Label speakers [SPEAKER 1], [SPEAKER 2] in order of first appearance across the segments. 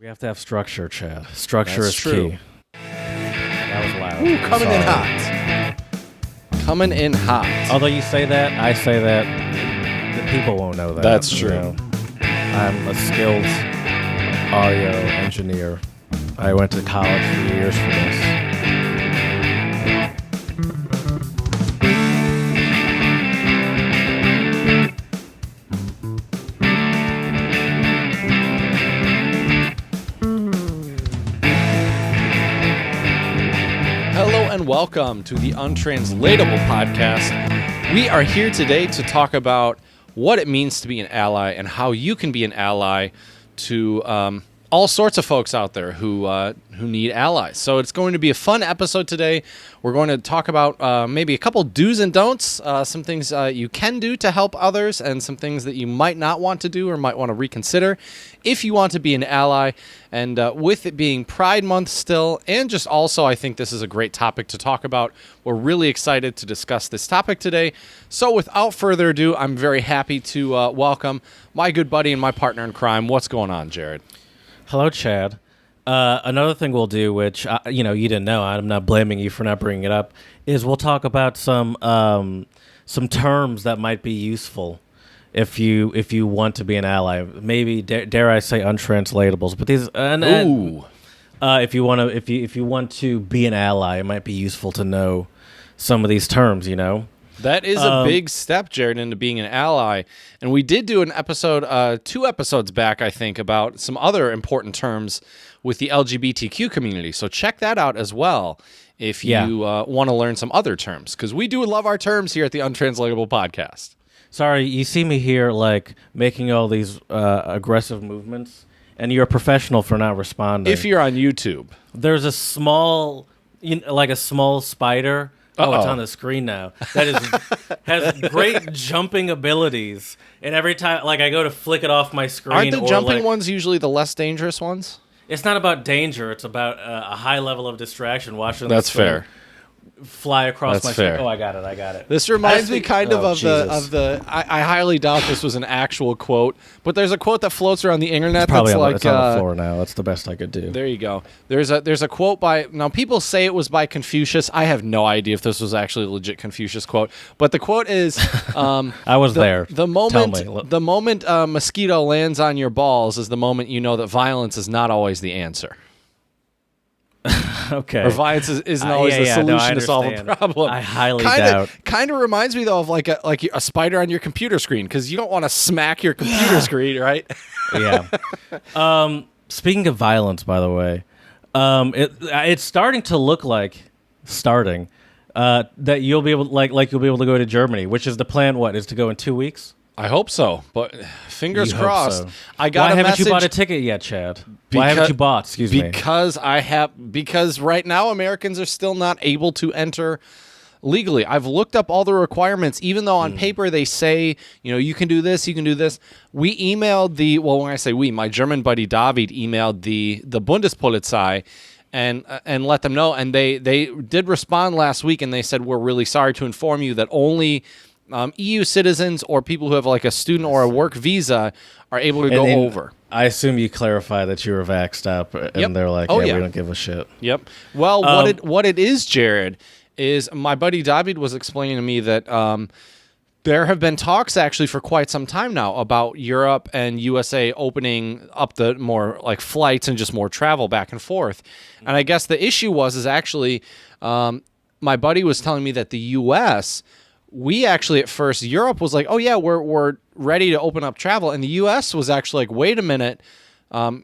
[SPEAKER 1] We have to have structure, Chad. Structure
[SPEAKER 2] That's
[SPEAKER 1] is
[SPEAKER 2] true.
[SPEAKER 1] key. That was loud.
[SPEAKER 2] Ooh, coming in
[SPEAKER 1] Sorry.
[SPEAKER 2] hot. Coming in hot.
[SPEAKER 1] Although you say that, I say that, the people won't know that.
[SPEAKER 2] That's
[SPEAKER 1] you
[SPEAKER 2] true.
[SPEAKER 1] know. I'm a skilled audio engineer. I went to college for years for this.
[SPEAKER 2] Hello and welcome to the Untranslatable podcast. We are here today to talk about what it means to be an ally and how you can be an ally to all sorts of folks out there who need allies. So it's going to be a fun episode today. We're going to talk about maybe a couple do's and don'ts, some things you can do to help others, and some things that you might not want to do or might want to reconsider if you want to be an ally. And with it being Pride Month still, and just also I think this is a great topic to talk about. We're really excited to discuss this topic today. So without further adu, I'm very happy to welcome my good buddy and my partner in crime. What's going on, Jared?
[SPEAKER 1] Hello, Chad. Another thing we'll do, which you didn't know, I'm not blaming you for not bringing it up, is we'll talk about some terms that might be useful if you want to be an ally. Maybe dare I say untranslatables, but these if you want to be an ally, it might be useful to know some of these terms.
[SPEAKER 2] That is a big step, Jared, into being an ally. And we did do an episode, 2 episodes back, I think, about some other important terms with the LGBTQ community. So check that out as well if you want to learn some other terms, because we do love our terms here at the Untranslatable podcast.
[SPEAKER 1] Sorry, you see me here like making all these aggressive movements, and you're a professional for not responding.
[SPEAKER 2] If you're on YouTube.
[SPEAKER 1] There's a small, like a small spider. Oh, it's on the screen now. That has great jumping abilities, and every time, like I go to flick it off my screen,
[SPEAKER 2] Aren't the jumping ones usually the less dangerous ones?
[SPEAKER 1] It's not about danger. It's about a high level of distraction. Watching
[SPEAKER 2] that's fair.
[SPEAKER 1] Fly across
[SPEAKER 2] That's
[SPEAKER 1] my
[SPEAKER 2] fair.
[SPEAKER 1] screen. Oh, I got it.
[SPEAKER 2] This reminds me kind of the. I highly doubt this was an actual quote, but there's a quote that floats around the internet
[SPEAKER 1] Probably
[SPEAKER 2] that's
[SPEAKER 1] it's on the floor now. That's the best I could do.
[SPEAKER 2] There you go. There's a quote by, now people say it was by Confucius. I have no idea if this was actually a legit Confucius quote, but the quote is
[SPEAKER 1] I was there.
[SPEAKER 2] The moment a mosquito lands on your balls is the moment you know that violence is not always the answer.
[SPEAKER 1] Okay.
[SPEAKER 2] Or violence isn't always the solution to solve a problem.
[SPEAKER 1] I highly doubt.
[SPEAKER 2] Kind of reminds me though of like a spider on your computer screen, because you don't want to smack your computer screen, right?
[SPEAKER 1] Yeah. Speaking of violence, by the way, it's starting to look like that you'll be able you'll be able to go to Germany, which is the plan. What is to go in 2 weeks?
[SPEAKER 2] I hope so, but fingers crossed.
[SPEAKER 1] So.
[SPEAKER 2] I got
[SPEAKER 1] Why
[SPEAKER 2] a
[SPEAKER 1] haven't
[SPEAKER 2] message.
[SPEAKER 1] you bought a ticket yet, Chad? Why haven't you bought? Excuse me.
[SPEAKER 2] Because right now Americans are still not able to enter legally. I've looked up all the requirements, even though on paper they say, you can do this, you can do this. We emailed when I say we, my German buddy David emailed the Bundespolizei and let them know, and they did respond last week, and they said, we're really sorry to inform you that only EU citizens or people who have like a student or a work visa are able to go over.
[SPEAKER 1] I assume you clarify that you were vaxxed up, and they're like, we don't give a shit.
[SPEAKER 2] Yep. Well, what it is, Jared, is my buddy David was explaining to me that there have been talks actually for quite some time now about Europe and USA opening up the more like flights and just more travel back and forth. And I guess the issue is actually my buddy was telling me that the US, we actually at first, Europe was like, oh yeah, we're ready to open up travel, and the U.S. was actually like, wait a minute,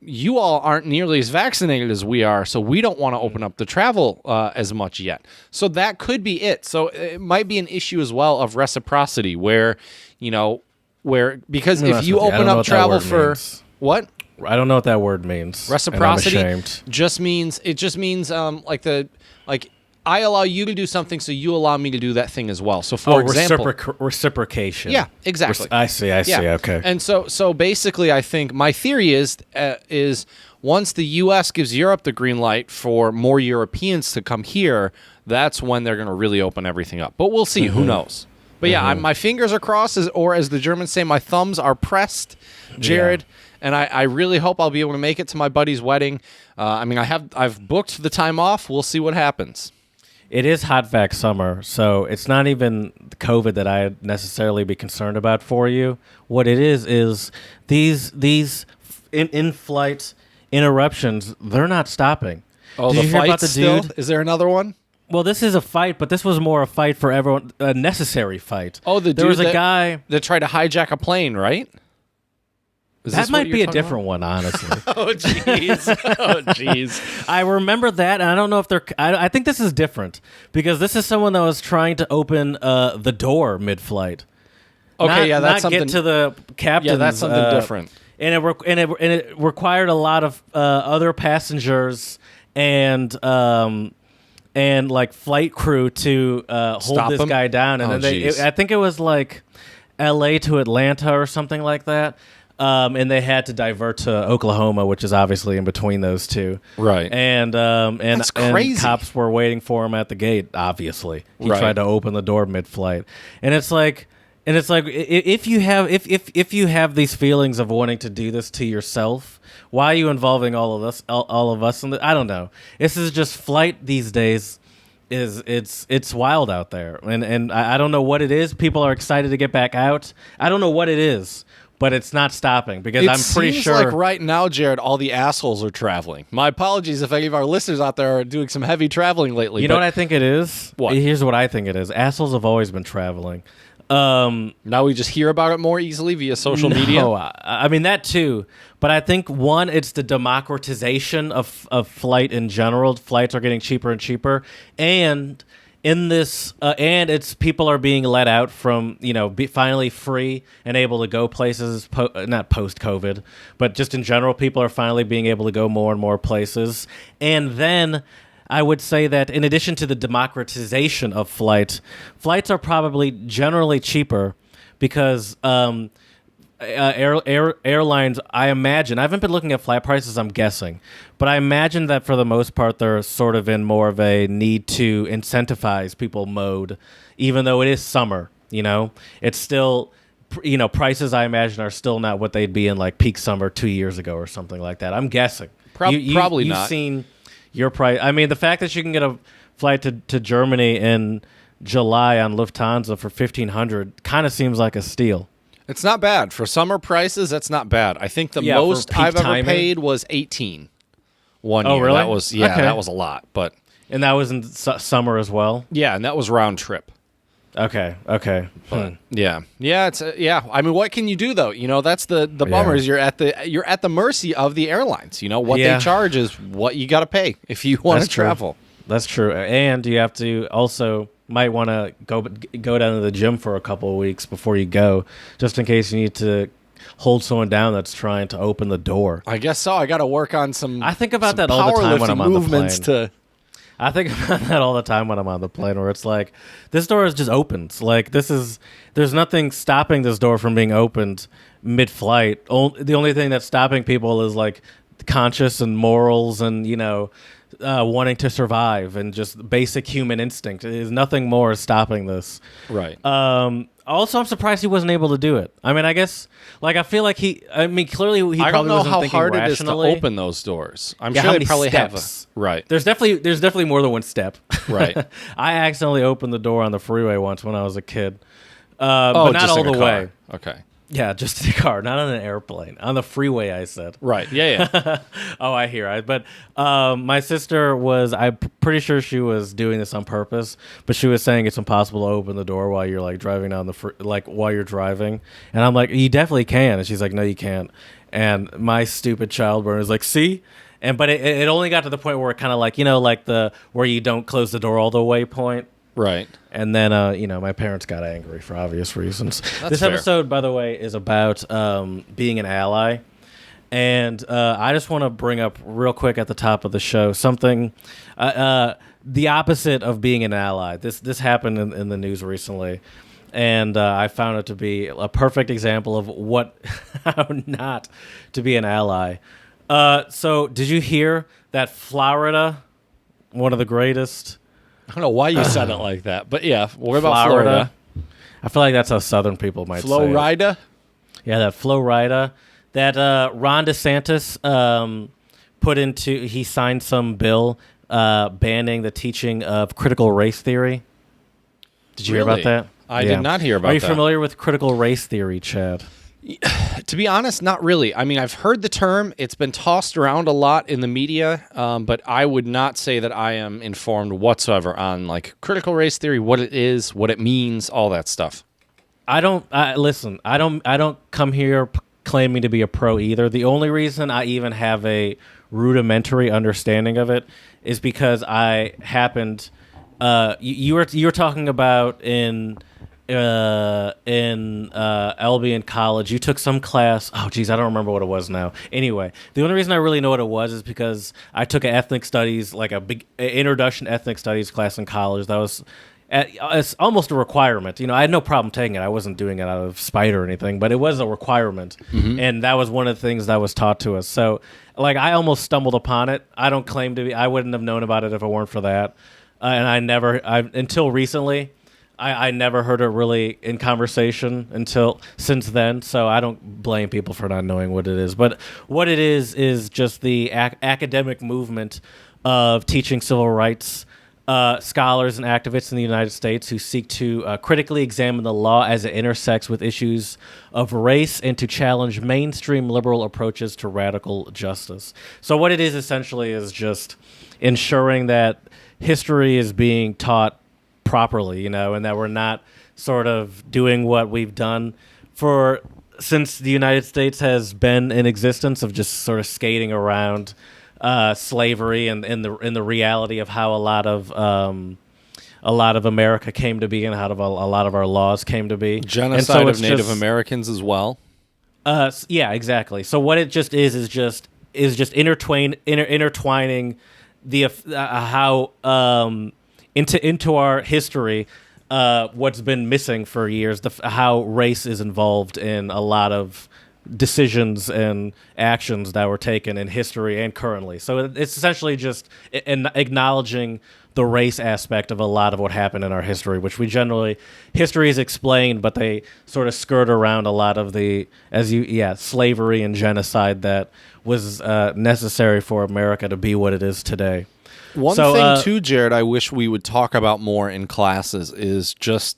[SPEAKER 2] you all aren't nearly as vaccinated as we are, so we don't want to open up the travel as much yet. So that could be it. So it might be an issue as well of reciprocity, because if you open up travel for what?
[SPEAKER 1] I don't know what that word means.
[SPEAKER 2] Reciprocity
[SPEAKER 1] and I'm ashamed.
[SPEAKER 2] just means I allow you to do something, so you allow me to do that thing as well. So, for example,
[SPEAKER 1] reciprocation.
[SPEAKER 2] Yeah, exactly.
[SPEAKER 1] I see. Yeah. Okay.
[SPEAKER 2] And so basically, I think my theory is once the U.S. gives Europe the green light for more Europeans to come here, that's when they're going to really open everything up. But we'll see. Who knows? But yeah, my fingers are crossed, or as the Germans say, my thumbs are pressed, Jared.
[SPEAKER 1] Yeah.
[SPEAKER 2] And I really hope I'll be able to make it to my buddy's wedding. I've booked the time off. We'll see what happens.
[SPEAKER 1] It is hot vac summer, so it's not even COVID that I'd necessarily be concerned about for you. What it is these in-flight interruptions. They're not stopping.
[SPEAKER 2] Oh,
[SPEAKER 1] Did
[SPEAKER 2] the
[SPEAKER 1] you hear
[SPEAKER 2] fight
[SPEAKER 1] about the
[SPEAKER 2] still?
[SPEAKER 1] dude?
[SPEAKER 2] Is there another one?
[SPEAKER 1] Well, this is a fight, but this was more a fight for everyone, a necessary fight.
[SPEAKER 2] Oh, the
[SPEAKER 1] there
[SPEAKER 2] dude
[SPEAKER 1] was a guy
[SPEAKER 2] that tried to hijack a plane, right?
[SPEAKER 1] that might be a different one, honestly.
[SPEAKER 2] Oh, jeez. Oh, jeez.
[SPEAKER 1] I remember that, and I don't know if they're. I think this is different because this is someone that was trying to open the door mid-flight.
[SPEAKER 2] Okay,
[SPEAKER 1] Not
[SPEAKER 2] that's something.
[SPEAKER 1] get to the captain.
[SPEAKER 2] Yeah, that's something different.
[SPEAKER 1] And it required a lot of other passengers and like flight crew to hold
[SPEAKER 2] Stop
[SPEAKER 1] this
[SPEAKER 2] him?
[SPEAKER 1] guy down. And
[SPEAKER 2] Oh,
[SPEAKER 1] then
[SPEAKER 2] jeez.
[SPEAKER 1] I think it was like L.A. to Atlanta or something like that. And they had to divert to Oklahoma, which is obviously in between those two.
[SPEAKER 2] Right.
[SPEAKER 1] And
[SPEAKER 2] That's crazy.
[SPEAKER 1] and cops were waiting for him at the gate. Obviously, he
[SPEAKER 2] Right.
[SPEAKER 1] tried to open the door mid-flight, and it's like if you have these feelings of wanting to do this to yourself, why are you involving all of us in I don't know. This is just flight these days. It's wild out there, and I don't know what it is. People are excited to get back out. I don't know what it is. But it's not stopping because I'm pretty
[SPEAKER 2] seems
[SPEAKER 1] sure.
[SPEAKER 2] like right now, Jared, all the assholes are traveling. My apologies if any of our listeners out there are doing some heavy traveling lately.
[SPEAKER 1] You know what I think it is?
[SPEAKER 2] What?
[SPEAKER 1] Here's what I think it is. Assholes have always been traveling.
[SPEAKER 2] Now we just hear about it more easily via social media.
[SPEAKER 1] No, I mean that too. But I think one, it's the democratization of flight in general. Flights are getting cheaper and cheaper, and in this, and it's people are being let out from finally free and able to go places. Not post COVID, but just in general, people are finally being able to go more and more places. And then I would say that in addition to the democratization of flights are probably generally cheaper because airlines, I imagine, I haven't been looking at flight prices, I'm guessing, but I imagine that for the most part they're sort of in more of a need to incentivize people mode, even though it is summer. It's still, prices I imagine are still not what they'd be in like peak summer 2 years ago or something like that. I'm guessing.
[SPEAKER 2] Probably
[SPEAKER 1] you've
[SPEAKER 2] not.
[SPEAKER 1] Seen your price. I mean, the fact that you can get a flight to Germany in July on Lufthansa for $1,500 kind of seems like a steal.
[SPEAKER 2] It's not bad for summer prices. That's not bad. I think the
[SPEAKER 1] Yeah, for
[SPEAKER 2] most
[SPEAKER 1] peak
[SPEAKER 2] I've ever
[SPEAKER 1] timing.
[SPEAKER 2] paid was 18 one
[SPEAKER 1] Oh,
[SPEAKER 2] year.
[SPEAKER 1] really?
[SPEAKER 2] That was
[SPEAKER 1] Okay.
[SPEAKER 2] that was a lot. But
[SPEAKER 1] And that was in summer as well?
[SPEAKER 2] yeah, and that was round trip.
[SPEAKER 1] Okay.
[SPEAKER 2] Yeah, it's I mean, what can you do though? That's the bummer is you're at the mercy of the airlines. What
[SPEAKER 1] Yeah.
[SPEAKER 2] they charge is what you got to pay if you want to
[SPEAKER 1] That's true.
[SPEAKER 2] travel.
[SPEAKER 1] That's true. And you have to also might want to go down to the gym for a couple of weeks before you go, just in case you need to hold someone down that's trying to open the door.
[SPEAKER 2] I guess so. I got to work on some.
[SPEAKER 1] I think about
[SPEAKER 2] some
[SPEAKER 1] that all the time when
[SPEAKER 2] powerlifting
[SPEAKER 1] I'm on the
[SPEAKER 2] movements
[SPEAKER 1] plane. I think about that all the time when I'm on the plane, where it's like, this door is just opens. Like, there's nothing stopping this door from being opened mid-flight. The only thing that's stopping people is like conscious and morals and, wanting to survive and just basic human instinct. There's nothing more stopping this.
[SPEAKER 2] Right.
[SPEAKER 1] Also, I'm surprised he wasn't able to do it. I mean, I guess, clearly he
[SPEAKER 2] I don't
[SPEAKER 1] probably
[SPEAKER 2] know
[SPEAKER 1] wasn't
[SPEAKER 2] how
[SPEAKER 1] thinking
[SPEAKER 2] hard it is to
[SPEAKER 1] rationally.
[SPEAKER 2] open those doors. I'm
[SPEAKER 1] Yeah,
[SPEAKER 2] sure
[SPEAKER 1] how
[SPEAKER 2] they
[SPEAKER 1] many
[SPEAKER 2] probably
[SPEAKER 1] steps?
[SPEAKER 2] have. Right.
[SPEAKER 1] There's definitely more than one step.
[SPEAKER 2] Right.
[SPEAKER 1] I accidentally opened the door on the freeway once when I was a kid, but not
[SPEAKER 2] just
[SPEAKER 1] all
[SPEAKER 2] in a
[SPEAKER 1] the
[SPEAKER 2] car.
[SPEAKER 1] way.
[SPEAKER 2] Okay.
[SPEAKER 1] Yeah, just in a car, not on an airplane. On the freeway, I said.
[SPEAKER 2] Right. Yeah.
[SPEAKER 1] Oh, I hear. But my sister was, I'm pretty sure she was doing this on purpose, but she was saying it's impossible to open the door while you're like driving down while you're driving. And I'm like, you definitely can. And she's like, no, you can't. And my stupid child brain was like, see? But it only got to the point where it kind of like, where you don't close the door all the way point.
[SPEAKER 2] Right.
[SPEAKER 1] And then, my parents got angry for obvious reasons. This
[SPEAKER 2] fair.
[SPEAKER 1] episode, by the way, is about being an ally. And I just want to bring up real quick at the top of the show something, the opposite of being an ally. This happened in the news recently. And I found it to be a perfect example of how not to be an ally. So did you hear that Florida, one of the greatest...
[SPEAKER 2] I don't know why you said it like that, but yeah. What about Florida?
[SPEAKER 1] I feel like that's how Southern people might say it.
[SPEAKER 2] Florida?
[SPEAKER 1] Yeah, that Florida. That Ron DeSantis he signed some bill banning the teaching of critical race theory. Did you hear about that?
[SPEAKER 2] I did not hear about that.
[SPEAKER 1] Are you familiar with critical race theory, Chad?
[SPEAKER 2] To be honest, not really. I mean, I've heard the term. It's been tossed around a lot in the media, but I would not say that I am informed whatsoever on like critical race theory, what it is, what it means, all that stuff.
[SPEAKER 1] Listen, I don't come here claiming to be a pro either. The only reason I even have a rudimentary understanding of it is because I happened. You were talking about in Albion College, you took some class. Oh, geez, I don't remember what it was now. Anyway, the only reason I really know what it was is because I took an ethnic studies, like a big introduction to ethnic studies class in college. That was it's almost a requirement. I had no problem taking it. I wasn't doing it out of spite or anything, but it was a requirement, and that was one of the things that was taught to us. So, like, I almost stumbled upon it. I don't claim to be. I wouldn't have known about it if it weren't for that, and until recently. I never heard it really in conversation since then, so I don't blame people for not knowing what it is. But what it is just the academic movement of teaching civil rights scholars and activists in the United States who seek to critically examine the law as it intersects with issues of race and to challenge mainstream liberal approaches to radical justice. So what it is essentially is just ensuring that history is being taught properly, and that we're not sort of doing what we've done since the United States has been in existence, of just sort of skating around slavery and in the reality of how a lot of America came to be and how a lot of our laws came to be.
[SPEAKER 2] Genocide of Native Americans as well.
[SPEAKER 1] Yeah, exactly. So what it just is just intertwining the how into our history, what's been missing for years, how race is involved in a lot of decisions and actions that were taken in history and currently. So it's essentially just acknowledging the race aspect of a lot of what happened in our history, which history is explained, but they sort of skirt around a lot of slavery and genocide that was necessary for America to be what it is today.
[SPEAKER 2] One thing too, Jared, I wish we would talk about more in classes is just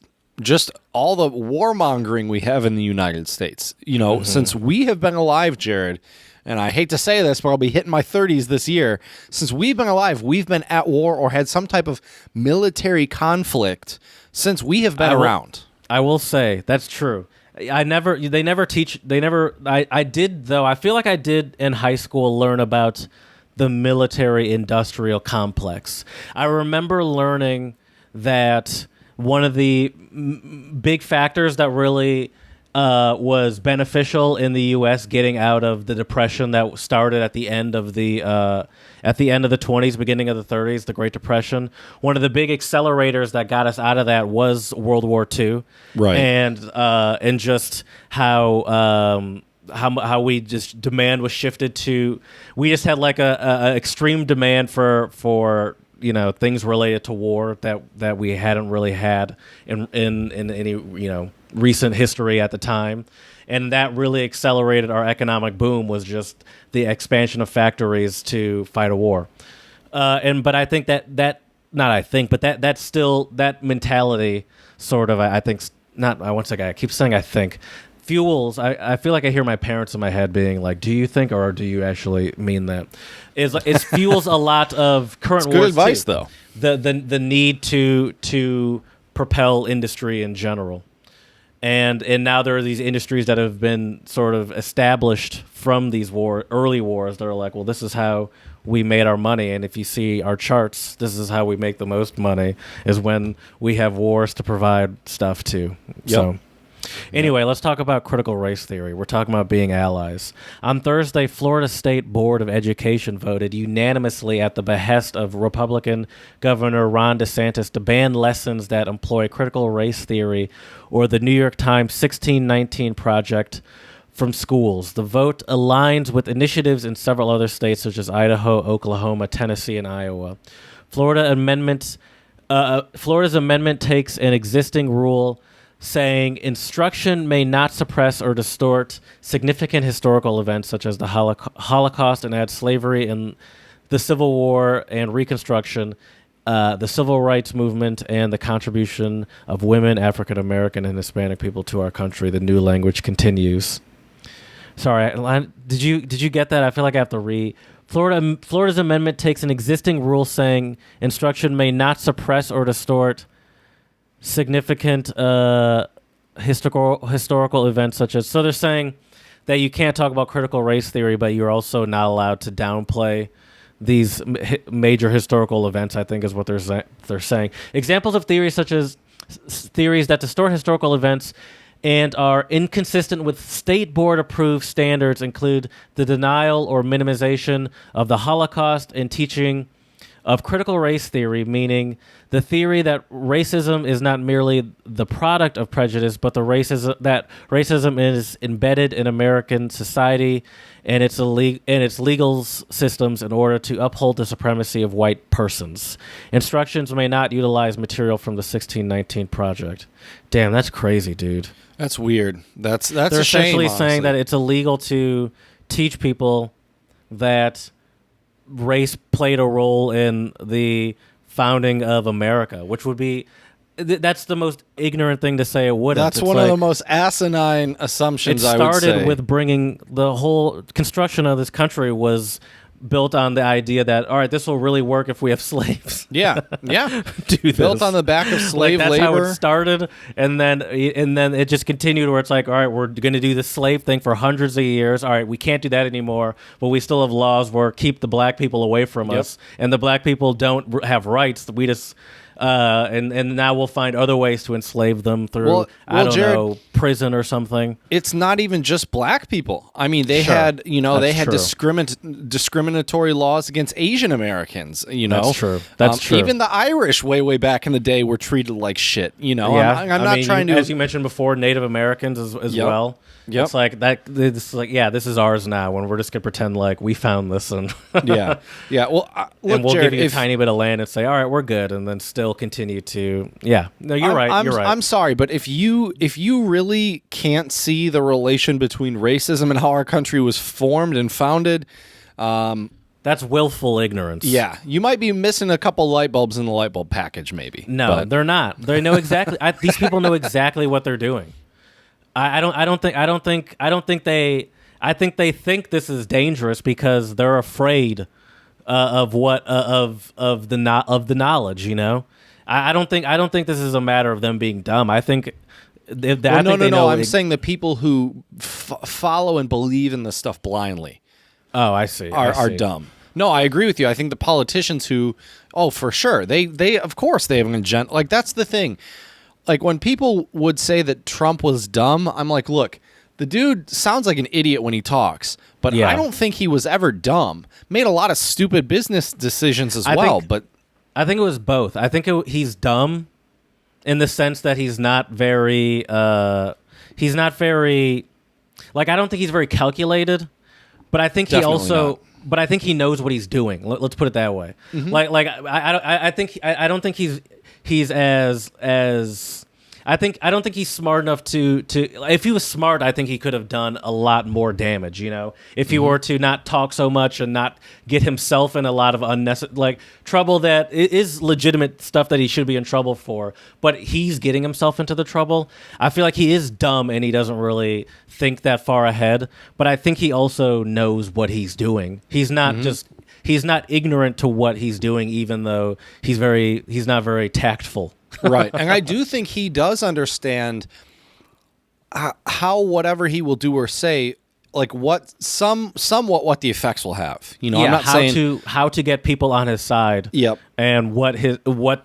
[SPEAKER 2] all the warmongering we have in the United States. Since we have been alive, Jared, and I hate to say this, but I'll be hitting my 30s this year. Since we've been alive, we've been at war or had some type of military conflict since we have been around.
[SPEAKER 1] I will say that's true. I did, though. I feel like I did in high school learn about the military-industrial complex. I remember learning that one of the big factors that really was beneficial in the U.S. getting out of the Depression that started at the end of the 20s, beginning of the 30s, the Great Depression. One of the big accelerators that got us out of that was World War II,
[SPEAKER 2] right?
[SPEAKER 1] And just how we just demand was shifted to, we just had like a extreme demand for things related to war that we hadn't really had in any recent history at the time, and that really accelerated our economic boom. Was just the expansion of factories to fight a war, but I think that mentality sort of, I think, not. I once again I keep saying I think. Fuels. I feel like I hear my parents in my head being like, "Do you think, or do you actually mean that?" It fuels a lot of current wars.
[SPEAKER 2] Good advice, though.
[SPEAKER 1] The need to propel industry in general, and now there are these industries that have been sort of established from these early wars. They're like, well, this is how we made our money, and if you see our charts, this is how we make the most money, is when we have wars to provide stuff to.
[SPEAKER 2] Yep.
[SPEAKER 1] So. Anyway, let's talk about critical race theory. We're talking about being allies. On Thursday, Florida State Board of Education voted unanimously at the behest of Republican Governor Ron DeSantis to ban lessons that employ critical race theory or the New York Times 1619 Project from schools. The vote aligns with initiatives in several other states such as Idaho, Oklahoma, Tennessee, and Iowa. Florida's amendment takes an existing rule saying instruction may not suppress or distort significant historical events such as the Holocaust and add slavery and the Civil War and Reconstruction, the Civil Rights Movement, and the contribution of women, African American, and Hispanic people to our country. The new language continues. Sorry, did you get that? I feel like I have to read. Florida's amendment takes an existing rule saying instruction may not suppress or distort significant historical events such as. So they're saying that you can't talk about critical race theory, but you're also not allowed to downplay these major historical events, I think is what they're saying. Examples of theories such as theories that distort historical events and are inconsistent with state board approved standards include the denial or minimization of the Holocaust and teaching of critical race theory, meaning the theory that racism is not merely the product of prejudice, but that racism is embedded in American society and its legal systems in order to uphold the supremacy of white persons. Instructions may not utilize material from the 1619 Project. Damn, that's crazy, dude.
[SPEAKER 2] That's weird. That's
[SPEAKER 1] They're
[SPEAKER 2] a shame,
[SPEAKER 1] essentially
[SPEAKER 2] honestly.
[SPEAKER 1] saying that it's illegal to teach people that race played a role in the founding of America, which would be that's the most ignorant thing to say. It wouldn't.
[SPEAKER 2] That's
[SPEAKER 1] It's
[SPEAKER 2] one of
[SPEAKER 1] like,
[SPEAKER 2] the most asinine assumptions.
[SPEAKER 1] It
[SPEAKER 2] I would
[SPEAKER 1] started
[SPEAKER 2] say.
[SPEAKER 1] with bringing the whole construction of this country was built on the idea that, all right, this will really work if we have slaves.
[SPEAKER 2] yeah.
[SPEAKER 1] Do this.
[SPEAKER 2] Built on the back of slave
[SPEAKER 1] that's
[SPEAKER 2] labor.
[SPEAKER 1] how it started, and then it just continued where it's like, all right, we're going to do the slave thing for hundreds of years. All right, we can't do that anymore, but we still have laws where keep the black people away from us, and the black people don't have rights. We just and now we'll find other ways to enslave them through I don't
[SPEAKER 2] Jared,
[SPEAKER 1] know, prison or something.
[SPEAKER 2] It's not even just black people. I mean, they
[SPEAKER 1] Sure.
[SPEAKER 2] had
[SPEAKER 1] That's true.
[SPEAKER 2] discriminatory laws against Asian Americans.
[SPEAKER 1] That's true. That's true.
[SPEAKER 2] Even the Irish, way back in the day, were treated like shit.
[SPEAKER 1] Yeah,
[SPEAKER 2] I'm not trying to.
[SPEAKER 1] As you mentioned before, Native Americans as well.
[SPEAKER 2] Yep.
[SPEAKER 1] It's like that. It's like, yeah, this is ours now. When we're just gonna pretend like we found this and
[SPEAKER 2] yeah. Well, look,
[SPEAKER 1] and we'll
[SPEAKER 2] Jared,
[SPEAKER 1] give you a tiny bit of land and say, all right, we're good, and then still continue to. Yeah, no, you're right. You're right.
[SPEAKER 2] I'm sorry, but if you really can't see the relation between racism and how our country was formed and founded,
[SPEAKER 1] that's willful ignorance.
[SPEAKER 2] yeah, you might be missing a couple light bulbs in the light bulb package, maybe.
[SPEAKER 1] No,
[SPEAKER 2] But-
[SPEAKER 1] they're not. They know exactly. These people know exactly what they're doing. I think they think this is dangerous because they're afraid of the knowledge. You know, I don't think this is a matter of them being dumb. I think.
[SPEAKER 2] No. I'm saying the people who follow and believe in this stuff blindly
[SPEAKER 1] Oh, I see.
[SPEAKER 2] are dumb. No, I agree with you. I think the politicians who, for sure, they of course they have an agenda. Like that's the thing. Like when people would say that Trump was dumb, I'm like, look, the dude sounds like an idiot when he talks, but
[SPEAKER 1] Yeah.
[SPEAKER 2] I don't think he was ever dumb. Made a lot of stupid business decisions as well, but
[SPEAKER 1] I think it was both. I think he's dumb in the sense that he's not very. I don't think he's very calculated, but I think
[SPEAKER 2] Definitely
[SPEAKER 1] he also.
[SPEAKER 2] not.
[SPEAKER 1] But I think he knows what he's doing. Let's put it that way.
[SPEAKER 2] Mm-hmm.
[SPEAKER 1] I don't think he's as I don't think he's smart enough to if he was smart, I think he could have done a lot more damage, you know. If he were to not talk so much and not get himself in a lot of unnecessary trouble that is legitimate stuff that he should be in trouble for, but he's getting himself into the trouble. I feel like he is dumb and he doesn't really think that far ahead, but I think he also knows what he's doing. He's not he's not ignorant to what he's doing, even though he's not very tactful.
[SPEAKER 2] right. And I do think he does understand how whatever he will do or say, like somewhat what the effects will have. You know, I'm not saying
[SPEAKER 1] how to get people on his side.
[SPEAKER 2] Yep.
[SPEAKER 1] And what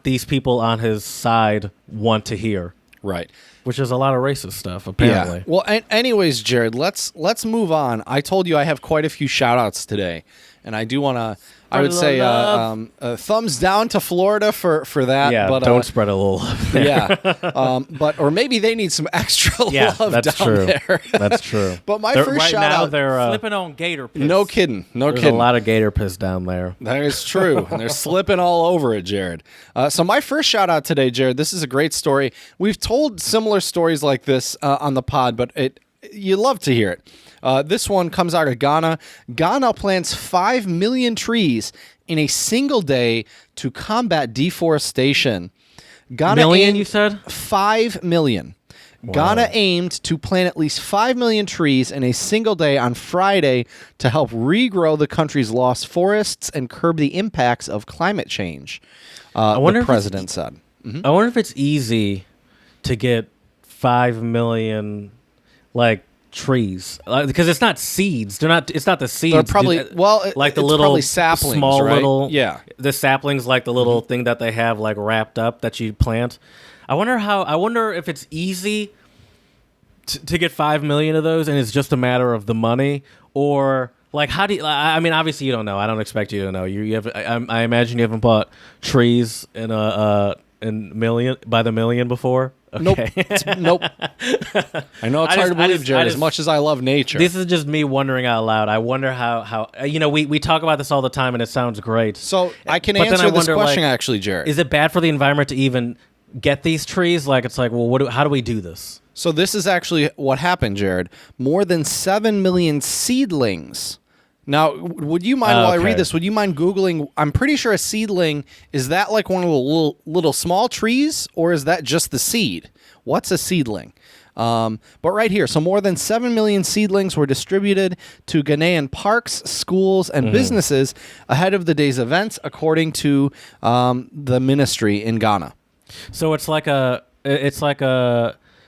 [SPEAKER 1] these people on his side want to hear.
[SPEAKER 2] Right.
[SPEAKER 1] Which is a lot of racist stuff, apparently.
[SPEAKER 2] Yeah. Well, anyways, Jared, let's move on. I told you I have quite a few shout outs today. And I do want to, I
[SPEAKER 1] Spread
[SPEAKER 2] would
[SPEAKER 1] a
[SPEAKER 2] say,
[SPEAKER 1] little love.
[SPEAKER 2] thumbs down to Florida for that.
[SPEAKER 1] Yeah,
[SPEAKER 2] but,
[SPEAKER 1] don't spread a little love there.
[SPEAKER 2] Yeah. Or maybe they need some extra
[SPEAKER 1] Yeah,
[SPEAKER 2] love
[SPEAKER 1] that's
[SPEAKER 2] down
[SPEAKER 1] true.
[SPEAKER 2] there.
[SPEAKER 1] That's true.
[SPEAKER 2] But my
[SPEAKER 1] They're-
[SPEAKER 2] first
[SPEAKER 1] right
[SPEAKER 2] shout
[SPEAKER 1] now
[SPEAKER 2] out,
[SPEAKER 1] they're
[SPEAKER 3] Flipping on gator piss.
[SPEAKER 2] no kidding.
[SPEAKER 1] there's a lot of gator piss down there.
[SPEAKER 2] That is true. And they're slipping all over it, Jared. So my first shout out today, Jared, this is a great story. We've told similar stories like this on the pod, but you love to hear it. This one comes out of Ghana. Ghana plants 5 million trees in a single day to combat deforestation. Ghana
[SPEAKER 1] Million, you said?
[SPEAKER 2] 5 million. Ghana aimed to plant at least 5 million trees in a single day on Friday to help regrow the country's lost forests and curb the impacts of climate change,
[SPEAKER 1] wonder
[SPEAKER 2] the
[SPEAKER 1] if
[SPEAKER 2] president said.
[SPEAKER 1] I wonder if it's easy to get 5 million, like, trees, because it's not seeds. They're not. It's not the seeds.
[SPEAKER 2] They're probably
[SPEAKER 1] like the
[SPEAKER 2] it's
[SPEAKER 1] little
[SPEAKER 2] probably saplings,
[SPEAKER 1] small
[SPEAKER 2] right?
[SPEAKER 1] little
[SPEAKER 2] The
[SPEAKER 1] saplings, like the little thing that they have like wrapped up that you plant. I wonder if it's easy to get 5 million of those, and it's just a matter of the money, or like how do you? I mean, obviously you don't know. I don't expect you to know. You have. I imagine you haven't bought trees in million by the million before. Okay.
[SPEAKER 2] Nope. I know it's hard to believe, Jared, as much as I love nature.
[SPEAKER 1] This is just me wondering out loud. I wonder how we talk about this all the time, and it sounds great.
[SPEAKER 2] So I can
[SPEAKER 1] But then
[SPEAKER 2] answer
[SPEAKER 1] I
[SPEAKER 2] this
[SPEAKER 1] wonder,
[SPEAKER 2] question,
[SPEAKER 1] like,
[SPEAKER 2] actually, Jared.
[SPEAKER 1] Is it bad for the environment to even get these trees? Like, it's like, well, how do we do this?
[SPEAKER 2] So this is actually what happened, Jared. More than 7 million seedlings. Now, would you mind, while I read this, would you mind Googling, I'm pretty sure a seedling, is that like one of the little small trees, or is that just the seed? What's a seedling? But right here, so more than 7 million seedlings were distributed to Ghanaian parks, schools, and businesses ahead of the day's events, according to the ministry in Ghana.
[SPEAKER 1] So it's like a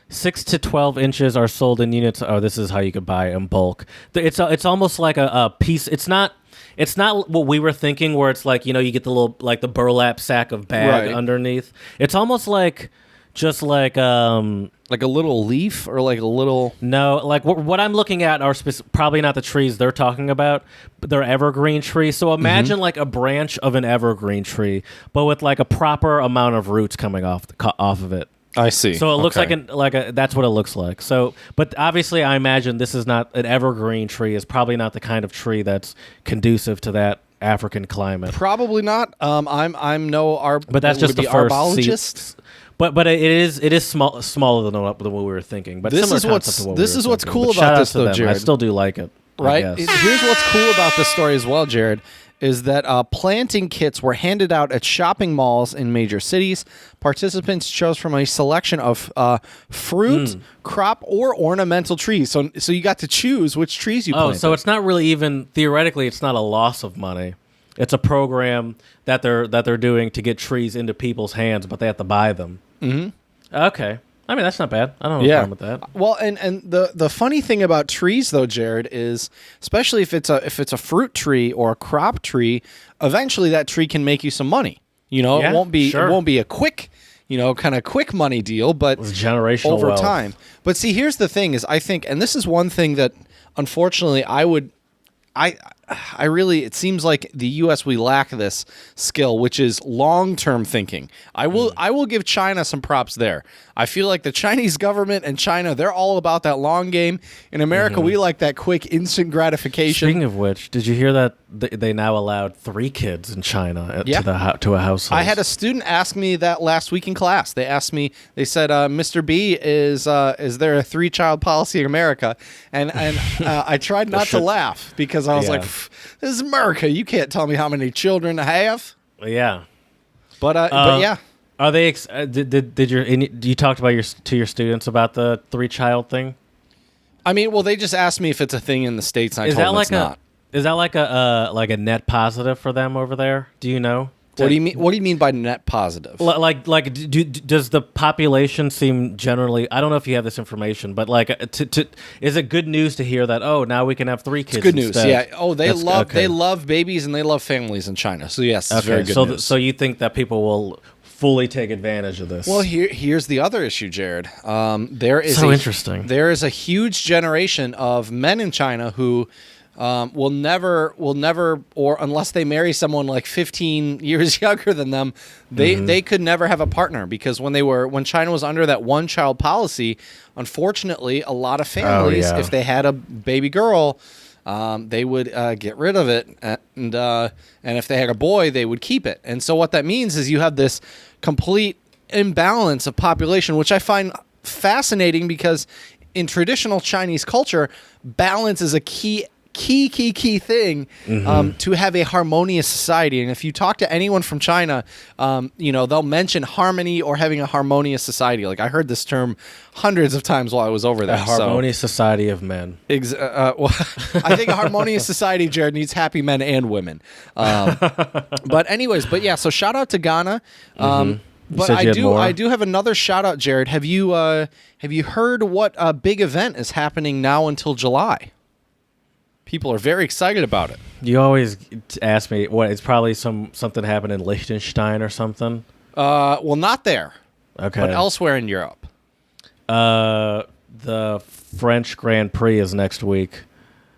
[SPEAKER 1] 6 to 12 inches are sold in units. Oh, this is how you could buy in bulk. It's almost like a piece. It's not what we were thinking, where it's like, you get the little, like the burlap sack of bag underneath. It's almost like just like
[SPEAKER 2] a little leaf, or like a little...
[SPEAKER 1] No, like what I'm looking at are probably not the trees they're talking about, but they're evergreen trees. So imagine like a branch of an evergreen tree, but with like a proper amount of roots coming off of it.
[SPEAKER 2] I see.
[SPEAKER 1] So it looks like that's what it looks like. So, but obviously, I imagine this is not an evergreen tree. Is probably not the kind of tree that's conducive to that African climate.
[SPEAKER 2] Probably not. I'm no
[SPEAKER 1] but that's just the first
[SPEAKER 2] arbologist.
[SPEAKER 1] But it is smaller than what we were thinking. But
[SPEAKER 2] this is what's cool about this, though, Jared.
[SPEAKER 1] I still do like it.
[SPEAKER 2] Right. Here's what's cool about this story as well, Jared, is that planting kits were handed out at shopping malls in major cities. Participants chose from a selection of fruit, crop, or ornamental trees. So you got to choose which trees you planted.
[SPEAKER 1] Oh, so it's not really even theoretically, it's not a loss of money. It's a program that they're doing to get trees into people's hands, but they have to buy them. Mm-hmm. Okay. I mean, that's not bad. I don't have a problem with that.
[SPEAKER 2] Well, and the funny thing about trees, though, Jared, is especially if it's a fruit tree or a crop tree, eventually that tree can make you some money. It won't be a quick, kind of quick money deal, but
[SPEAKER 1] it's generational
[SPEAKER 2] over
[SPEAKER 1] wealth.
[SPEAKER 2] time. But see, here's the thing: is I think, and this is one thing that unfortunately I really, it seems like the U.S., we lack this skill, which is long-term thinking. I will give China some props there. I feel like the Chinese government and China, they're all about that long game. In America, we like that quick, instant gratification.
[SPEAKER 1] Speaking of which, did you hear that they now allowed 3 kids in China to a household?
[SPEAKER 2] I had a student ask me that last week in class. They asked me, they said, Mr. B, is there a 3-child policy in America? And I tried not to laugh because I was like, this is America. You can't tell me how many children I have.
[SPEAKER 1] Yeah.
[SPEAKER 2] But yeah.
[SPEAKER 1] Are they? You talked about to your students about the 3-child thing?
[SPEAKER 2] I mean, well, they just asked me if it's a thing in the States, and I told them it's not.
[SPEAKER 1] Is that like a net positive for them over there? Do you know?
[SPEAKER 2] What do you mean? What do you mean by net positive?
[SPEAKER 1] Does the population seem generally? I don't know if you have this information, but is it good news to hear that? Oh, now we can have 3 kids.
[SPEAKER 2] It's good
[SPEAKER 1] instead?
[SPEAKER 2] news. Yeah. Oh, they love babies and they love families in China. So yes, it's very good news.
[SPEAKER 1] So you think that people will fully take advantage of this?
[SPEAKER 2] Well, here's the other issue, Jared. Interesting. There is a huge generation of men in China who will never, or unless they marry someone like 15 years younger than them, they could never have a partner, because when China was under that one-child policy, unfortunately, a lot of families, if they had a baby girl, they would get rid of it, and if they had a boy, they would keep it. And so what that means is you have this complete imbalance of population, which I find fascinating, because in traditional Chinese culture, balance is a key thing to have a harmonious society. And if you talk to anyone from China, they'll mention harmony or having a harmonious society. Like, I heard this term hundreds of times while I was over there.
[SPEAKER 1] A harmonious society of men.
[SPEAKER 2] Well, I think a harmonious society, Jared, needs happy men and women. But yeah, so shout out to Ghana. But I do have another shout out, Jared. Have you heard what big event is happening now until July? People are very excited about it.
[SPEAKER 1] You always ask me what it's probably something happened in Liechtenstein or something.
[SPEAKER 2] Well, not there.
[SPEAKER 1] Okay.
[SPEAKER 2] But elsewhere in Europe.
[SPEAKER 1] The French Grand Prix is next week.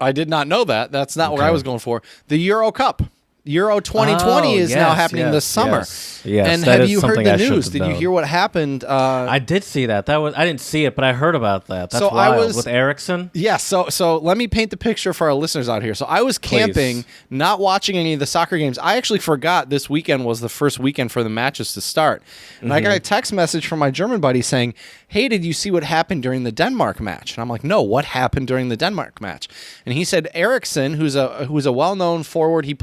[SPEAKER 2] I did not know that. That's not what I was going for. The Euro Cup. Euro 2020 is now happening this summer.
[SPEAKER 1] Yes,
[SPEAKER 2] and have you heard the news? Did you hear what happened?
[SPEAKER 1] I did see that. I didn't see it, but I heard about that. That's wild. With Ericsson?
[SPEAKER 2] Yes. So let me paint the picture for our listeners out here. So I was camping, not watching any of the soccer games. I actually forgot this weekend was the first weekend for the matches to start. And I got a text message from my German buddy saying, "Hey, did you see what happened during the Denmark match?" And I'm like, "No, what happened during the Denmark match?" And he said Ericsson, who's a well-known forward, he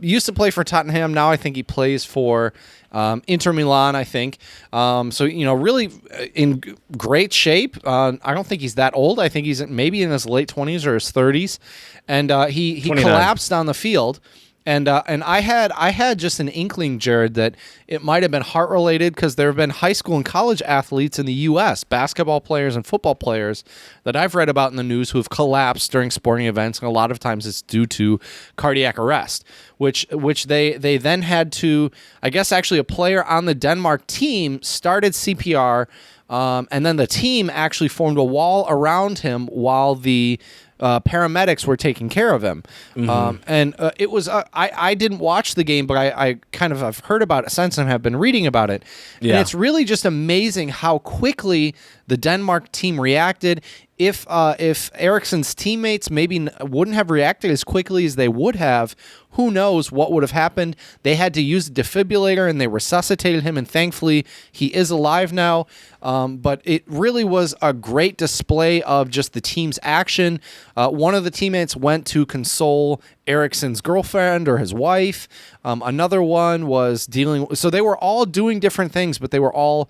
[SPEAKER 2] used to play for Tottenham. Now I think he plays for Inter Milan, I think. So, really in great shape. I don't think he's that old. I think he's maybe in his late 20s or his 30s. And he collapsed on the field. And I had just an inkling, Jared, that it might have been heart related, because there have been high school and college athletes in the U.S., basketball players and football players that I've read about in the news who have collapsed during sporting events, and a lot of times it's due to cardiac arrest, which they then had to, I guess actually a player on the Denmark team started CPR, and then the team actually formed a wall around him while the paramedics were taking care of him. And it was, I didn't watch the game, but I kind of have heard about it since and have been reading about it. Yeah. And it's really just amazing how quickly the Denmark team reacted. If Eriksson's teammates maybe wouldn't have reacted as quickly as they would have, who knows what would have happened. They had to use a defibrillator, and they resuscitated him, and thankfully he is alive now. But it really was a great display of just the team's action. One of the teammates went to console Eriksson's girlfriend or his wife. Another one was dealing. So they were all doing different things, but they were all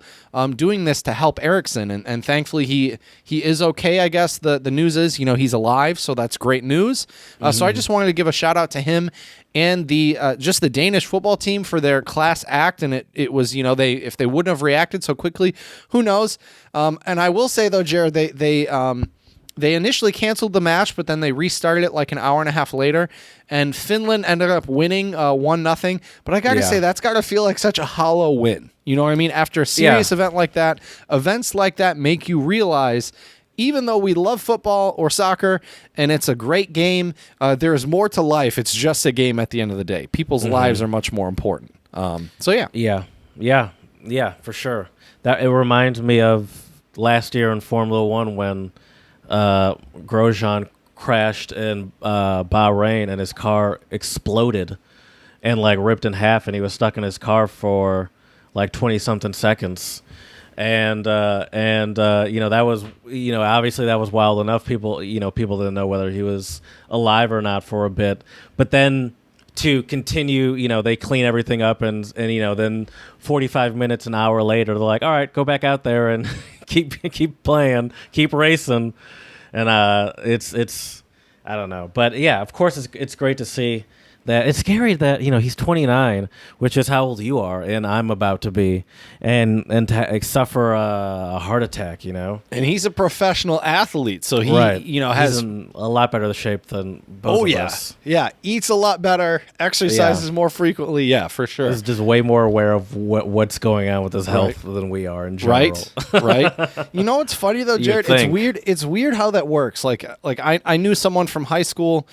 [SPEAKER 2] doing this to help Eriksson. And thankfully he is okay. I guess the news is, he's alive. So that's great news. So I just wanted to give a shout out to him and the just the Danish football team for their class act. And it was, if they wouldn't have reacted so quickly, who knows? And I will say though, Jared, they initially canceled the match, but then they restarted it like an hour and a half later, and Finland ended up winning 1-0. But I got to say, that's got to feel like such a hollow win. You know what I mean? After a serious event like that, events like that make you realize, even though we love football or soccer and it's a great game, there is more to life. It's just a game at the end of the day. People's lives are much more important.
[SPEAKER 1] Yeah, for sure. That it reminds me of last year in Formula One when Grosjean crashed in Bahrain and his car exploded and ripped in half, and he was stuck in his car for 20-something seconds. And that was, obviously that was wild enough. People didn't know whether he was alive or not for a bit. But then to continue, they clean everything up, and then 45 minutes, an hour later, they're like, all right, go back out there and keep playing, keep racing. And it's I don't know. But yeah, of course it's great to see that it's scary that he's 29, which is how old you are and I'm about to be, and to suffer a heart attack.
[SPEAKER 2] And he's a professional athlete, so he
[SPEAKER 1] Right.
[SPEAKER 2] has
[SPEAKER 1] He's in a lot better shape than both of us.
[SPEAKER 2] Yeah, eats a lot better, exercises more frequently. Yeah, for sure.
[SPEAKER 1] He's just way more aware of what's going on with his health than we are in general.
[SPEAKER 2] Right. You know what's funny though, Jared? It's
[SPEAKER 1] think.
[SPEAKER 2] weird. It's weird how that works. Like I knew someone from high school.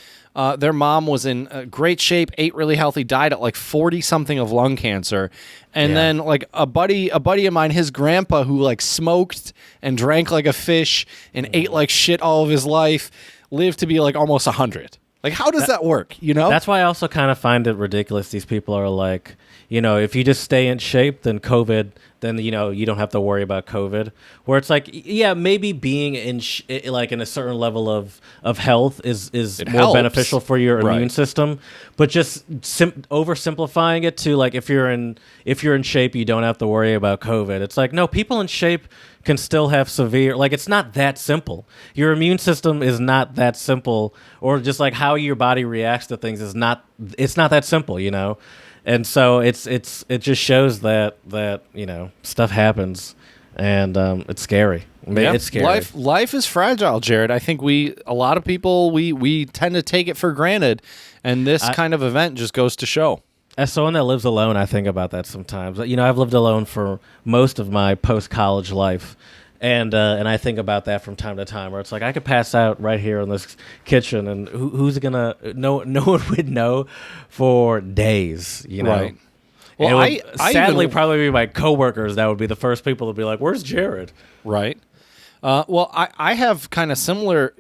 [SPEAKER 2] Their mom was in great shape, ate really healthy, died at like 40 something of lung cancer, and then like a buddy of mine, his grandpa, who like smoked and drank like a fish and ate like shit all of his life, lived to be like almost 100. Like, how does that work?
[SPEAKER 1] That's why I also kind of find it ridiculous. These people are like, if you just stay in shape, then COVID, then you don't have to worry about COVID. Where it's like, yeah, maybe being in in a certain level of health is more
[SPEAKER 2] helps.
[SPEAKER 1] beneficial for your immune system. But just oversimplifying it to like if you're in shape, you don't have to worry about COVID. It's like, no, people in shape can still have severe, like, it's not that simple. Your immune system is not that simple, or just like how your body reacts to things it's not that simple, And so it just shows that stuff happens, and it's scary. It's scary.
[SPEAKER 2] Life is fragile, Jared. I think a lot of people we tend to take it for granted, and this kind of event just goes to show.
[SPEAKER 1] As someone that lives alone, I think about that sometimes. I've lived alone for most of my post-college life, and I think about that from time to time, where it's like I could pass out right here in this kitchen, and who's gonna? No one would know for days,
[SPEAKER 2] Right.
[SPEAKER 1] Well, and it would sadly probably be my coworkers that would be the first people to be like, "Where's Jared?"
[SPEAKER 2] Right. Well, I have kind of similar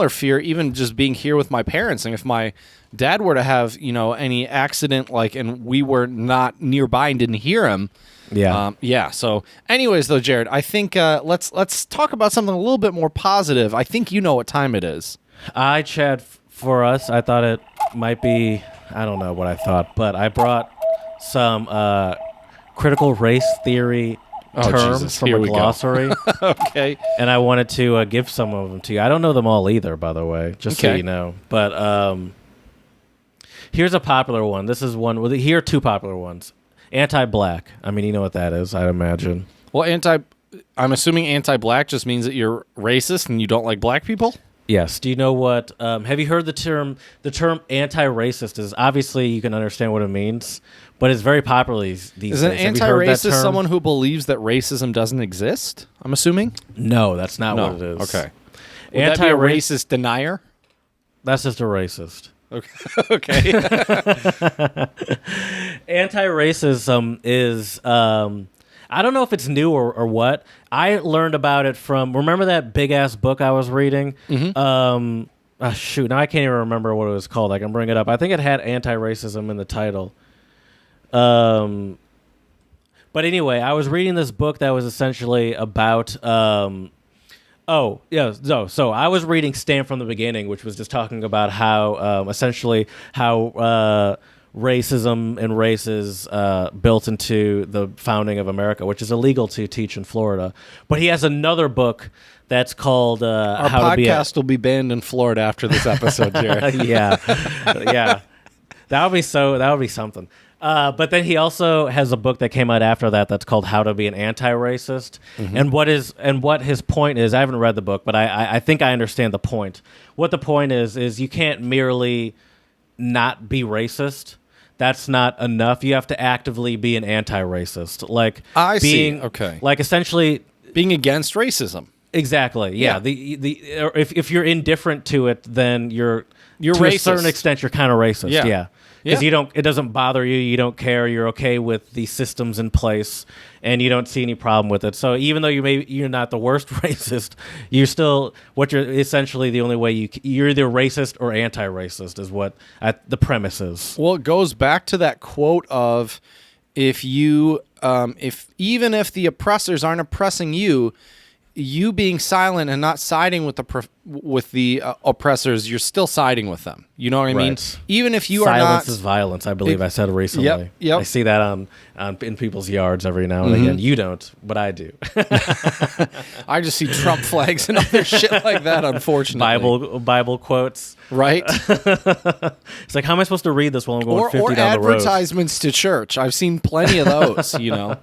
[SPEAKER 2] fear, even just being here with my parents, and if my dad were to have any accident, and we were not nearby and didn't hear him. So anyways though, Jared, I think let's talk about something a little bit more positive. I think you know what time it is.
[SPEAKER 1] Chad, for us, I thought it might be, I don't know what I thought, but I brought some critical race theory terms from a glossary.
[SPEAKER 2] Okay.
[SPEAKER 1] And I wanted to give some of them to you. I don't know them all either, by the way, just so you know. But here's a popular one. This is one. Well, here are two popular ones. Anti-black. I mean, you know what that is, I'd imagine.
[SPEAKER 2] Well, I'm assuming anti-black just means that you're racist and you don't like black people?
[SPEAKER 1] Yes. Do you know what? Have you heard the term? The term anti-racist is obviously you can understand what it means, but it's very popular these days.
[SPEAKER 2] Is an anti-racist someone who believes that racism doesn't exist? I'm assuming.
[SPEAKER 1] No, that's not what it is.
[SPEAKER 2] Okay. Would that be a racist denier?
[SPEAKER 1] That's just a racist.
[SPEAKER 2] Okay.
[SPEAKER 1] Anti-racism is. I don't know if it's new or what. I learned about it from, remember that big ass book I was reading? Mm-hmm. Shoot, now I can't even remember what it was called. I can bring it up. I think it had anti-racism in the title. But anyway, I was reading this book that was essentially about. So I was reading Stand from the Beginning, which was just talking about how essentially how racism and races built into the founding of America, which is illegal to teach in Florida. But he has another book that's called
[SPEAKER 2] Our
[SPEAKER 1] How
[SPEAKER 2] podcast will be banned in Florida after this episode, Jared.
[SPEAKER 1] yeah. That would be something. But then he also has a book that came out after that that's called How to Be an Anti-Racist. Mm-hmm. And what his point is, I haven't read the book, but I think I understand the point. What the point is you can't merely not be racist. That's not enough. You have to actively be an anti-racist. Like
[SPEAKER 2] see. Okay.
[SPEAKER 1] Like essentially
[SPEAKER 2] being against racism.
[SPEAKER 1] Exactly. Yeah. If you're indifferent to it, then you're to
[SPEAKER 2] racist.
[SPEAKER 1] A certain extent you're kind of racist. Yeah. Because it doesn't bother you. You don't care. You're okay with the systems in place, and you don't see any problem with it. So even though you're not the worst racist, you're still you're essentially the only way you're either racist or anti-racist is what the premise is.
[SPEAKER 2] Well, it goes back to that quote of if the oppressors aren't oppressing you, you being silent and not siding with the oppressors, you're still siding with them. You know what I mean?
[SPEAKER 1] Right.
[SPEAKER 2] Even if you
[SPEAKER 1] Silence
[SPEAKER 2] are not.
[SPEAKER 1] is violence, I believe I said recently.
[SPEAKER 2] Yep.
[SPEAKER 1] I see that on in people's yards every now and again. You don't, but I do.
[SPEAKER 2] I just see Trump flags and other shit like that, unfortunately.
[SPEAKER 1] Bible quotes.
[SPEAKER 2] Right?
[SPEAKER 1] It's like, how am I supposed to read this while I'm going 50
[SPEAKER 2] or
[SPEAKER 1] down the road?
[SPEAKER 2] advertisements to church. I've seen plenty of those, you know.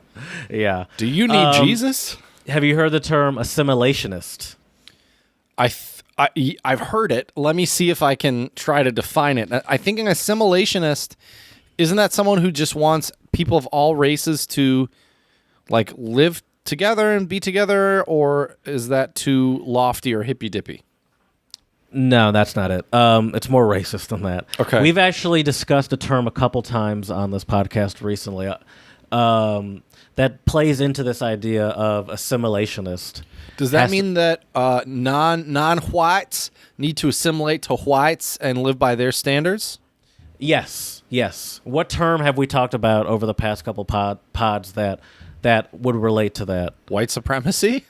[SPEAKER 1] Yeah.
[SPEAKER 2] Do you need Jesus?
[SPEAKER 1] Have you heard the term assimilationist?
[SPEAKER 2] I've heard it. Let me see if I can try to define it. I think an assimilationist, isn't that someone who just wants people of all races to like live together and be together, or is that too lofty or hippy dippy?
[SPEAKER 1] No, that's not it. It's more racist than that.
[SPEAKER 2] Okay.
[SPEAKER 1] We've actually discussed a term a couple times on this podcast recently that plays into this idea of assimilationist.
[SPEAKER 2] Does that mean that non-whites need to assimilate to whites and live by their standards?
[SPEAKER 1] Yes. What term have we talked about over the past couple pods that would relate to that?
[SPEAKER 2] White supremacy?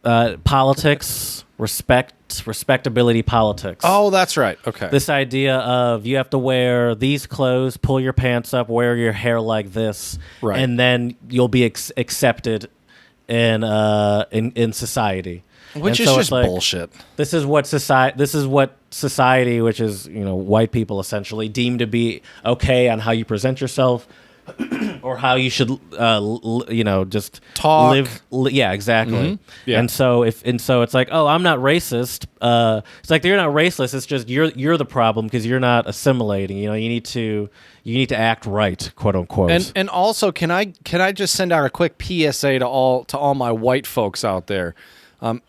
[SPEAKER 1] Politics, respectability politics.
[SPEAKER 2] Oh, that's right. Okay.
[SPEAKER 1] This idea of you have to wear these clothes, pull your pants up, wear your hair like this,
[SPEAKER 2] right,
[SPEAKER 1] and then you'll be accepted in society.
[SPEAKER 2] Which
[SPEAKER 1] and
[SPEAKER 2] is
[SPEAKER 1] so
[SPEAKER 2] just
[SPEAKER 1] like,
[SPEAKER 2] bullshit.
[SPEAKER 1] This is what society, which is white people essentially, deem to be okay on how you present yourself. Or how you should, just
[SPEAKER 2] talk.
[SPEAKER 1] Live. Yeah, exactly.
[SPEAKER 2] Mm-hmm. Yeah.
[SPEAKER 1] And so it's like, oh, I'm not racist. It's like you're not racist. It's just you're the problem because you're not assimilating. You need to act right, quote unquote.
[SPEAKER 2] And also, can I just send out a quick PSA to all my white folks out there?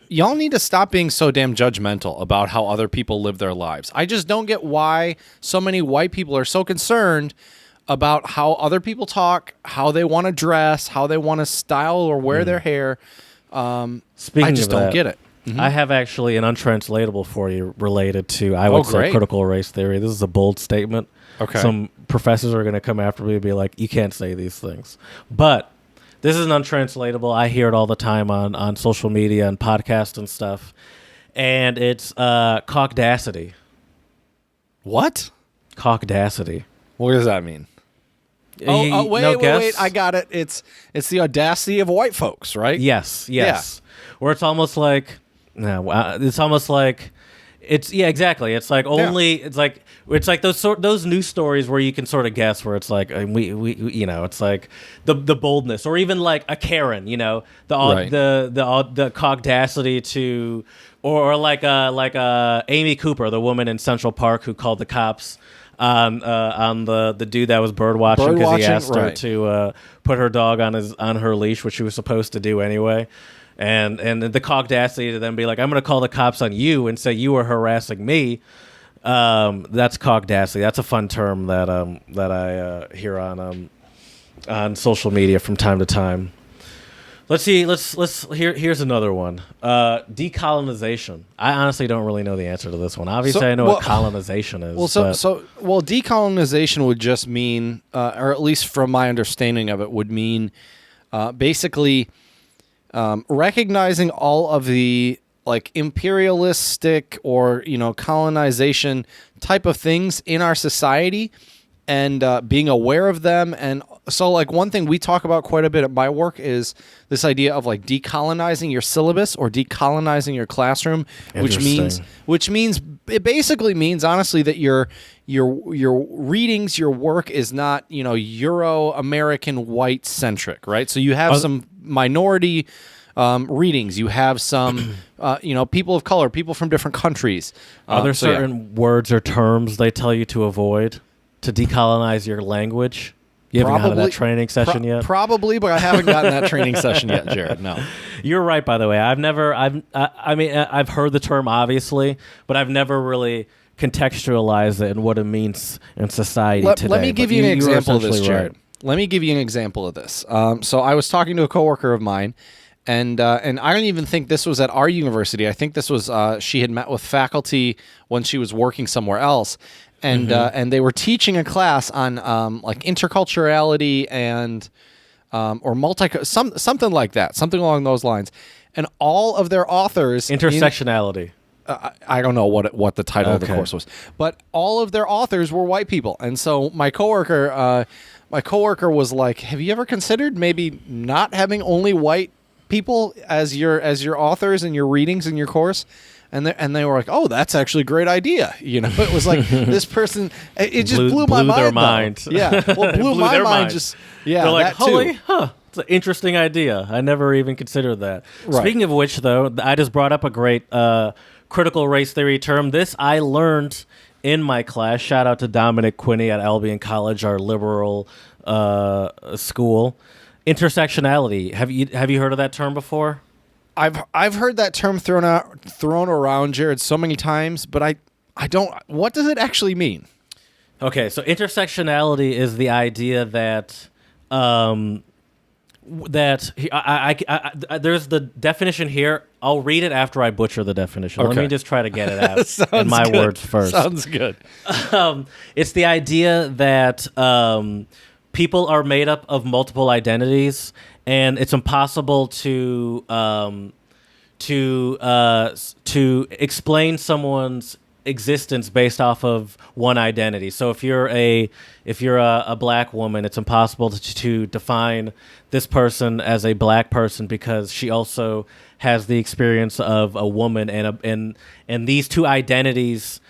[SPEAKER 2] Y'all need to stop being so damn judgmental about how other people live their lives. I just don't get why so many white people are so concerned about how other people talk, how they want to dress, how they want to style or wear their hair.
[SPEAKER 1] Speaking
[SPEAKER 2] I just
[SPEAKER 1] of
[SPEAKER 2] don't
[SPEAKER 1] that,
[SPEAKER 2] get it.
[SPEAKER 1] I have actually an untranslatable for you related to, I would say, critical race theory. This is a bold statement.
[SPEAKER 2] Okay.
[SPEAKER 1] Some professors are going to come after me and be like, you can't say these things. But this is an untranslatable. I hear it all the time on social media and podcasts and stuff. And it's cockdacity.
[SPEAKER 2] What?
[SPEAKER 1] Cockdacity.
[SPEAKER 2] What does that mean? Wait, I got it. It's the audacity of white folks, right?
[SPEAKER 1] Yes. Where it's almost like exactly. It's like it's like those news stories where you can sort of guess where it's like it's like the boldness, or even like a Karen, the cockdacity to, or like Amy Cooper, the woman in Central Park who called the cops on the dude that was bird watching because he asked her to put her dog on her leash, which she was supposed to do anyway, and the cockdacity to then be like, I'm going to call the cops on you and say you were harassing me. That's cockdacity. That's a fun term that I hear on social media from time to time. Let's see. Here's another one. Decolonization. I honestly don't really know the answer to this one. Obviously, I know what colonization is.
[SPEAKER 2] Well, decolonization would just mean, or at least from my understanding of it, would mean basically recognizing all of the like imperialistic or colonization type of things in our society, and being aware of them. And so like one thing we talk about quite a bit at my work is this idea of like decolonizing your syllabus or decolonizing your classroom, which means it basically means honestly that your readings, your work is not, Euro-American white centric, right? So you have some minority readings, you have some people of color, people from different countries.
[SPEAKER 1] Are there certain words or terms they tell you to avoid to decolonize your language? You haven't gotten that training session yet?
[SPEAKER 2] Probably, but I haven't gotten that training session yet, Jared. No.
[SPEAKER 1] You're right, by the way. I've heard the term, obviously, but I've never really contextualized it and what it means in society today.
[SPEAKER 2] Let me give you an example of this, Jared. Right. Let me give you an example of this. So I was talking to a coworker of mine, and I don't even think this was at our university. I think this was she had met with faculty when she was working somewhere else. And and they were teaching a class on like interculturality and or something like that, something along those lines. and all of their authors
[SPEAKER 1] Intersectionality.
[SPEAKER 2] I don't know what the title of the
[SPEAKER 1] Okay.
[SPEAKER 2] course was, but all of their authors were white people. And so my coworker was like, "Have you ever considered maybe not having only white people as your authors and your readings in your course?" And they were like, "Oh, that's actually a great idea." It was like this person. It just blew my mind.
[SPEAKER 1] Their
[SPEAKER 2] though.
[SPEAKER 1] mind.
[SPEAKER 2] Yeah, well, blew my
[SPEAKER 1] their
[SPEAKER 2] mind. Just
[SPEAKER 1] They're like,
[SPEAKER 2] that too.
[SPEAKER 1] holy, it's an interesting idea. I never even considered that.
[SPEAKER 2] Right.
[SPEAKER 1] Speaking of which, though, I just brought up a great critical race theory term. This I learned in my class. Shout out to Dominic Quinney at Albion College, our liberal school. Intersectionality. Have you heard of that term before?
[SPEAKER 2] I've heard that term thrown around, Jared, so many times, but I don't. What does it actually mean?
[SPEAKER 1] Okay, so intersectionality is the idea that there's the definition here. I'll read it after I butcher the definition. Let
[SPEAKER 2] Okay.
[SPEAKER 1] me just try to get it out
[SPEAKER 2] Sounds
[SPEAKER 1] in my
[SPEAKER 2] good.
[SPEAKER 1] words first.
[SPEAKER 2] Sounds good.
[SPEAKER 1] It's the idea that people are made up of multiple identities, and it's impossible to explain someone's existence based off of one identity. So if you're a black woman, it's impossible to define this person as a black person because she also has the experience of a woman, and these two identities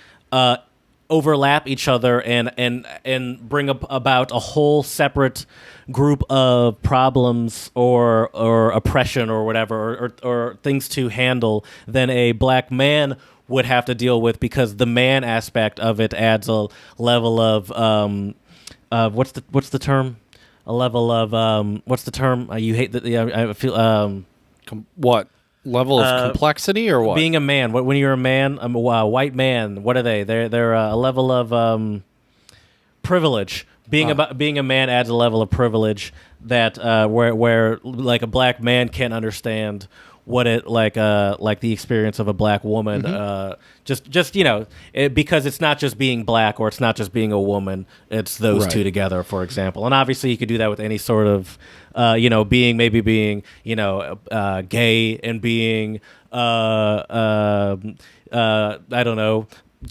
[SPEAKER 1] overlap each other and bring about a whole separate group of problems or oppression or whatever or things to handle than a black man would have to deal with, because the man aspect of it adds a level of what's the term? A level of what's the term? You hate that? I feel
[SPEAKER 2] What level of complexity or what?
[SPEAKER 1] being a man. When you're a man, a white man. What are they? They're a level of privilege. Being a man adds a level of privilege that where like a black man can't understand what it like the experience of a black woman. Just because it's not just being black or it's not just being a woman. It's those
[SPEAKER 2] Right.
[SPEAKER 1] two together, for example. And obviously, you could do that with any sort of being gay and being I don't know,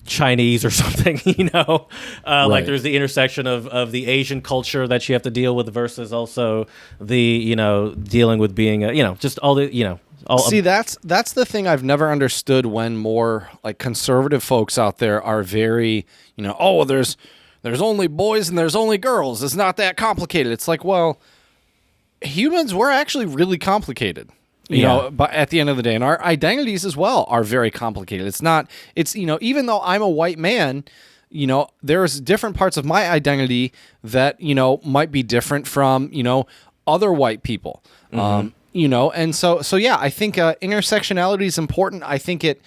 [SPEAKER 1] Chinese or something, Like
[SPEAKER 2] Right.
[SPEAKER 1] there's the intersection of the Asian culture that you have to deal with versus also the, dealing with being, just all the, all.
[SPEAKER 2] See, that's the thing I've never understood when more like conservative folks out there are very, well, there's only boys and there's only girls. It's not that complicated. It's like, well, humans, we're actually really complicated. But at the end of the day, and our identities as well are very complicated. It's even though I'm a white man, there's different parts of my identity that, might be different from, other white people. And so yeah, I think intersectionality is important. I think it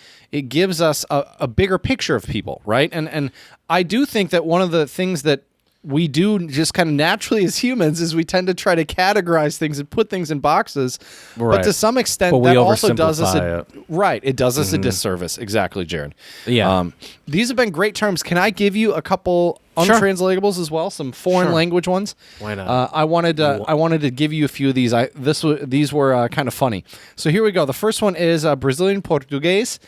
[SPEAKER 2] gives us a bigger picture of people, right? And I do think that one of the things that we do just kind of naturally as humans is we tend to try to categorize things and put things in boxes.
[SPEAKER 1] Right.
[SPEAKER 2] But to some extent,
[SPEAKER 1] But we
[SPEAKER 2] that also does us
[SPEAKER 1] oversimplify
[SPEAKER 2] it does us a disservice. Exactly, Jared.
[SPEAKER 1] Yeah.
[SPEAKER 2] These have been great terms. Can I give you a couple
[SPEAKER 1] Sure.
[SPEAKER 2] untranslatables as well? Some foreign
[SPEAKER 1] Sure.
[SPEAKER 2] language ones.
[SPEAKER 1] Why not?
[SPEAKER 2] I wanted to give you a few of these. These were kind of funny. So here we go. The first one is Brazilian Portuguese,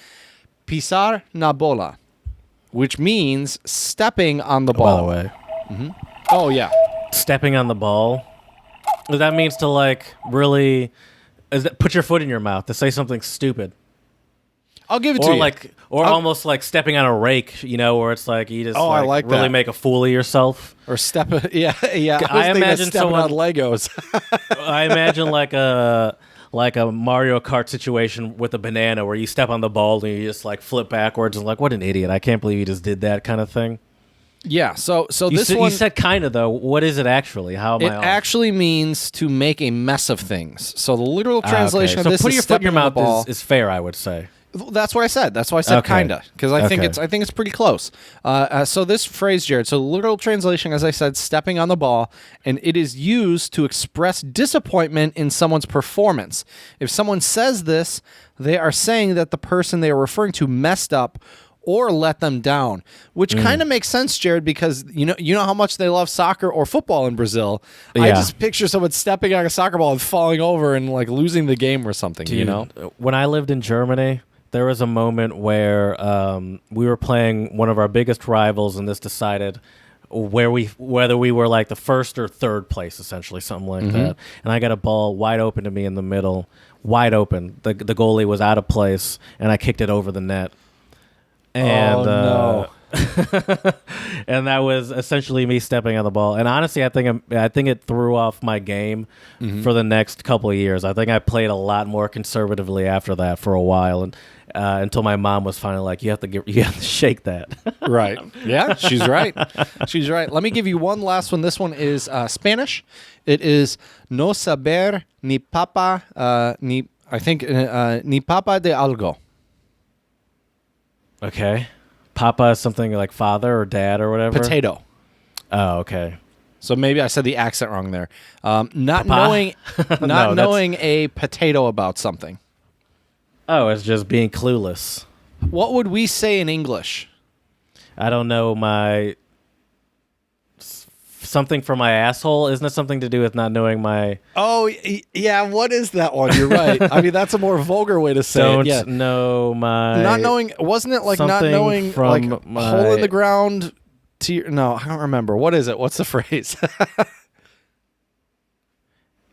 [SPEAKER 2] pisar na bola, which means stepping on the ball.
[SPEAKER 1] By the way,
[SPEAKER 2] Oh yeah.
[SPEAKER 1] stepping on the ball. That means to really put your foot in your mouth, to say something stupid.
[SPEAKER 2] I'll give it to
[SPEAKER 1] Or
[SPEAKER 2] you.
[SPEAKER 1] almost like stepping on a rake, where it's like you just
[SPEAKER 2] I like
[SPEAKER 1] really
[SPEAKER 2] that.
[SPEAKER 1] make a fool of yourself.
[SPEAKER 2] Or step. Yeah, yeah.
[SPEAKER 1] I
[SPEAKER 2] thinking of
[SPEAKER 1] imagine
[SPEAKER 2] stepping
[SPEAKER 1] someone-
[SPEAKER 2] on Legos.
[SPEAKER 1] I imagine like a Mario Kart situation with a banana where you step on the ball and you just flip backwards and what an idiot. I can't believe you just did that kind of thing.
[SPEAKER 2] Yeah. So
[SPEAKER 1] You
[SPEAKER 2] this
[SPEAKER 1] said,
[SPEAKER 2] one.
[SPEAKER 1] you said kind of, though. What is it actually? How am
[SPEAKER 2] It
[SPEAKER 1] I off?
[SPEAKER 2] actually means to make a mess of things. So the literal translation
[SPEAKER 1] Okay.
[SPEAKER 2] of this
[SPEAKER 1] So putting
[SPEAKER 2] is
[SPEAKER 1] your foot in your
[SPEAKER 2] stepping on
[SPEAKER 1] mouth
[SPEAKER 2] the ball.
[SPEAKER 1] is fair, I would say.
[SPEAKER 2] That's what I said. That's why I said
[SPEAKER 1] Okay.
[SPEAKER 2] kinda, because I think
[SPEAKER 1] Okay.
[SPEAKER 2] it's pretty close. So this phrase, Jared. So literal translation, as I said, stepping on the ball, and it is used to express disappointment in someone's performance. If someone says this, they are saying that the person they are referring to messed up or let them down, which kind of makes sense, Jared, because you know how much they love soccer or football in Brazil. I
[SPEAKER 1] Yeah.
[SPEAKER 2] just picture someone stepping on a soccer ball and falling over and like losing the game or something.
[SPEAKER 1] Dude, when I lived in Germany, there was a moment where we were playing one of our biggest rivals, and this decided whether we were like the first or third place, essentially, something like that. And I got a ball wide open to me in the middle, wide open. The goalie was out of place, and I kicked it over the net. And,
[SPEAKER 2] no.
[SPEAKER 1] and that was essentially me stepping on the ball. And honestly, I think it threw off my game for the next couple of years. I think I played a lot more conservatively after that for a while, and until my mom was finally like, "You have to shake that."
[SPEAKER 2] Right. Yeah, she's right. She's right. Let me give you one last one. This one is Spanish. It is no saber ni papa ni papa de algo.
[SPEAKER 1] Okay, papa is something like father or dad or whatever.
[SPEAKER 2] Potato.
[SPEAKER 1] Oh, okay.
[SPEAKER 2] So maybe I said the accent wrong there. Not
[SPEAKER 1] Papa?
[SPEAKER 2] knowing a potato about something.
[SPEAKER 1] Oh, it's just being clueless.
[SPEAKER 2] What would we say in English?
[SPEAKER 1] I don't know something from my asshole. Isn't it something to do with not knowing my?
[SPEAKER 2] Oh, yeah. What is that one? You're right. I mean, that's a more vulgar way to say
[SPEAKER 1] Don't
[SPEAKER 2] it. Yeah.
[SPEAKER 1] know my.
[SPEAKER 2] Not knowing. Wasn't it like not
[SPEAKER 1] something
[SPEAKER 2] knowing
[SPEAKER 1] from
[SPEAKER 2] like
[SPEAKER 1] my-
[SPEAKER 2] hole in the ground? No, I don't remember. What is it? What's the phrase?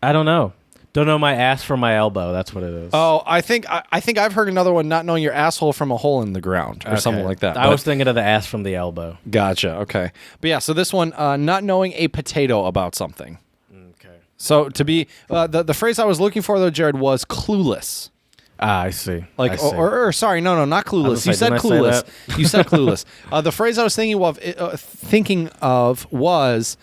[SPEAKER 1] I don't know. Don't know my ass from my elbow. That's what it is.
[SPEAKER 2] Oh, I think I've heard another one. Not knowing your asshole from a hole in the ground or something
[SPEAKER 1] Okay.
[SPEAKER 2] like that.
[SPEAKER 1] I
[SPEAKER 2] But-
[SPEAKER 1] was thinking of the ass from the elbow.
[SPEAKER 2] Gotcha. Okay. But yeah, so this one, not knowing a potato about something.
[SPEAKER 1] Okay.
[SPEAKER 2] So to be the phrase I was looking for though, Jared, was clueless.
[SPEAKER 1] Ah, I see.
[SPEAKER 2] Like
[SPEAKER 1] I see.
[SPEAKER 2] or sorry, no, not clueless.
[SPEAKER 1] was
[SPEAKER 2] You
[SPEAKER 1] gonna
[SPEAKER 2] said
[SPEAKER 1] say, didn't I say
[SPEAKER 2] clueless. You said clueless. The phrase I was thinking of was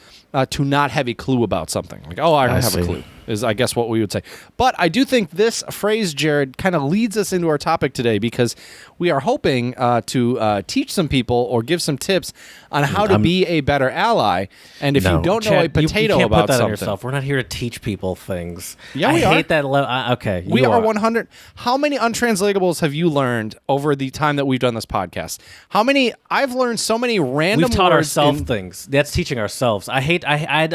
[SPEAKER 2] to not have a clue about something. Like, oh, I don't have a
[SPEAKER 1] see.
[SPEAKER 2] clue. Is I guess what we would say. But I do think this phrase, Jared, kind of leads us into our topic today because we are hoping to teach some people or give some tips on how to be a better ally. And if
[SPEAKER 1] No.
[SPEAKER 2] you don't know
[SPEAKER 1] Chad,
[SPEAKER 2] a potato
[SPEAKER 1] you can't
[SPEAKER 2] about
[SPEAKER 1] put that on
[SPEAKER 2] something,
[SPEAKER 1] yourself. We're not here to teach people things.
[SPEAKER 2] Yeah,
[SPEAKER 1] I
[SPEAKER 2] we are.
[SPEAKER 1] hate that. Okay,
[SPEAKER 2] we
[SPEAKER 1] you
[SPEAKER 2] are 100. How many untranslatables have you learned over the time that we've done this podcast? How many? I've learned so many random
[SPEAKER 1] We've taught
[SPEAKER 2] words
[SPEAKER 1] ourselves
[SPEAKER 2] in-
[SPEAKER 1] things. That's teaching ourselves. I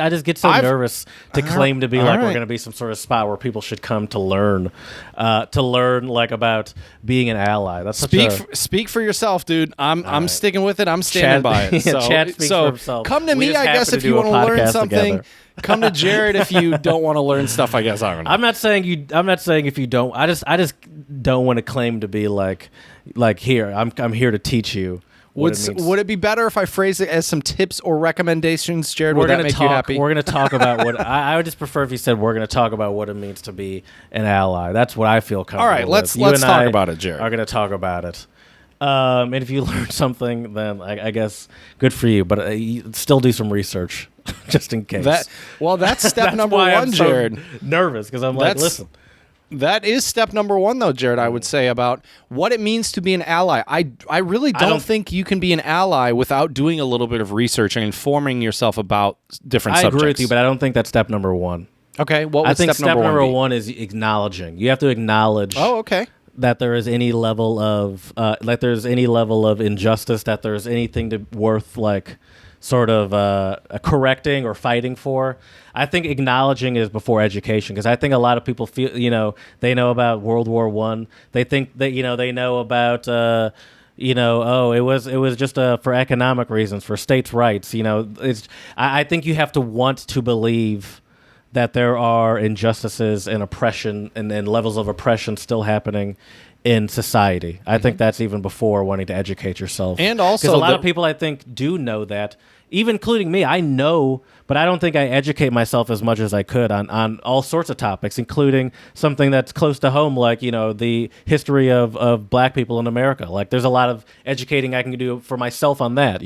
[SPEAKER 1] just get so
[SPEAKER 2] I've-
[SPEAKER 1] nervous to claim to be
[SPEAKER 2] all
[SPEAKER 1] like
[SPEAKER 2] right.
[SPEAKER 1] we're going to be some sort of spot where people should come to learn like about being an ally. That's such
[SPEAKER 2] Speak for yourself, dude. I'm
[SPEAKER 1] right.
[SPEAKER 2] sticking with it. I'm standing
[SPEAKER 1] Chad-
[SPEAKER 2] by it. So,
[SPEAKER 1] Chad speaks
[SPEAKER 2] so
[SPEAKER 1] for himself.
[SPEAKER 2] come to
[SPEAKER 1] We
[SPEAKER 2] me,
[SPEAKER 1] just
[SPEAKER 2] I
[SPEAKER 1] happen
[SPEAKER 2] guess,
[SPEAKER 1] to
[SPEAKER 2] if
[SPEAKER 1] do
[SPEAKER 2] you
[SPEAKER 1] a
[SPEAKER 2] want to learn
[SPEAKER 1] podcast
[SPEAKER 2] something.
[SPEAKER 1] together.
[SPEAKER 2] Come to Jared if you don't want to learn stuff. I guess I don't know.
[SPEAKER 1] I'm not saying if you don't. I just don't want to claim to be like here. I'm here to teach you.
[SPEAKER 2] Would it be better if I phrase it as some tips or recommendations, Jared?
[SPEAKER 1] We're
[SPEAKER 2] Would that
[SPEAKER 1] gonna
[SPEAKER 2] make
[SPEAKER 1] talk.
[SPEAKER 2] you happy?
[SPEAKER 1] We're gonna talk about what I would just prefer if you said we're gonna talk about what it means to be an ally. That's what I feel comfortable.
[SPEAKER 2] All right, let's
[SPEAKER 1] with. You and
[SPEAKER 2] talk
[SPEAKER 1] I
[SPEAKER 2] about it, Jared.
[SPEAKER 1] Are gonna talk about it. And if you learn something, then I guess good for you. But you still do some research just in case.
[SPEAKER 2] That's step
[SPEAKER 1] That's
[SPEAKER 2] number
[SPEAKER 1] why
[SPEAKER 2] one,
[SPEAKER 1] I'm so
[SPEAKER 2] Jared.
[SPEAKER 1] nervous because I'm like,
[SPEAKER 2] That's-
[SPEAKER 1] listen.
[SPEAKER 2] That is step number one, though, Jared, I would say, about what it means to be an ally. I really don't think you can be an ally without doing a little bit of research and informing yourself about different
[SPEAKER 1] I
[SPEAKER 2] subjects.
[SPEAKER 1] agree with you, but I don't think that's step number one.
[SPEAKER 2] Okay, what would
[SPEAKER 1] I think
[SPEAKER 2] step number one be?
[SPEAKER 1] one is acknowledging. You have to acknowledge.
[SPEAKER 2] Oh, okay.
[SPEAKER 1] That there is any level of injustice, that there's anything worth like sort of correcting or fighting for. I think acknowledging is before education, because I think a lot of people feel, they know about World War I. They think that, they know about, it was just for economic reasons, for states' rights. I think you have to want to believe that there are injustices and oppression and levels of oppression still happening in society. I think that's even before wanting to educate yourself.
[SPEAKER 2] And also
[SPEAKER 1] because a lot of people, I think, do know that, even including me. I know, but I don't think I educate myself as much as I could on all sorts of topics, including something that's close to home, like, the history of black people in America. Like, there's a lot of educating I can do for myself on that,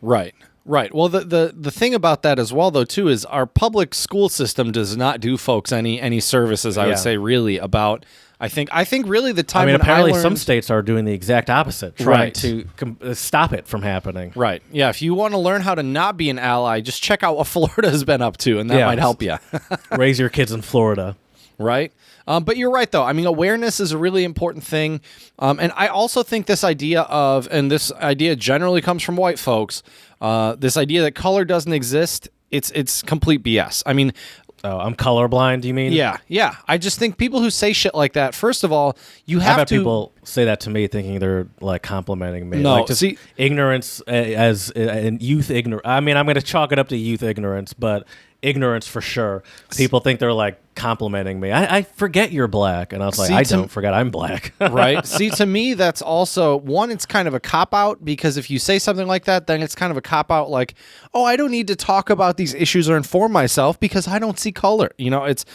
[SPEAKER 2] Right. Right. Well, the thing about that as well, though, too, is our public school system does not do folks any services, I
[SPEAKER 1] Yeah.
[SPEAKER 2] would say, really, about... I think really the time when
[SPEAKER 1] apparently
[SPEAKER 2] I learned,
[SPEAKER 1] some states are doing the exact opposite, trying
[SPEAKER 2] Right.
[SPEAKER 1] to stop it from happening.
[SPEAKER 2] Right. Yeah. If you want to learn how to not be an ally, just check out what Florida has been up to, and that
[SPEAKER 1] Yeah.
[SPEAKER 2] might help you.
[SPEAKER 1] Raise your kids in Florida.
[SPEAKER 2] right? But you're right, though. I mean, awareness is a really important thing. And I also think this idea and this idea generally comes from white folks, this idea that color doesn't exist, it's complete BS. I mean,
[SPEAKER 1] Oh, I'm colorblind, you mean?
[SPEAKER 2] yeah. I just think people who say shit like that, first of all, you
[SPEAKER 1] I've
[SPEAKER 2] have
[SPEAKER 1] had
[SPEAKER 2] to...
[SPEAKER 1] people say that to me thinking they're like complimenting me.
[SPEAKER 2] No,
[SPEAKER 1] like, just
[SPEAKER 2] see...
[SPEAKER 1] ignorance and youth ignorance. I mean, I'm going to chalk it up to youth ignorance, but ignorance for sure. People think they're like complimenting me. I forget you're black, and I was like, I don't forget I'm black.
[SPEAKER 2] Right. See, to me, that's also one. It's kind of a cop out, because if you say something like that, then it's kind of a cop out. Like, oh, I don't need to talk about these issues or inform myself because I don't see color. You know, so it's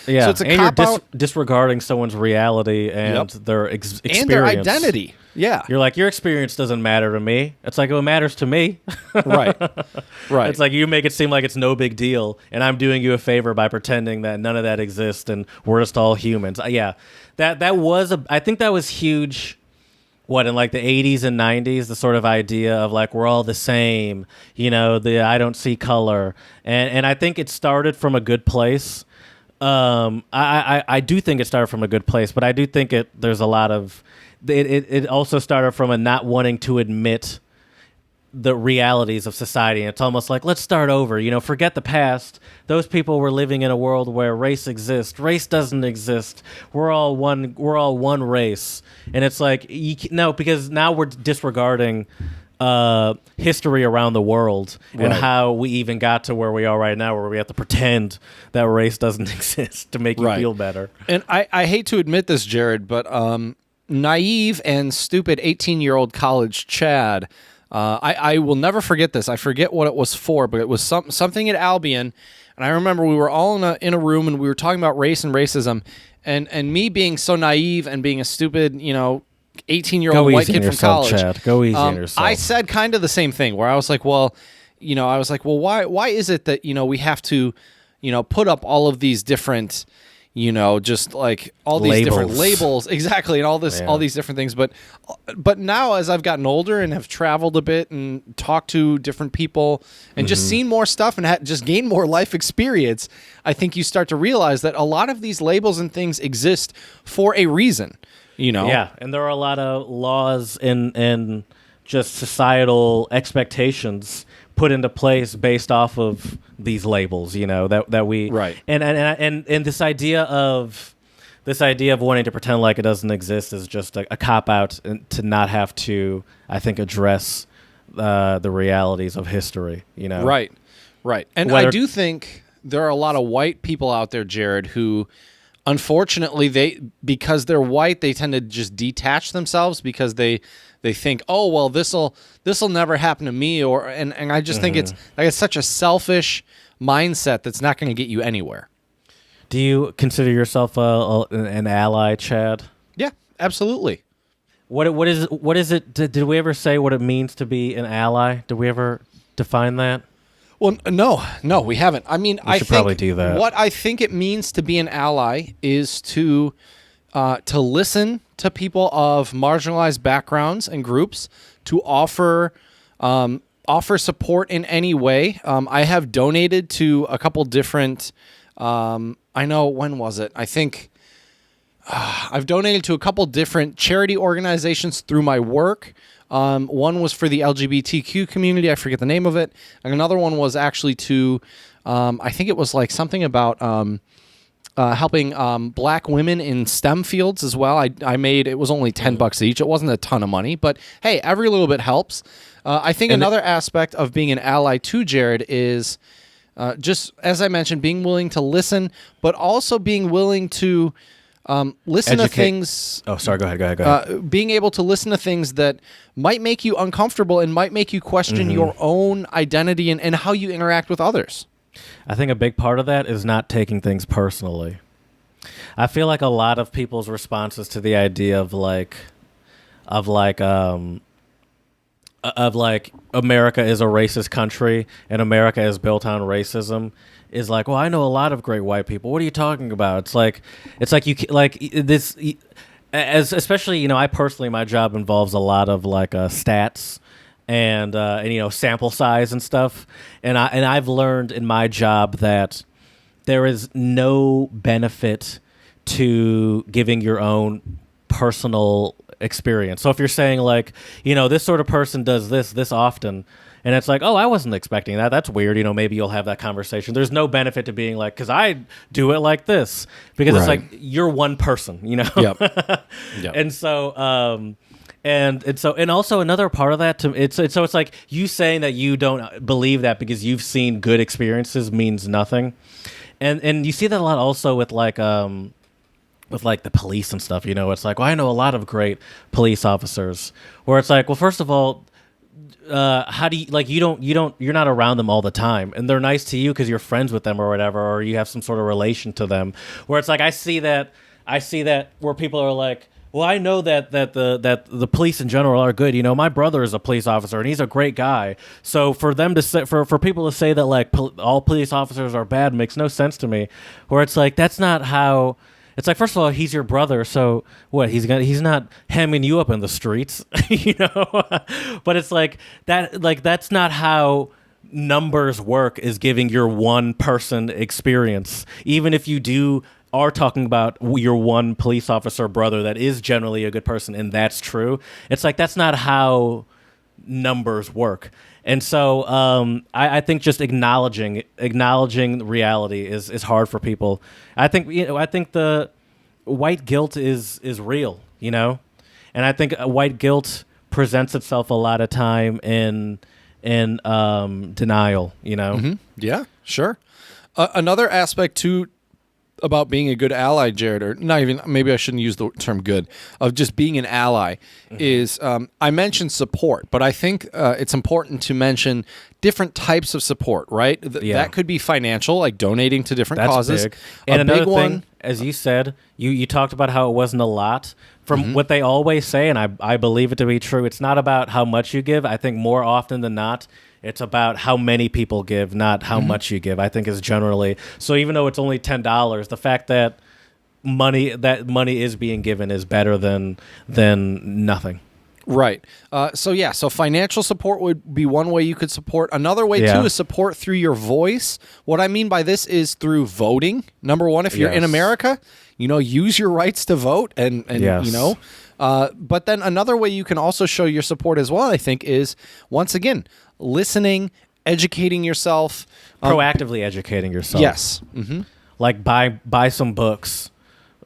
[SPEAKER 2] a cop out,
[SPEAKER 1] disregarding someone's reality and their experience
[SPEAKER 2] and their identity. Yeah.
[SPEAKER 1] You're like, your experience doesn't matter to me. It's like, well, it matters to me.
[SPEAKER 2] Right.
[SPEAKER 1] It's like you make it seem like it's no big deal, and I'm doing you a favor by pretending that none of that exists and we're just all humans. Yeah. I think that was huge. What, in like the 80s and 90s, the sort of idea of like we're all the same, I don't see color. And I think it started from a good place. I do think it started from a good place, but I do think there's a lot of... It also started from a not wanting to admit the realities of society. And it's almost like, let's start over. Forget the past. Those people were living in a world where race exists. Race doesn't exist. We're all one race. And it's like, no, because now we're disregarding history around the world and how we even got to where we are right now, where we have to pretend that race doesn't exist to make you feel better.
[SPEAKER 2] And I hate to admit this, Jared, but naive and stupid 18-year-old college Chad, I will never forget this. I forget what it was for, but it was something at Albion, and I remember we were all in a room and we were talking about race and racism, and me being so naive and being a stupid 18-year-old white kid from college.
[SPEAKER 1] Chad. Go easy on yourself.
[SPEAKER 2] I said kind of the same thing, where I was like, well, why is it that we have to put up all of these different just like all these different labels, exactly, and all these different things. But now, as I've gotten older and have traveled a bit and talked to different people and just seen more stuff and just gained more life experience, I think you start to realize that a lot of these labels and things exist for a reason.
[SPEAKER 1] Yeah, and there are a lot of laws and just societal expectations put into place based off of these labels, that we and this idea of wanting to pretend like it doesn't exist is just a cop out to not have to, I think, address the realities of history.
[SPEAKER 2] Right. And I do think there are a lot of white people out there, Jared, who unfortunately because they're white, they tend to just detach themselves because they think, oh, well, this'll never happen to me, and I just think it's such a selfish mindset that's not going to get you anywhere.
[SPEAKER 1] Do you consider yourself an ally, Chad?
[SPEAKER 2] Yeah, absolutely.
[SPEAKER 1] What is it? Did we ever say what it means to be an ally? Did we ever define that?
[SPEAKER 2] Well, no, we haven't. I mean, I think
[SPEAKER 1] probably do that.
[SPEAKER 2] What I think it means to be an ally is to listen to people of marginalized backgrounds and groups, to offer support in any way. I have donated to a couple different. I know, when was it? I think I've donated to a couple different charity organizations through my work. One was for the LGBTQ community. I forget the name of it. And another one was actually to, I think it was like something about helping black women in STEM fields as well. It was only $10 each. It wasn't a ton of money, but hey, every little bit helps. I think another aspect of being an ally too, Jared, is just, as I mentioned, being willing to listen, but also being willing to listen to things.
[SPEAKER 1] Oh, sorry. Go ahead.
[SPEAKER 2] Being able to listen to things that might make you uncomfortable and might make you question your own identity and how you interact with others.
[SPEAKER 1] I think a big part of that is not taking things personally. I feel like a lot of people's responses to the idea of America is a racist country and America is built on racism is like, well, I know a lot of great white people. What are you talking about? It's like especially, I personally, my job involves a lot of stats and sample size and stuff. And I've learned in my job that there is no benefit to giving your own personal experience. So if you're saying like, this sort of person does this often, and it's like, oh, I wasn't expecting that. That's weird. Maybe you'll have that conversation. There's no benefit to being like, because I do it like this, because it's like you're one person,
[SPEAKER 2] Yep.
[SPEAKER 1] And so, and also another part of that, it's like you saying that you don't believe that because you've seen good experiences means nothing, and you see that a lot also with like the police and stuff. It's like, well, I know a lot of great police officers, where it's like, well, first of all, how do you like you're not around them all the time, and they're nice to you because you're friends with them or whatever, or you have some sort of relation to them, where it's like I see that where people are like, well, I know that the police in general are good. My brother is a police officer and he's a great guy. So for them to say, for people to say that like all police officers are bad makes no sense to me. Where it's like, that's not how. It's like, first of all, he's your brother, so what? He's not hemming you up in the streets, But it's like that. Like that's not how numbers work. Is giving your one person experience, even if you are talking about your one police officer brother that is generally a good person, and that's true. It's like that's not how numbers work. And so I think just acknowledging reality is hard for people. I think the white guilt is real, and I think white guilt presents itself a lot of time in denial.
[SPEAKER 2] Mm-hmm. Yeah, sure. Another aspect too about being a good ally, Jared, or not even, maybe I shouldn't use the term good, of just being an ally, is I mentioned support, but I think it's important to mention different types of support, right? That could be financial, like donating to different causes.
[SPEAKER 1] Big. And another
[SPEAKER 2] big
[SPEAKER 1] thing, as you said, you talked about how it wasn't a lot. From what they always say, and I believe it to be true, it's not about how much you give. I think more often than not, it's about how many people give, not how much you give, I think is generally. So even though it's only $10, the fact that money is being given is better than nothing.
[SPEAKER 2] Right. So financial support would be one way you could support. Another way, too, is support through your voice. What I mean by this is through voting. Number one, if you're in America, use your rights to vote and but then another way you can also show your support as well, I think, is, once again, listening, educating yourself.
[SPEAKER 1] Proactively educating yourself.
[SPEAKER 2] Yes. Mm-hmm.
[SPEAKER 1] Like buy some books.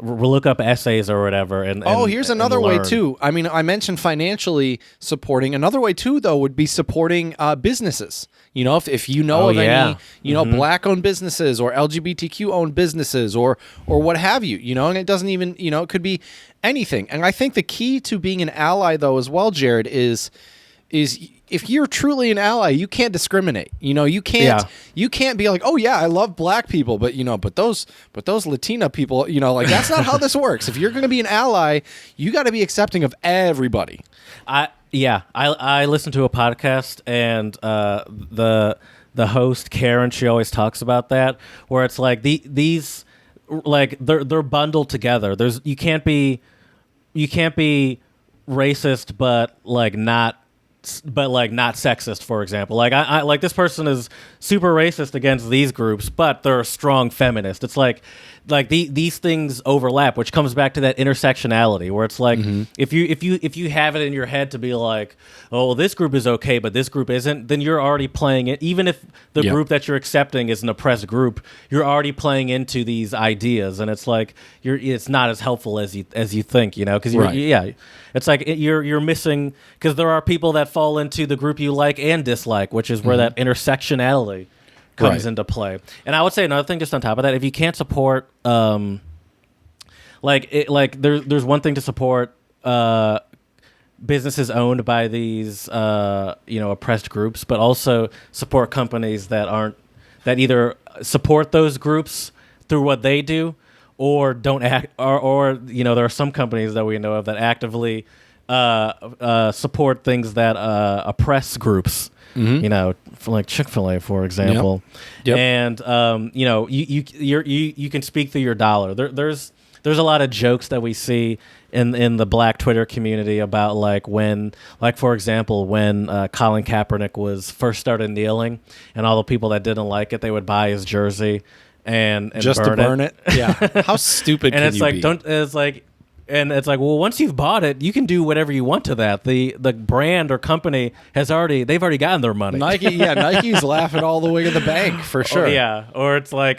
[SPEAKER 1] Look up essays or whatever.
[SPEAKER 2] Here's another way too. I mean, I mentioned financially supporting. Another way too, though, would be supporting businesses. If you know of any, Black-owned businesses or LGBTQ-owned businesses or what have you. And it doesn't even, it could be anything. And I think the key to being an ally, though, as well, Jared, is if you're truly an ally, you can't discriminate. You can't be like, oh yeah, I love Black people, but those Latina people, like that's not how this works. If you're going to be an ally, you got to be accepting of everybody.
[SPEAKER 1] I listened to a podcast, and the host Karen, she always talks about that, where it's like these like they're bundled together. You can't be racist, but not sexist, for example. Like I like this person is super racist against these groups, but they're a strong feminist. It's like these things overlap, which comes back to that intersectionality, where it's like if you have it in your head to be like, oh, this group is okay, but this group isn't, then you're already playing it. Even if the group that you're accepting is an oppressed group, you're already playing into these ideas, and it's like it's not as helpful as you think, because it's like you're missing, because there are people that fall into the group you like and dislike, which is where that intersectionality comes into play. And I would say another thing, just on top of that, if you can't support, there's one thing to support businesses owned by these oppressed groups, but also support companies that either support those groups through what they do, or don't act, or there are some companies that we know of that actively support things that oppress groups. Like Chick-fil-A, for example.
[SPEAKER 2] Yep.
[SPEAKER 1] And you can speak through your dollar. There's a lot of jokes that we see in the Black Twitter community about for example, when Colin Kaepernick was first started kneeling, and all the people that didn't like it, they would buy his jersey and
[SPEAKER 2] Just to burn it. Yeah. How stupid
[SPEAKER 1] And
[SPEAKER 2] can
[SPEAKER 1] it's
[SPEAKER 2] you
[SPEAKER 1] like
[SPEAKER 2] be?
[SPEAKER 1] well, once you've bought it, you can do whatever you want to that. The brand or company they've already gotten their money.
[SPEAKER 2] Nike's laughing all the way to the bank for sure.
[SPEAKER 1] Or it's like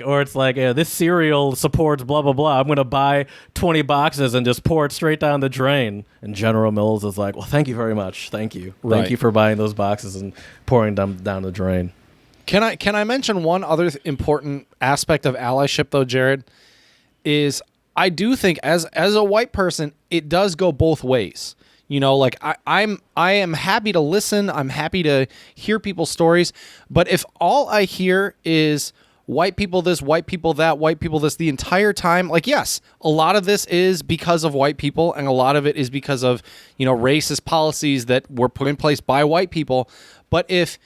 [SPEAKER 1] this cereal supports blah blah blah. I'm gonna buy 20 boxes and just pour it straight down the drain. And General Mills is like, well, thank you very much, thank you
[SPEAKER 2] Right.
[SPEAKER 1] for buying those boxes and pouring them down the drain.
[SPEAKER 2] Can I mention one other important aspect of allyship though, Jared? Is I do think as a white person, it does go both ways. You know, like I am happy to listen. I'm happy to hear people's stories. But if all I hear is white people this, white people that, white people this the entire time, like, yes, a lot of this is because of white people, and a lot of it is because of, racist policies that were put in place by white people. But if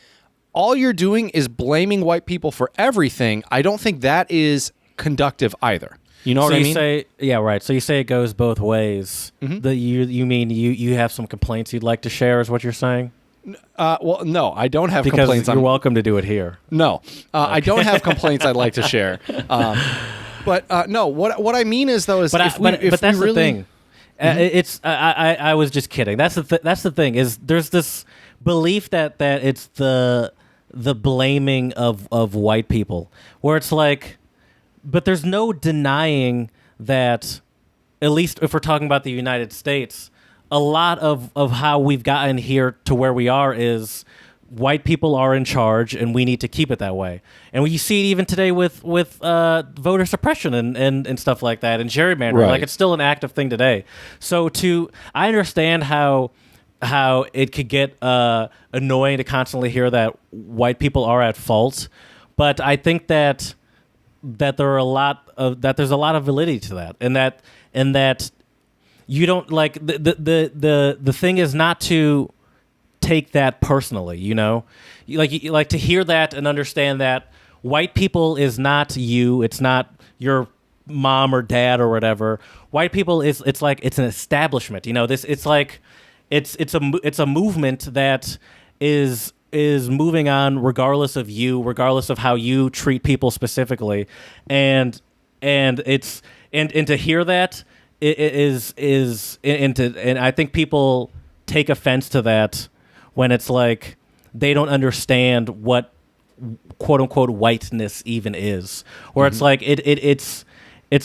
[SPEAKER 2] all you're doing is blaming white people for everything, I don't think that is conductive either. You know what I mean?
[SPEAKER 1] So you say it goes both ways.
[SPEAKER 2] Mm-hmm.
[SPEAKER 1] You mean you have some complaints you'd like to share, is what you're saying?
[SPEAKER 2] Well, no, I don't have
[SPEAKER 1] Because
[SPEAKER 2] complaints.
[SPEAKER 1] you're welcome to do it here.
[SPEAKER 2] No, I don't have complaints I'd like to share. But no, what I mean is though is
[SPEAKER 1] But that's the thing. It's I was just kidding. That's the thing is there's this belief that it's the blaming of white people, where it's like. But there's no denying that, at least if we're talking about the United States, a lot of how we've gotten here to where we are is white people are in charge, and we need to keep it that way. And you see it even today with voter suppression and stuff like that, and gerrymandering.
[SPEAKER 2] Right.
[SPEAKER 1] Like, it's still an active thing today. So I understand how it could get annoying to constantly hear that white people are at fault, but I think that there's a lot of validity to that, and that you don't like the thing is not to take that personally, like to hear that and understand that white people is not you, it's not your mom or dad or whatever. White people it's like it's an establishment, it's like it's a movement that is moving on regardless of you, regardless of how you treat people specifically, and to hear that and I think people take offense to that when it's like they don't understand what quote unquote whiteness even is, or it's like it's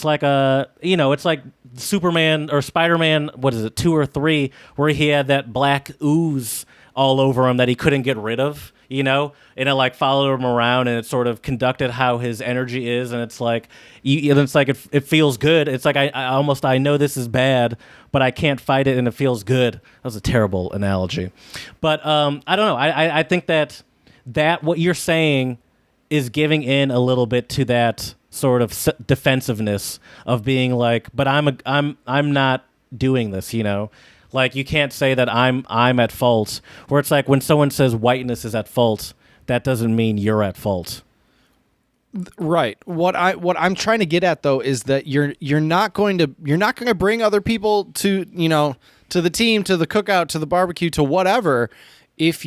[SPEAKER 1] like it's like Superman or Spider-Man, what is it, 2 or 3, where he had that black ooze all over him that he couldn't get rid of, and it like followed him around, and it sort of conducted how his energy is, and it's like it feels good. It's like I know this is bad, but I can't fight it, and it feels good. That was a terrible analogy, but I don't know. I think that what you're saying is giving in a little bit to that sort of defensiveness of being like, but I'm not doing this, Like, you can't say that I'm at fault. Where it's like when someone says whiteness is at fault, that doesn't mean you're at fault.
[SPEAKER 2] Right. What I'm trying to get at though is that you're not going to bring other people to to the team, to the cookout, to the barbecue, to whatever, if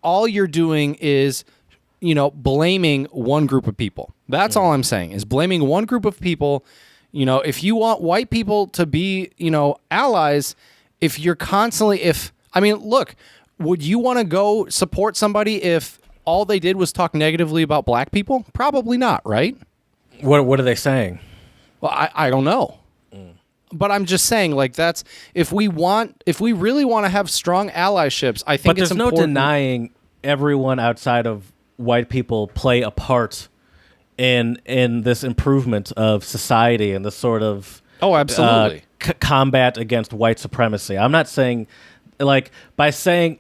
[SPEAKER 2] all you're doing is blaming one group of people. That's all I'm saying, is blaming one group of people. If you want white people to be, allies, if you're constantly, look, would you want to go support somebody if all they did was talk negatively about black people? Probably not, right?
[SPEAKER 1] What are they saying?
[SPEAKER 2] Well, I don't know. But I'm just saying, like, that's, if we really want to have strong allyships, I think it's important.
[SPEAKER 1] But there's no denying everyone outside of white people play a part in this improvement of society and this sort of
[SPEAKER 2] absolutely
[SPEAKER 1] combat against white supremacy. I'm not saying, like, by saying,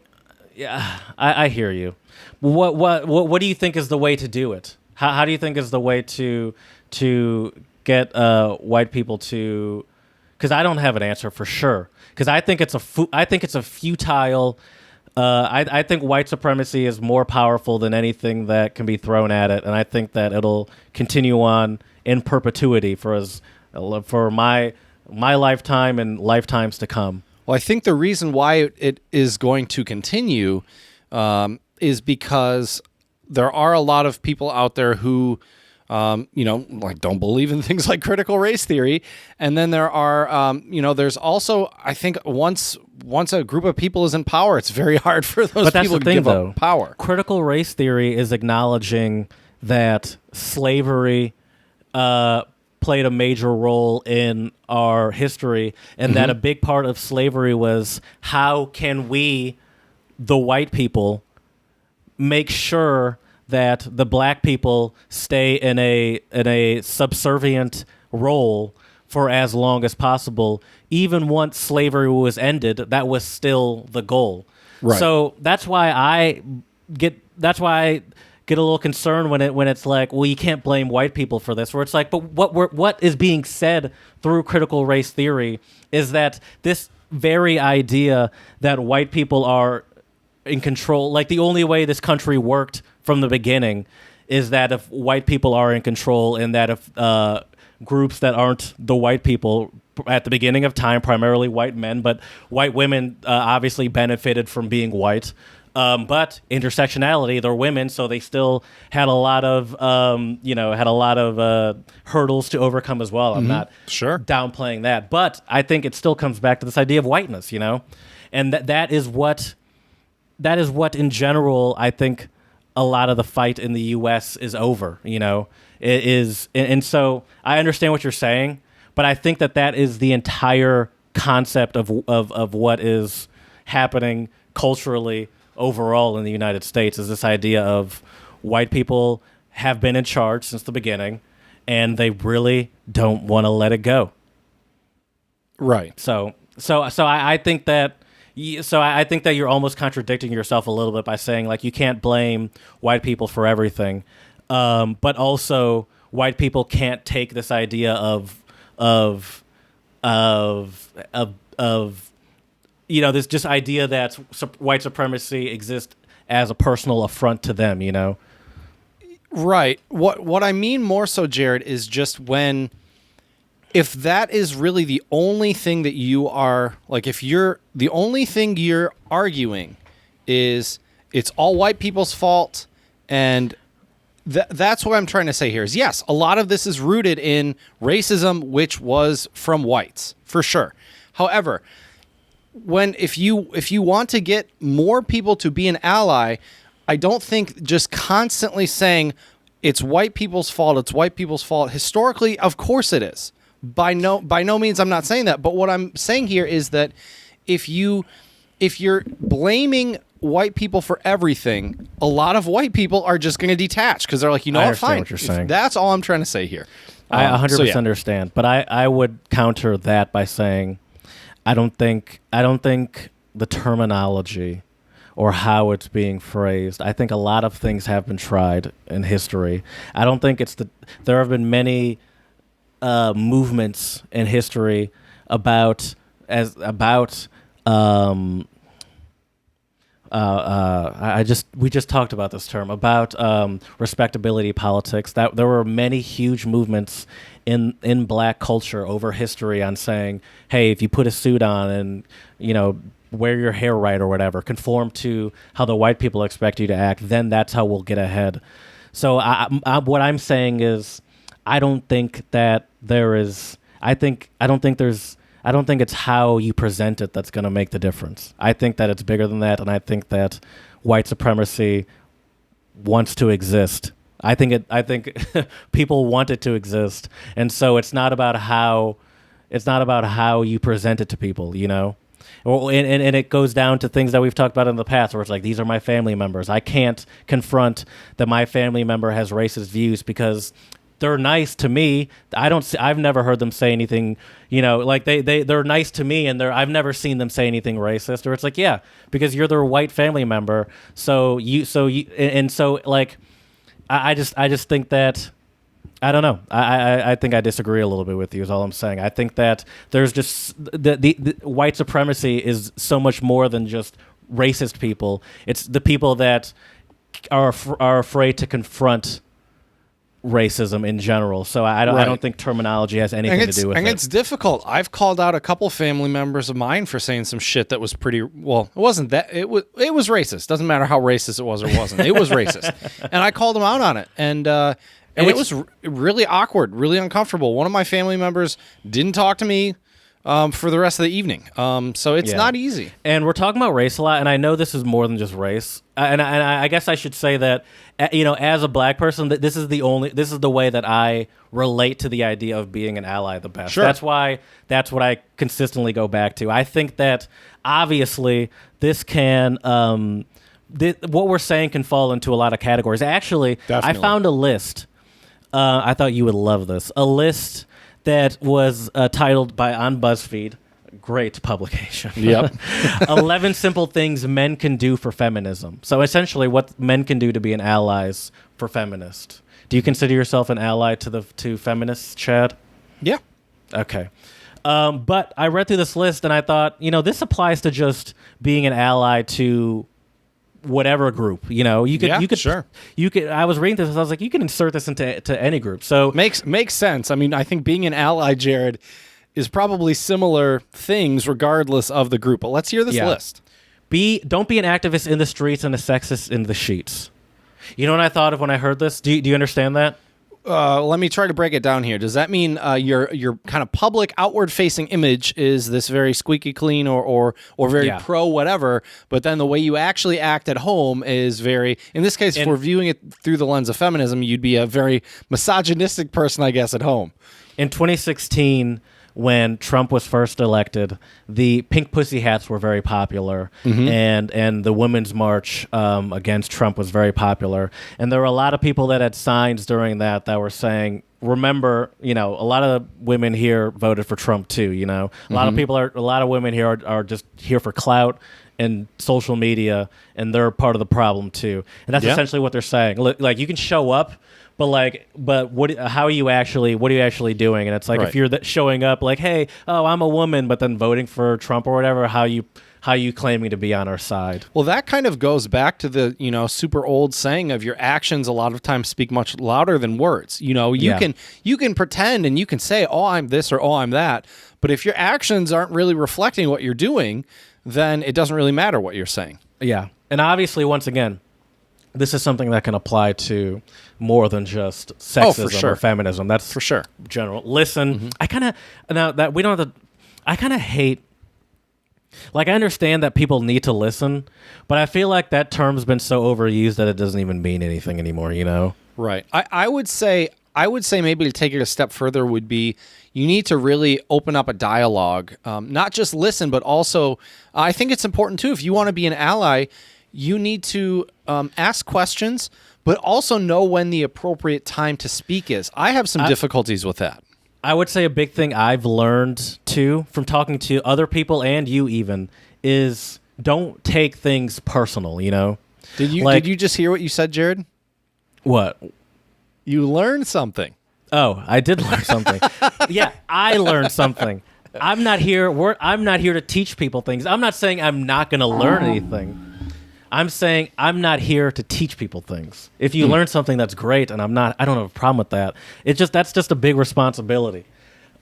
[SPEAKER 1] yeah, I hear you. What do you think is the way to do it? How do you think is the way to get white people to? Because I don't have an answer for sure. Because I think it's a futile. I think white supremacy is more powerful than anything that can be thrown at it, and I think that it'll continue on in perpetuity for my lifetime and lifetimes to come.
[SPEAKER 2] Well, I think the reason why it is going to continue is because there are a lot of people out there who like don't believe in things like critical race theory. And then there are, there's also, I think once a group of people is in power, it's very hard for those people to give up power.
[SPEAKER 1] Critical race theory is acknowledging that slavery played a major role in our history, and that a big part of slavery was how can we, the white people, make sure that the black people stay in a subservient role for as long as possible. Even once slavery was ended, that was still the goal.
[SPEAKER 2] Right.
[SPEAKER 1] So that's why I get a little concerned when it's like, well, you can't blame white people for this. Where it's like, but what is being said through critical race theory is that this very idea that white people are in control, like the only way this country worked from the beginning is that if white people are in control, and that if groups that aren't the white people at the beginning of time, primarily white men, but white women obviously benefited from being white. But intersectionality, they're women, so they still had a lot of, hurdles to overcome as well. I'm not downplaying that, but I think it still comes back to this idea of whiteness, and that is what in general I think a lot of the fight in the U.S. is over. It is, and so I understand what you're saying, but I think that is the entire concept of what is happening culturally overall in the United States, is this idea of white people have been in charge since the beginning, and they really don't want to let it go.
[SPEAKER 2] Right.
[SPEAKER 1] So I think that. So I think that you're almost contradicting yourself a little bit by saying, like, you can't blame white people for everything, but also white people can't take this idea of this just idea that white supremacy exists as a personal affront to them.
[SPEAKER 2] Right. What I mean more so, Jared, is just if that is really the only thing that you are, like, if the only thing you're arguing is it's all white people's fault, and that's what I'm trying to say here is, yes, a lot of this is rooted in racism, which was from whites, for sure. However, if you want to get more people to be an ally, I don't think just constantly saying it's white people's fault, historically, of course it is. By no means I'm not saying that, but what I'm saying here is that if you're blaming white people for everything, a lot of white people are just going to detach because they're like, what, fine.
[SPEAKER 1] What you're saying.
[SPEAKER 2] That's all I'm trying to say here.
[SPEAKER 1] I 100% understand, but I would counter that by saying I don't think the terminology or how it's being phrased. I think a lot of things have been tried in history. I don't think there have been many movements in history we just talked about this term about respectability politics. That there were many huge movements in black culture over history on saying, hey, if you put a suit on and wear your hair right or whatever, conform to how the white people expect you to act, then that's how we'll get ahead. So what I'm saying is, I don't think it's how you present it that's going to make the difference. I think that it's bigger than that, and I think that white supremacy wants to exist. I think people want it to exist, and so it's not about how you present it to people, and it goes down to things that we've talked about in the past, where it's like, these are my family members. I can't confront that my family member has racist views because they're nice to me. I've never heard them say anything, like they're nice to me, and I've never seen them say anything racist. Or it's like, yeah, because you're their white family member. So I just think that, I don't know. I think I disagree a little bit with you, is all I'm saying. I think that there's just the white supremacy is so much more than just racist people. It's the people that are afraid to confront racism in general. So I don't think terminology has anything to do with it.
[SPEAKER 2] And it's difficult. I've called out a couple family members of mine for saying some shit that was pretty, well, it wasn't that, it was racist. Doesn't matter how racist it was or wasn't. It was racist. And I called them out on it. And And it was really awkward, really uncomfortable. One of my family members didn't talk to me for the rest of the evening. So it's not easy.
[SPEAKER 1] And we're talking about race a lot, and I know this is more than just race. And I guess I should say that, as a black person, that this is the way that I relate to the idea of being an ally the best.
[SPEAKER 2] Sure.
[SPEAKER 1] That's what I consistently go back to. I think that obviously this can. What we're saying can fall into a lot of categories. Actually,
[SPEAKER 2] Definitely.
[SPEAKER 1] I found a list. I thought you would love this. A list that was titled on BuzzFeed. Great publication.
[SPEAKER 2] Yep.
[SPEAKER 1] 11 simple things men can do for feminism. So essentially what men can do to be an allies for feminists. Do you consider yourself an ally to feminists, Chad?
[SPEAKER 2] Yeah.
[SPEAKER 1] Okay. But I read through this list and I thought, this applies to just being an ally to whatever group. You could
[SPEAKER 2] sure.
[SPEAKER 1] I was reading this and I was like, you can insert this into any group. So
[SPEAKER 2] makes sense. I mean, I think being an ally, Jared, is probably similar things regardless of the group. But let's hear this list.
[SPEAKER 1] Don't be an activist in the streets and a sexist in the sheets. You know what I thought of when I heard this? Do you understand that?
[SPEAKER 2] Let me try to break it down here. Does that mean your kind of public outward-facing image is this very squeaky clean or very pro whatever, but then the way you actually act at home is very, in this case, if we're viewing it through the lens of feminism, you'd be a very misogynistic person, I guess, at home.
[SPEAKER 1] In 2016, when Trump was first elected, the pink pussy hats were very popular, and the Women's March against Trump was very popular. And there were a lot of people that had signs during that were saying, remember, a lot of women here voted for Trump too. A lot of women here are just here for clout and social media, and they're part of the problem too. And that's essentially what they're saying. Like, you can show up, but what are you actually doing? And it's like, if you're showing up like, hey, I'm a woman, but then voting for Trump or whatever, how you claiming to be on our side?
[SPEAKER 2] Well, that kind of goes back to the, super old saying of your actions a lot of times speak much louder than words. You can pretend and you can say, oh, I'm this or oh, I'm that. But if your actions aren't really reflecting what you're doing, then it doesn't really matter what you're saying.
[SPEAKER 1] Yeah. And obviously, once again, this is something that can apply to more than just sexism or feminism. That's
[SPEAKER 2] for sure.
[SPEAKER 1] General. Listen, I kind of hate. Like, I understand that people need to listen, but I feel like that term's been so overused that it doesn't even mean anything anymore.
[SPEAKER 2] Right. I would say maybe to take it a step further would be you need to really open up a dialogue, not just listen, but also I think it's important too. If you want to be an ally, you need to ask questions, but also know when the appropriate time to speak is. I have some difficulties with that.
[SPEAKER 1] I would say a big thing I've learned too from talking to other people and you even is don't take things personal.
[SPEAKER 2] Did you just hear what you said, Jared?
[SPEAKER 1] What?
[SPEAKER 2] You learned something.
[SPEAKER 1] Oh, I did learn something. Yeah, I learned something. I'm not here to teach people things. I'm not saying I'm not going to learn anything. I'm saying I'm not here to teach people things. If you learn something, that's great, and I don't have a problem with that. That's just a big responsibility.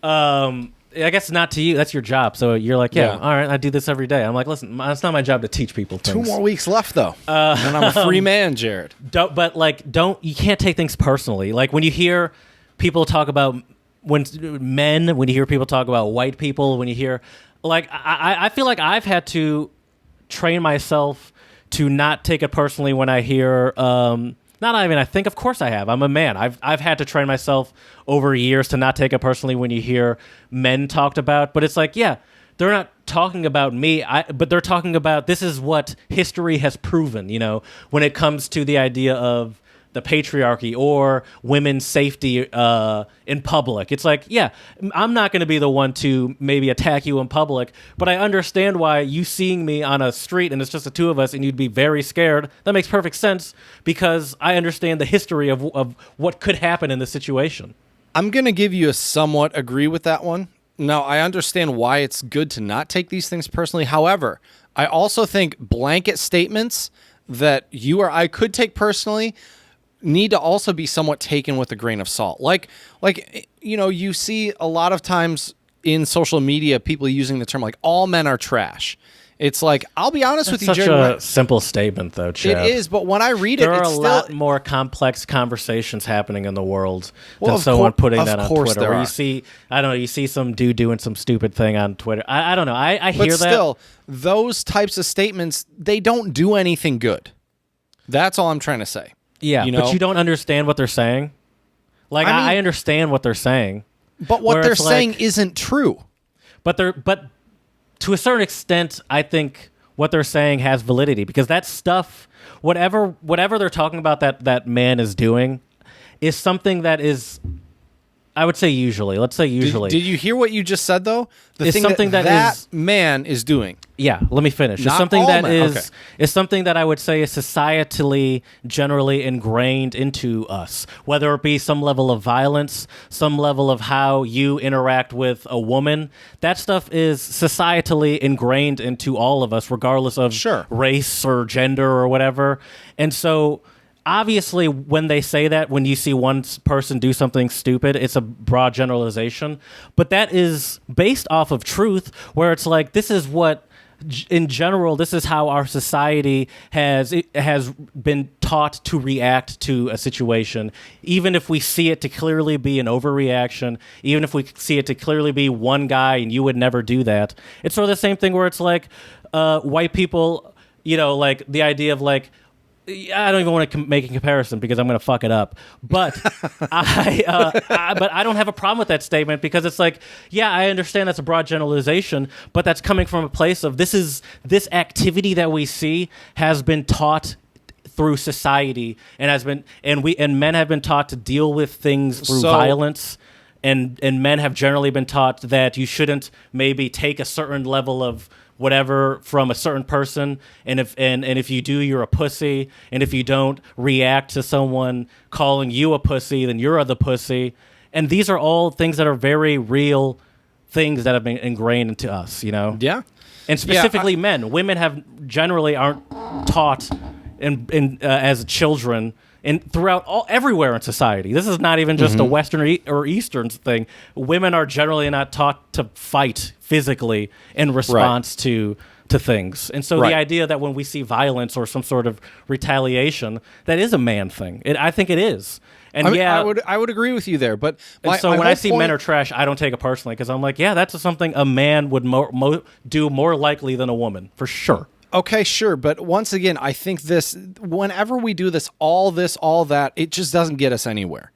[SPEAKER 1] I guess not to you. That's your job. So you're like, all right, I do this every day. I'm like, listen, it's not my job to teach people things.
[SPEAKER 2] 2 more weeks left, though, and I'm a free man, Jared.
[SPEAKER 1] You can't take things personally. Like, when you hear people talk about when you hear people talk about white people, when you hear, like, I feel like I've had to train myself to not take it personally when I hear, I think, of course I have. I'm a man. I've had to train myself over years to not take it personally when you hear men talked about. But it's like, yeah, they're not talking about me, but they're talking about this is what history has proven, when it comes to the idea of the patriarchy or women's safety in public. It's like, yeah, I'm not going to be the one to maybe attack you in public, but I understand why you seeing me on a street and it's just the two of us and you'd be very scared. That makes perfect sense because I understand the history of what could happen in this situation.
[SPEAKER 2] I'm going to give you a somewhat agree with that one. Now, I understand why it's good to not take these things personally. However, I also think blanket statements that you or I could take personally need to also be somewhat taken with a grain of salt. Like you see a lot of times in social media people using the term like all men are trash. It's like, I'll be honest with you,
[SPEAKER 1] Such
[SPEAKER 2] Jared.
[SPEAKER 1] a simple statement, though, Chad.
[SPEAKER 2] It is, but when I read
[SPEAKER 1] There
[SPEAKER 2] it,
[SPEAKER 1] are
[SPEAKER 2] it's
[SPEAKER 1] a
[SPEAKER 2] still
[SPEAKER 1] lot more complex conversations happening in the world
[SPEAKER 2] Well,
[SPEAKER 1] than
[SPEAKER 2] of
[SPEAKER 1] someone putting
[SPEAKER 2] of
[SPEAKER 1] that on
[SPEAKER 2] course
[SPEAKER 1] Twitter.
[SPEAKER 2] there
[SPEAKER 1] Where
[SPEAKER 2] are.
[SPEAKER 1] you see, I don't know, you see some dude doing some stupid thing on Twitter. I don't know. I
[SPEAKER 2] But
[SPEAKER 1] hear
[SPEAKER 2] still, those types of statements, they don't do anything good. That's all I'm trying to say.
[SPEAKER 1] that. Yeah,
[SPEAKER 2] you know?
[SPEAKER 1] but you don't understand what they're saying. Like,
[SPEAKER 2] I mean-
[SPEAKER 1] I understand what they're saying.
[SPEAKER 2] But what
[SPEAKER 1] Where
[SPEAKER 2] they're
[SPEAKER 1] it's
[SPEAKER 2] saying
[SPEAKER 1] like-
[SPEAKER 2] isn't true.
[SPEAKER 1] But to a certain extent, I think what they're saying has validity because that stuff, whatever they're talking about that man is doing, is something that is, I would say usually. Let's say usually.
[SPEAKER 2] Did you hear what you just said, though? The
[SPEAKER 1] It's
[SPEAKER 2] thing
[SPEAKER 1] something
[SPEAKER 2] that
[SPEAKER 1] that is-
[SPEAKER 2] man is doing.
[SPEAKER 1] Yeah, let me finish. It's
[SPEAKER 2] Not
[SPEAKER 1] something
[SPEAKER 2] all
[SPEAKER 1] that
[SPEAKER 2] men.
[SPEAKER 1] is
[SPEAKER 2] Okay.
[SPEAKER 1] is something that I would say is societally generally ingrained into us, whether it be some level of violence, some level of how you interact with a woman. That stuff is societally ingrained into all of us, regardless of
[SPEAKER 2] Sure.
[SPEAKER 1] race or gender or whatever. And so obviously when they say that, when you see one person do something stupid, it's a broad generalization, but that is based off of truth, where it's like, this is what in general, this is how our society has been taught to react to a situation, even if we see it to clearly be an overreaction, even if we see it to clearly be one guy and you would never do that. It's sort of the same thing where it's like white people, you know, like the idea of like, I don't even want to make a comparison because I'm going to fuck it up. But but I don't have a problem with that statement because it's like, yeah, I understand that's a broad generalization, but that's coming from a place of this activity that we see has been taught through society and men have been taught to deal with things through violence. And men have generally been taught that you shouldn't maybe take a certain level of whatever from a certain person, and if you do, you're a pussy, and if you don't react to someone calling you a pussy, then you're the pussy. And these are all things that are very real things that have been ingrained into us, you know?
[SPEAKER 2] Yeah.
[SPEAKER 1] And specifically men. Women generally aren't taught as children and throughout everywhere in society. This is not even just a Western or Eastern thing. Women are generally not taught to fight physically in response to things. And so the idea that when we see violence or some sort of retaliation, that is a man thing. I think it is. And
[SPEAKER 2] I would agree with you there. But
[SPEAKER 1] when I see men are trash, I don't take it personally because I'm like, yeah, that's something a man would do more likely than a woman, for sure.
[SPEAKER 2] Okay, sure, but once again, I think whenever we do this, all that, it just doesn't get us anywhere.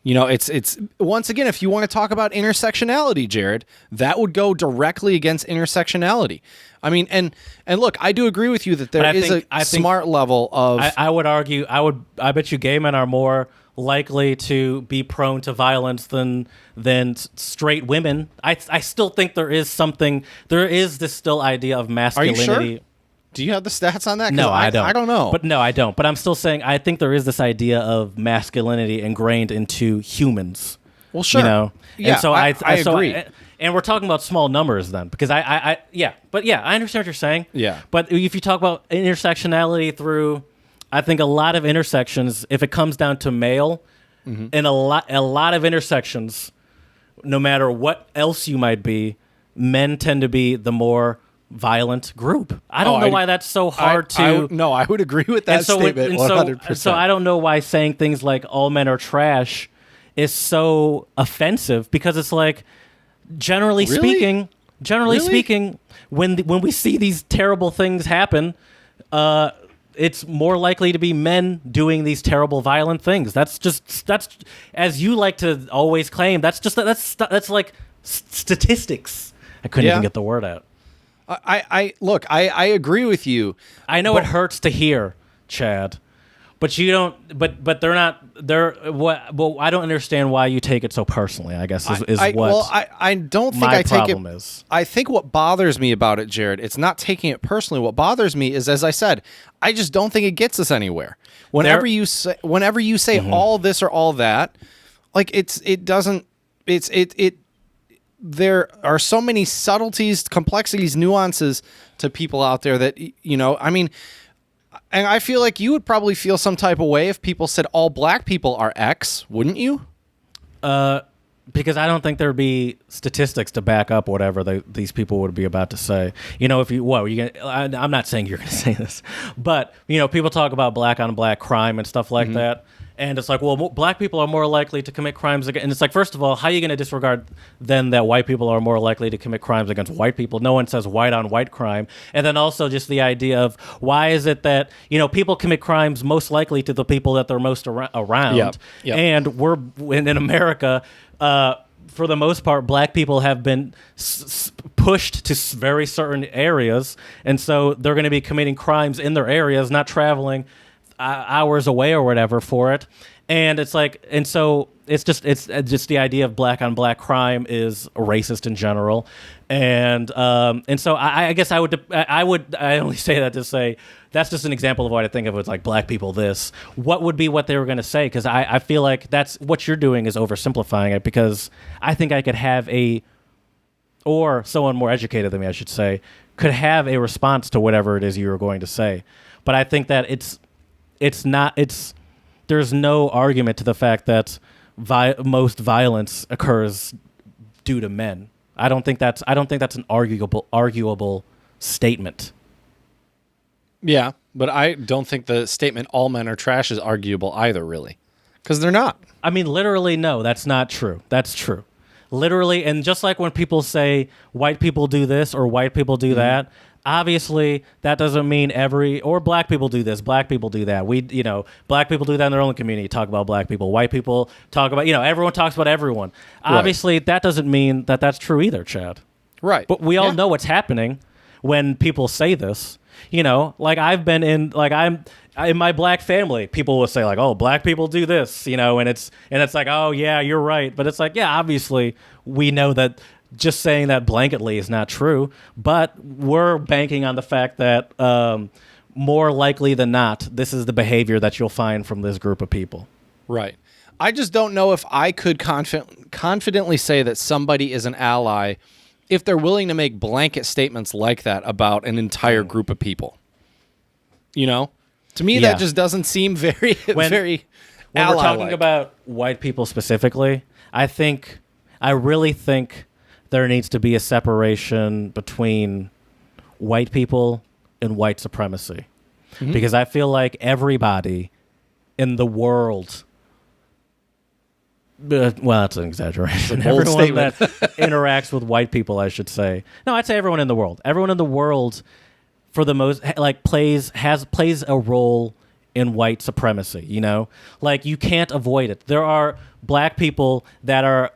[SPEAKER 2] You know, it's once again, if you want to talk about intersectionality, Jared, that would go directly against intersectionality. I mean, and look, I do agree with you that there is a smart level of.
[SPEAKER 1] I would argue. I bet you gay men are more likely to be prone to violence than straight women. I still think there is this still idea of masculinity.
[SPEAKER 2] Are you sure? Do you have the stats on that?
[SPEAKER 1] No, I don't.
[SPEAKER 2] I don't know.
[SPEAKER 1] I don't. But I'm still saying I think there is this idea of masculinity ingrained into humans.
[SPEAKER 2] Well, sure.
[SPEAKER 1] You know?
[SPEAKER 2] Yeah,
[SPEAKER 1] and so I
[SPEAKER 2] agree.
[SPEAKER 1] And we're talking about small numbers then, because I understand what you're saying.
[SPEAKER 2] Yeah.
[SPEAKER 1] But if you talk about intersectionality through, I think a lot of intersections, if it comes down to male, and a lot of intersections, no matter what else you might be, men tend to be the more violent group. I don't know why that's so hard to.
[SPEAKER 2] No, I would agree with that statement 100%.
[SPEAKER 1] So I don't know why saying things like all men are trash is so offensive, because it's like, generally speaking, when we see these terrible things happen, it's more likely to be men doing these terrible violent things. That's as you like to always claim. That's like statistics. I couldn't even get the word out.
[SPEAKER 2] I agree with you.
[SPEAKER 1] I know it hurts to hear, Chad, but you don't. But they're not. They're what? Well, I don't understand why you take it so personally. I guess is what.
[SPEAKER 2] Well, I don't think
[SPEAKER 1] my
[SPEAKER 2] I take
[SPEAKER 1] problem
[SPEAKER 2] it.
[SPEAKER 1] Is.
[SPEAKER 2] I think what bothers me about it, Jared, it's not taking it personally. What bothers me is, as I said, I just don't think it gets us anywhere. Whenever you say all this or all that, like it doesn't. There are so many subtleties, complexities, nuances to people out there that, you know, I mean, and I feel like you would probably feel some type of way if people said all black people are X, wouldn't you?
[SPEAKER 1] Because I don't think there'd be statistics to back up whatever these people would be about to say. If I'm not saying you're going to say this, but people talk about black on black crime and stuff like that, and it's like, well, black people are more likely to commit crimes against. And it's like, first of all, how are you going to disregard then that white people are more likely to commit crimes against white people? No one says white on white crime, and then also just the idea of why is it that people commit crimes most likely to the people that they're most around,
[SPEAKER 2] Yep.
[SPEAKER 1] and we're in America. For the most part, black people have been pushed to very certain areas, and so they're going to be committing crimes in their areas, not traveling hours away or whatever for it. And it's like, and so it's just the idea of black on black crime is racist in general, and so I guess I only say that to say that's just an example of what I think of as like black people this. What would be what they were going to say? Because I feel like that's what you're doing is oversimplifying it, because I think I could have or someone more educated than me, I should say, could have a response to whatever it is you were going to say. But I think that there's no argument to the fact that most violence occurs due to men. I don't think that's an arguable statement.
[SPEAKER 2] Yeah, but I don't think the statement "all men are trash" is arguable either, really, because they're not.
[SPEAKER 1] I mean, literally, no, that's not true. That's true. Literally, and just like when people say white people do this or white people do that, obviously that doesn't mean or black people do this, black people do that. Black people do that in their own community, talk about black people. White people talk about, everyone talks about everyone.
[SPEAKER 2] Right.
[SPEAKER 1] Obviously, that doesn't mean that that's true either, Chad.
[SPEAKER 2] Right.
[SPEAKER 1] But we all know what's happening when people say this. Like I've been in my black family, people will say like, oh, black people do this, and it's like, oh yeah, you're right. But it's like, yeah, obviously we know that just saying that blanketly is not true, but we're banking on the fact that more likely than not, this is the behavior that you'll find from this group of people.
[SPEAKER 2] Right. I just don't know if I could confidently say that somebody is an ally if they're willing to make blanket statements like that about an entire group of people. To me, that just doesn't seem very, very
[SPEAKER 1] when
[SPEAKER 2] ally-like.
[SPEAKER 1] We're talking about white people specifically, I really think there needs to be a separation between white people and white supremacy. Because I feel like everybody in the world, well, that's an exaggeration.
[SPEAKER 2] A bold
[SPEAKER 1] everyone
[SPEAKER 2] statement.
[SPEAKER 1] that interacts with white people, I should say. No, I'd say everyone in the world. Everyone in the world, for the most, like plays a role in white supremacy. Like you can't avoid it. There are black people that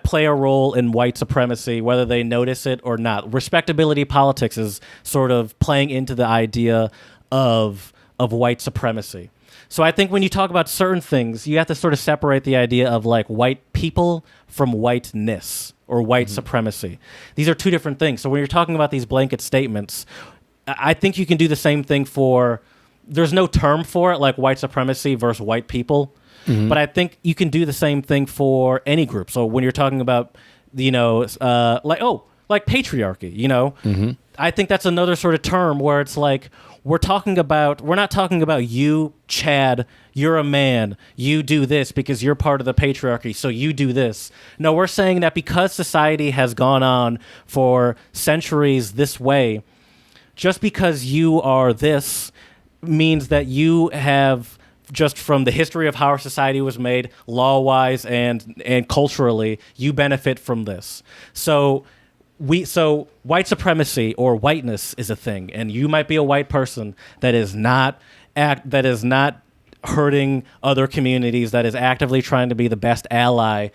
[SPEAKER 1] play a role in white supremacy, whether they notice it or not. Respectability politics is sort of playing into the idea of white supremacy. So I think when you talk about certain things, you have to sort of separate the idea of like white people from whiteness or white supremacy. These are two different things. So when you're talking about these blanket statements, I think you can do the same thing there's no term for it, like white supremacy versus white people. But I think you can do the same thing for any group. So when you're talking about, like patriarchy, I think that's another sort of term where it's like, we're not talking about you, Chad, you're a man, you do this because you're part of the patriarchy, so you do this. No, we're saying that because society has gone on for centuries this way, just because you are this means that you have, just from the history of how our society was made, law-wise and culturally, you benefit from this. So white supremacy or whiteness is a thing, and you might be a white person that is not hurting other communities, that is actively trying to be the best ally,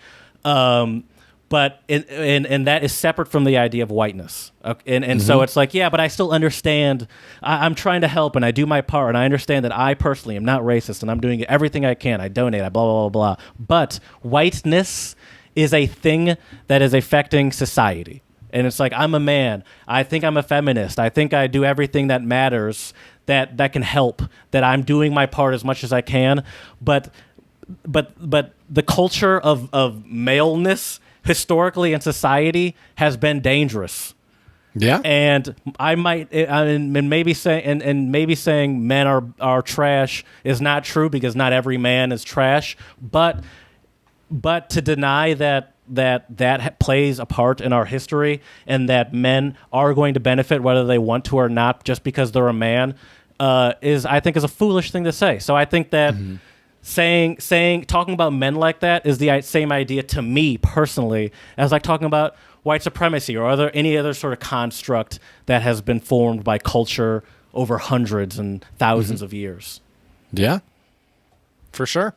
[SPEAKER 1] but and that is separate from the idea of whiteness. And so it's like, yeah, but I still understand. I'm trying to help, and I do my part, and I understand that I personally am not racist, and I'm doing everything I can. I donate, I blah, blah, blah, blah. But whiteness is a thing that is affecting society. And it's like, I'm a man. I think I'm a feminist. I think I do everything that matters, that can help, that I'm doing my part as much as I can. But the culture of maleness historically in society has been dangerous.
[SPEAKER 2] Yeah.
[SPEAKER 1] And maybe saying men are trash is not true, because not every man is trash. But but to deny that plays a part in our history and that men are going to benefit whether they want to or not just because they're a man is I think is a foolish thing to say. So I think that talking about men like that is the same idea to me personally as like talking about white supremacy or any other sort of construct that has been formed by culture over hundreds and thousands of years.
[SPEAKER 2] Yeah, for sure.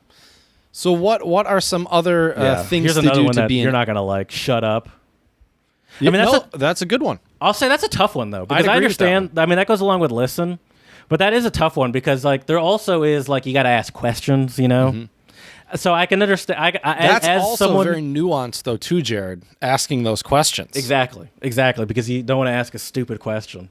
[SPEAKER 2] So what are some other things
[SPEAKER 1] Here's
[SPEAKER 2] to
[SPEAKER 1] another
[SPEAKER 2] do
[SPEAKER 1] one
[SPEAKER 2] to
[SPEAKER 1] that
[SPEAKER 2] be
[SPEAKER 1] you're not going to like? Shut up.
[SPEAKER 2] Yeah,
[SPEAKER 1] I mean,
[SPEAKER 2] that's a good one.
[SPEAKER 1] I'll say that's a tough one though, because
[SPEAKER 2] I'd
[SPEAKER 1] I
[SPEAKER 2] agree with that
[SPEAKER 1] understand. I mean, that goes along with listen, but that is a tough one because like there also is like you got to ask questions, you know. So I can understand.
[SPEAKER 2] That's
[SPEAKER 1] as
[SPEAKER 2] also
[SPEAKER 1] someone,
[SPEAKER 2] very nuanced though, too, Jared. Asking those questions.
[SPEAKER 1] exactly, because you don't want to ask a stupid question.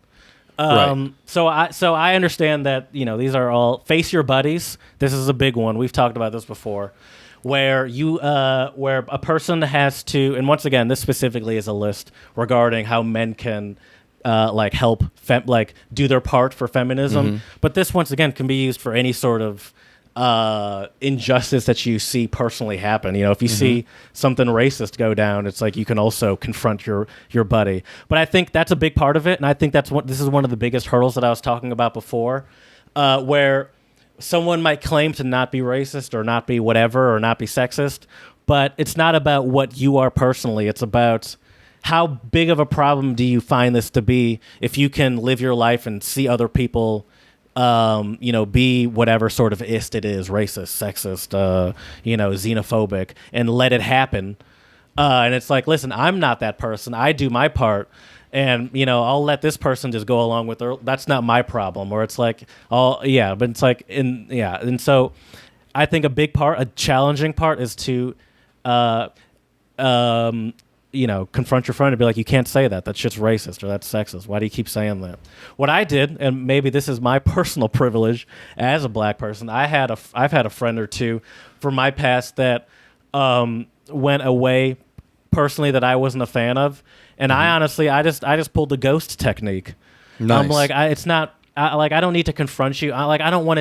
[SPEAKER 2] Right.
[SPEAKER 1] So I understand that these are all face your buddies. This is a big one. We've talked about this before, where where a person has to, and once again, this specifically is a list regarding how men can like help do their part for feminism. But this once again can be used for any sort of injustice that you see personally happen. If you see something racist go down, it's like you can also confront your buddy. But I think that's a big part of it, and I think this is one of the biggest hurdles that I was talking about before, where someone might claim to not be racist or not be whatever or not be sexist, but it's not about what you are personally. It's about how big of a problem do you find this to be if you can live your life and see other people be whatever sort of ist it is, racist, sexist, xenophobic, and let it happen. And it's like, listen, I'm not that person. I do my part. And, I'll let this person just go along with her. That's not my problem. Or it's like, but it's like, And so I think a challenging part is to, confront your friend and be like, you can't say that. That shit's racist or that's sexist. Why do you keep saying that? What I did, and maybe this is my personal privilege as a black person, I've had a friend or two from my past that went away personally that I wasn't a fan of, and I honestly, I just pulled the ghost technique.
[SPEAKER 2] Nice.
[SPEAKER 1] I'm like, I don't need to confront you. I don't want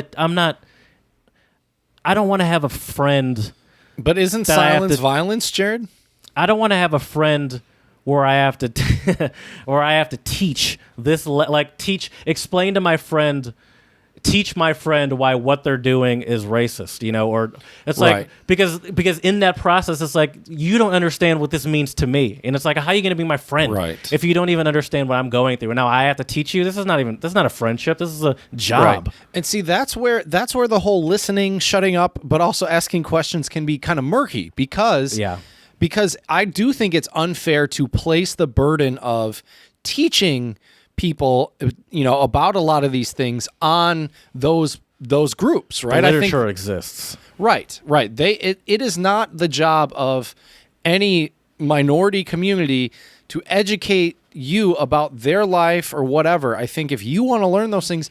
[SPEAKER 1] to have a friend.
[SPEAKER 2] But isn't silence violence, Jared?
[SPEAKER 1] I don't want to have a friend where I have to teach this, explain to my friend, teach my friend why what they're doing is racist, or it's like,
[SPEAKER 2] Right.
[SPEAKER 1] because in that process, it's like, you don't understand what this means to me. And it's like, how are you going to be my friend
[SPEAKER 2] Right.
[SPEAKER 1] if you don't even understand what I'm going through? And now I have to teach you. This is not a friendship. This is a job.
[SPEAKER 2] Right. And see, that's where the whole listening, shutting up, but also asking questions can be kind of murky because I do think it's unfair to place the burden of teaching people, about a lot of these things on those groups, right?
[SPEAKER 1] The literature exists.
[SPEAKER 2] Right. It is not the job of any minority community to educate you about their life or whatever. I think if you want to learn those things,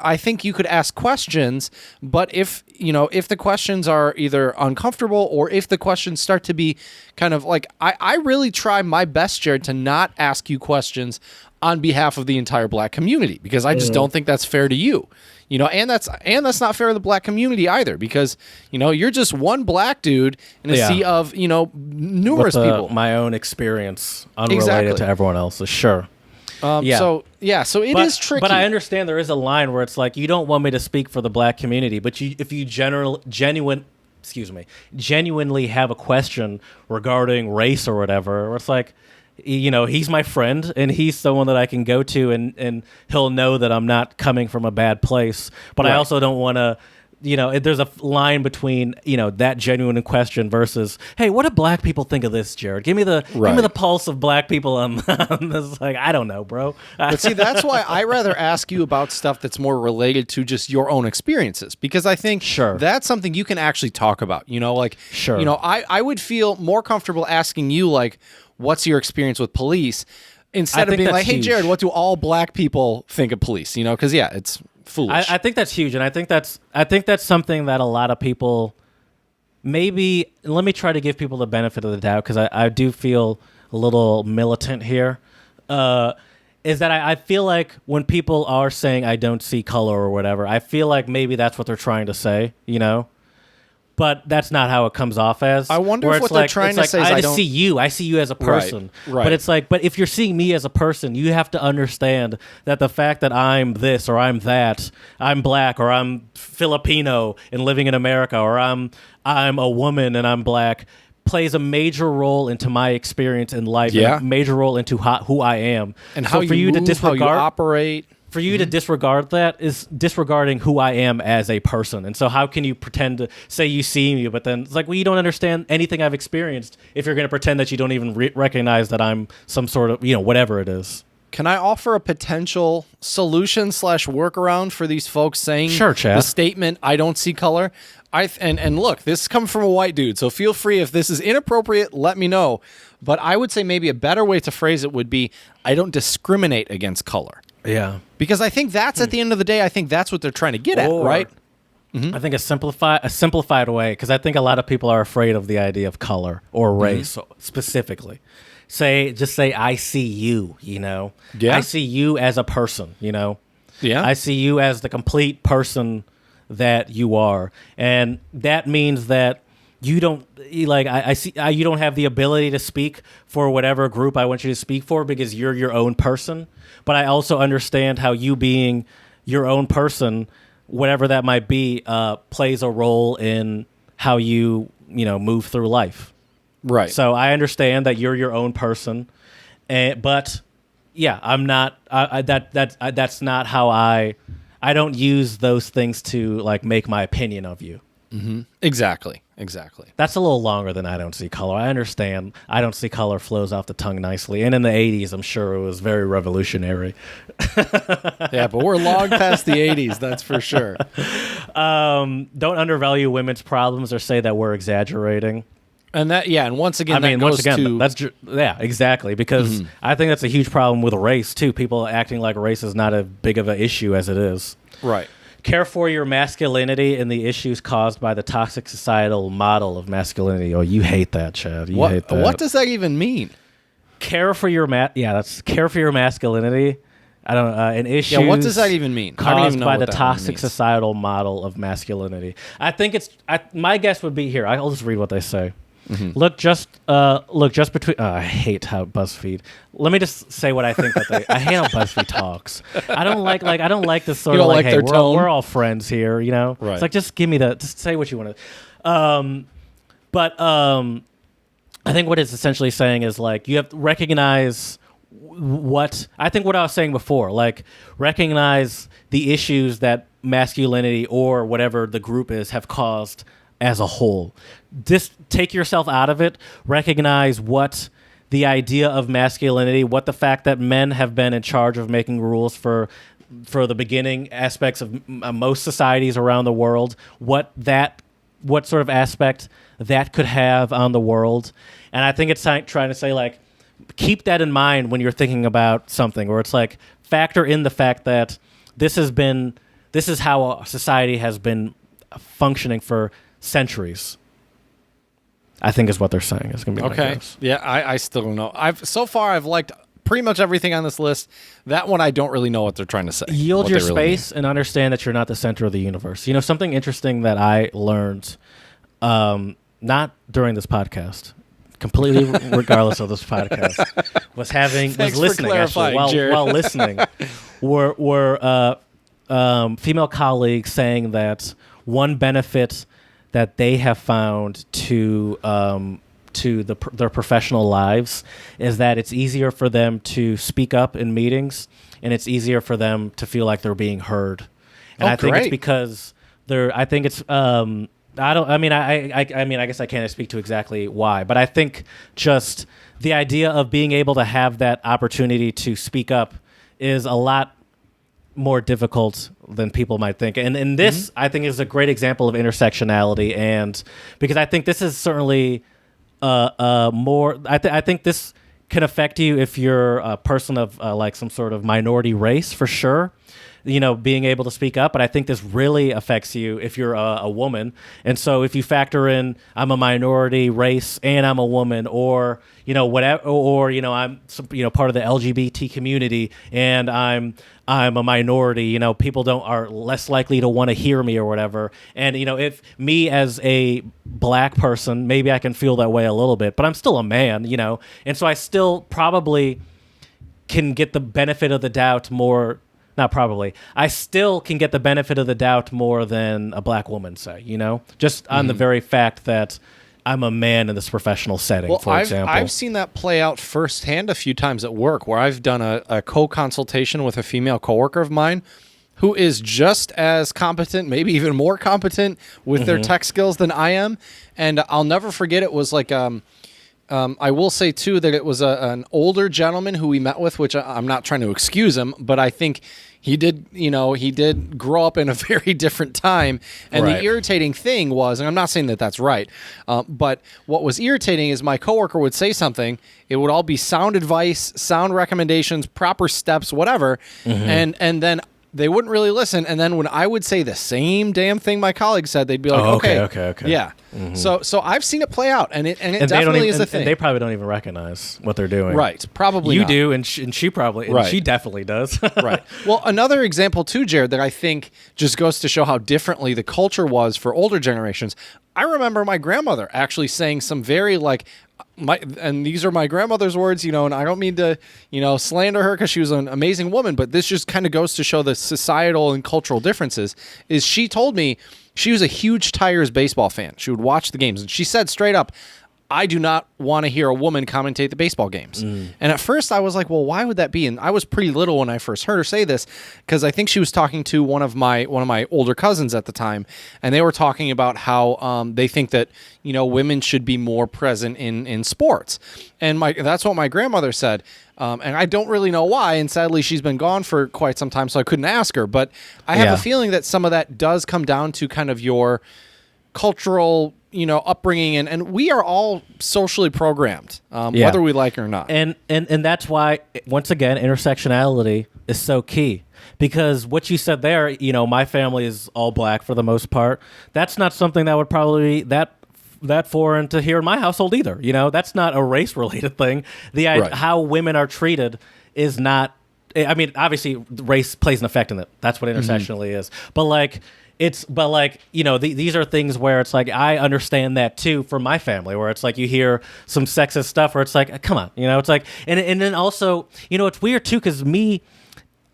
[SPEAKER 2] I think you could ask questions, but if the questions are either uncomfortable or if the questions start to be kind of like, I really try my best, Jared, to not ask you questions on behalf of the entire black community because I just don't think that's fair to you. And that's not fair to the black community either because, you're just one black dude in a sea of, numerous people.
[SPEAKER 1] My own experience unrelated to everyone else's. Sure.
[SPEAKER 2] So it is tricky.
[SPEAKER 1] But I understand there is a line where it's like, you don't want me to speak for the black community, but if you genuinely have a question regarding race or whatever, where it's like, he's my friend and he's someone that I can go to and he'll know that I'm not coming from a bad place. But I also don't want to, there's a line between, that genuine question versus, hey, what do black people think of this, Jared? Give me the pulse of black people on this. Like, I don't know, bro.
[SPEAKER 2] But see, that's why I rather ask you about stuff that's more related to just your own experiences because I think that's something you can actually talk about, I would feel more comfortable asking you like, what's your experience with police instead of being like, hey, Jared, what do all black people think of police? Because it's foolish.
[SPEAKER 1] I think that's huge. And I think that's something that a lot of people maybe, let me try to give people the benefit of the doubt because I do feel a little militant here, is that I feel like when people are saying I don't see color or whatever, I feel like maybe that's what they're trying to say, but that's not how it comes off as.
[SPEAKER 2] I wonder
[SPEAKER 1] Where
[SPEAKER 2] if
[SPEAKER 1] it's
[SPEAKER 2] what they're trying to
[SPEAKER 1] it's
[SPEAKER 2] say is
[SPEAKER 1] I
[SPEAKER 2] I
[SPEAKER 1] just see you as a person.
[SPEAKER 2] Right.
[SPEAKER 1] But it's like, but if you're seeing me as a person, you have to understand that the fact that I'm this or I'm that, I'm black or I'm Filipino and living in America, or I'm a woman and I'm black, plays a major role into my experience in life, and a major role into who I am.
[SPEAKER 2] And
[SPEAKER 1] So
[SPEAKER 2] how
[SPEAKER 1] for
[SPEAKER 2] you
[SPEAKER 1] to
[SPEAKER 2] move,
[SPEAKER 1] disregard,
[SPEAKER 2] how you operate.
[SPEAKER 1] for you to disregard that is disregarding who I am as a person. And so how can you pretend to say you see me, but then it's like, well, you don't understand anything I've experienced if you're going to pretend that you don't even recognize that I'm some sort of, whatever it is.
[SPEAKER 2] Can I offer a potential solution / workaround for these folks saying
[SPEAKER 1] Sure, Chad.
[SPEAKER 2] the statement, I don't see color? And look, this is coming from a white dude, so feel free. If this is inappropriate, let me know. But I would say maybe a better way to phrase it would be, I don't discriminate against color.
[SPEAKER 1] Yeah.
[SPEAKER 2] Because I think that's, at the end of the day, I think that's what they're trying to get at, right?
[SPEAKER 1] I think a simplified way, because I think a lot of people are afraid of the idea of color or race specifically. Just say, I see you,
[SPEAKER 2] Yeah.
[SPEAKER 1] I see you as a person,
[SPEAKER 2] Yeah.
[SPEAKER 1] I see you as the complete person that you are. And that means that you don't you don't have the ability to speak for whatever group I want you to speak for because you're your own person. But I also understand how you being your own person, whatever that might be, plays a role in how you move through life.
[SPEAKER 2] Right.
[SPEAKER 1] So I understand that you're your own person, but yeah, I'm not. That's not how I don't use those things to make my opinion of you.
[SPEAKER 2] Mm-hmm. Exactly.
[SPEAKER 1] That's a little longer than I don't see color. I understand. I don't see color flows off the tongue nicely. And in the 80s, I'm sure it was very revolutionary.
[SPEAKER 2] Yeah, but we're long past the 80s, that's for sure.
[SPEAKER 1] Don't undervalue women's problems or say that we're exaggerating.
[SPEAKER 2] And once again,
[SPEAKER 1] exactly. Because I think that's a huge problem with race, too. People acting like race is not as big of an issue as it is.
[SPEAKER 2] Right.
[SPEAKER 1] Care for your masculinity and the issues caused by the toxic societal model of masculinity. Oh, you hate that, Chad. You hate that.
[SPEAKER 2] What does that even mean?
[SPEAKER 1] Care for your masculinity. I don't know. And issues.
[SPEAKER 2] Yeah, what does that even mean?
[SPEAKER 1] Caused by the toxic societal model of masculinity. I think my guess would be here. I'll just read what they say. Mm-hmm. Look just between. I hate how BuzzFeed. Let me just say what I think that they. I hate how BuzzFeed talks. I don't like this sort of hey, we're all friends here.
[SPEAKER 2] Right.
[SPEAKER 1] It's like just give me just say what you want to. But I think what it's essentially saying is you have to recognize what I think what I was saying before. Recognize the issues that masculinity or whatever the group is have caused as a whole. Just take yourself out of it. Recognize what the idea of masculinity, what the fact that men have been in charge of making rules for the beginning aspects of most societies around the world, what sort of aspect that could have on the world. And I think it's trying to say keep that in mind when you're thinking about something, or it's factor in the fact that this is how society has been functioning for centuries. I think is what they're saying. It's going to be my guess.
[SPEAKER 2] Yeah, I still don't know. I've liked pretty much everything on this list. That one I don't really know what they're trying to say.
[SPEAKER 1] Yield your space and understand that you're not the center of the universe. Something interesting that I learned, not during this podcast, completely regardless of this podcast, was listening actually while listening. Were female colleagues saying that one benefit that they have found to their professional lives is that it's easier for them to speak up in meetings, and it's easier for them to feel like they're being heard. And I think it's because I guess I can't speak to exactly why, but I think just the idea of being able to have that opportunity to speak up is a lot more difficult than people might think. And this, I think, is a great example of intersectionality, and because I think this is certainly more. I think this can affect you if you're a person of some sort of minority race, for sure. being able to speak up. But I think this really affects you if you're a woman. And so if you factor in I'm a minority race and I'm a woman, or whatever, or I'm part of the LGBT community and I'm a minority, people are less likely to want to hear me or whatever. And if me as a black person, maybe I can feel that way a little bit, but I'm still a man, and so I still probably can get the benefit of the doubt more. Not probably. I still can get the benefit of the doubt more than a black woman, say, just on the very fact that I'm a man in this professional setting, for example.
[SPEAKER 2] I've seen that play out firsthand a few times at work, where I've done a co-consultation with a female coworker of mine who is just as competent, maybe even more competent with their tech skills than I am. And I'll never forget, it was like... I will say, too, that it was an older gentleman who we met with, which I'm not trying to excuse him, but I think he did grow up in a very different time. And
[SPEAKER 1] Right.
[SPEAKER 2] the irritating thing was, and I'm not saying that that's right, but what was irritating is my coworker would say something. It would all be sound advice, sound recommendations, proper steps, whatever. And then they wouldn't really listen. And then when I would say the same damn thing my colleague said, they'd be like,
[SPEAKER 1] okay.
[SPEAKER 2] Yeah. So I've seen it play out, and it
[SPEAKER 1] And
[SPEAKER 2] definitely is a
[SPEAKER 1] and
[SPEAKER 2] thing.
[SPEAKER 1] they probably don't even recognize what they're doing.
[SPEAKER 2] Right. Probably
[SPEAKER 1] You
[SPEAKER 2] not.
[SPEAKER 1] do, and she probably, and
[SPEAKER 2] Right.
[SPEAKER 1] she definitely does.
[SPEAKER 2] Right. Well, another example too, Jared, that I think just goes to show how differently the culture was for older generations. I remember my grandmother actually saying some very and these are my grandmother's words, and I don't mean to, slander her because she was an amazing woman, but this just kind of goes to show the societal and cultural differerences. Is she told me she was a huge Tigers baseball fan. She would watch the games, and she said straight up, I do not want to hear a woman commentate the baseball games. And at first I was like, well, why would that be? And I was pretty little when I first heard her say this, because I think she was talking to one of my older cousins at the time, and they were talking about how they think that women should be more present in sports. And that's what my grandmother said. And I don't really know why, and sadly she's been gone for quite some time, so I couldn't ask her. But I have a feeling that some of that does come down to kind of your cultural upbringing, and we are all socially programmed, whether we like it or not.
[SPEAKER 1] And that's why, once again, intersectionality is so key. Because what you said there, my family is all black for the most part. That's not something that would probably be that foreign to hear in my household either. That's not a race-related thing. How women are treated is not... I mean, obviously, race plays an effect in it. That's what intersectionally is. But, these are things where it's like, I understand that too from my family, where it's like you hear some sexist stuff where it's like, come on, it's like, and then also, it's weird too, because me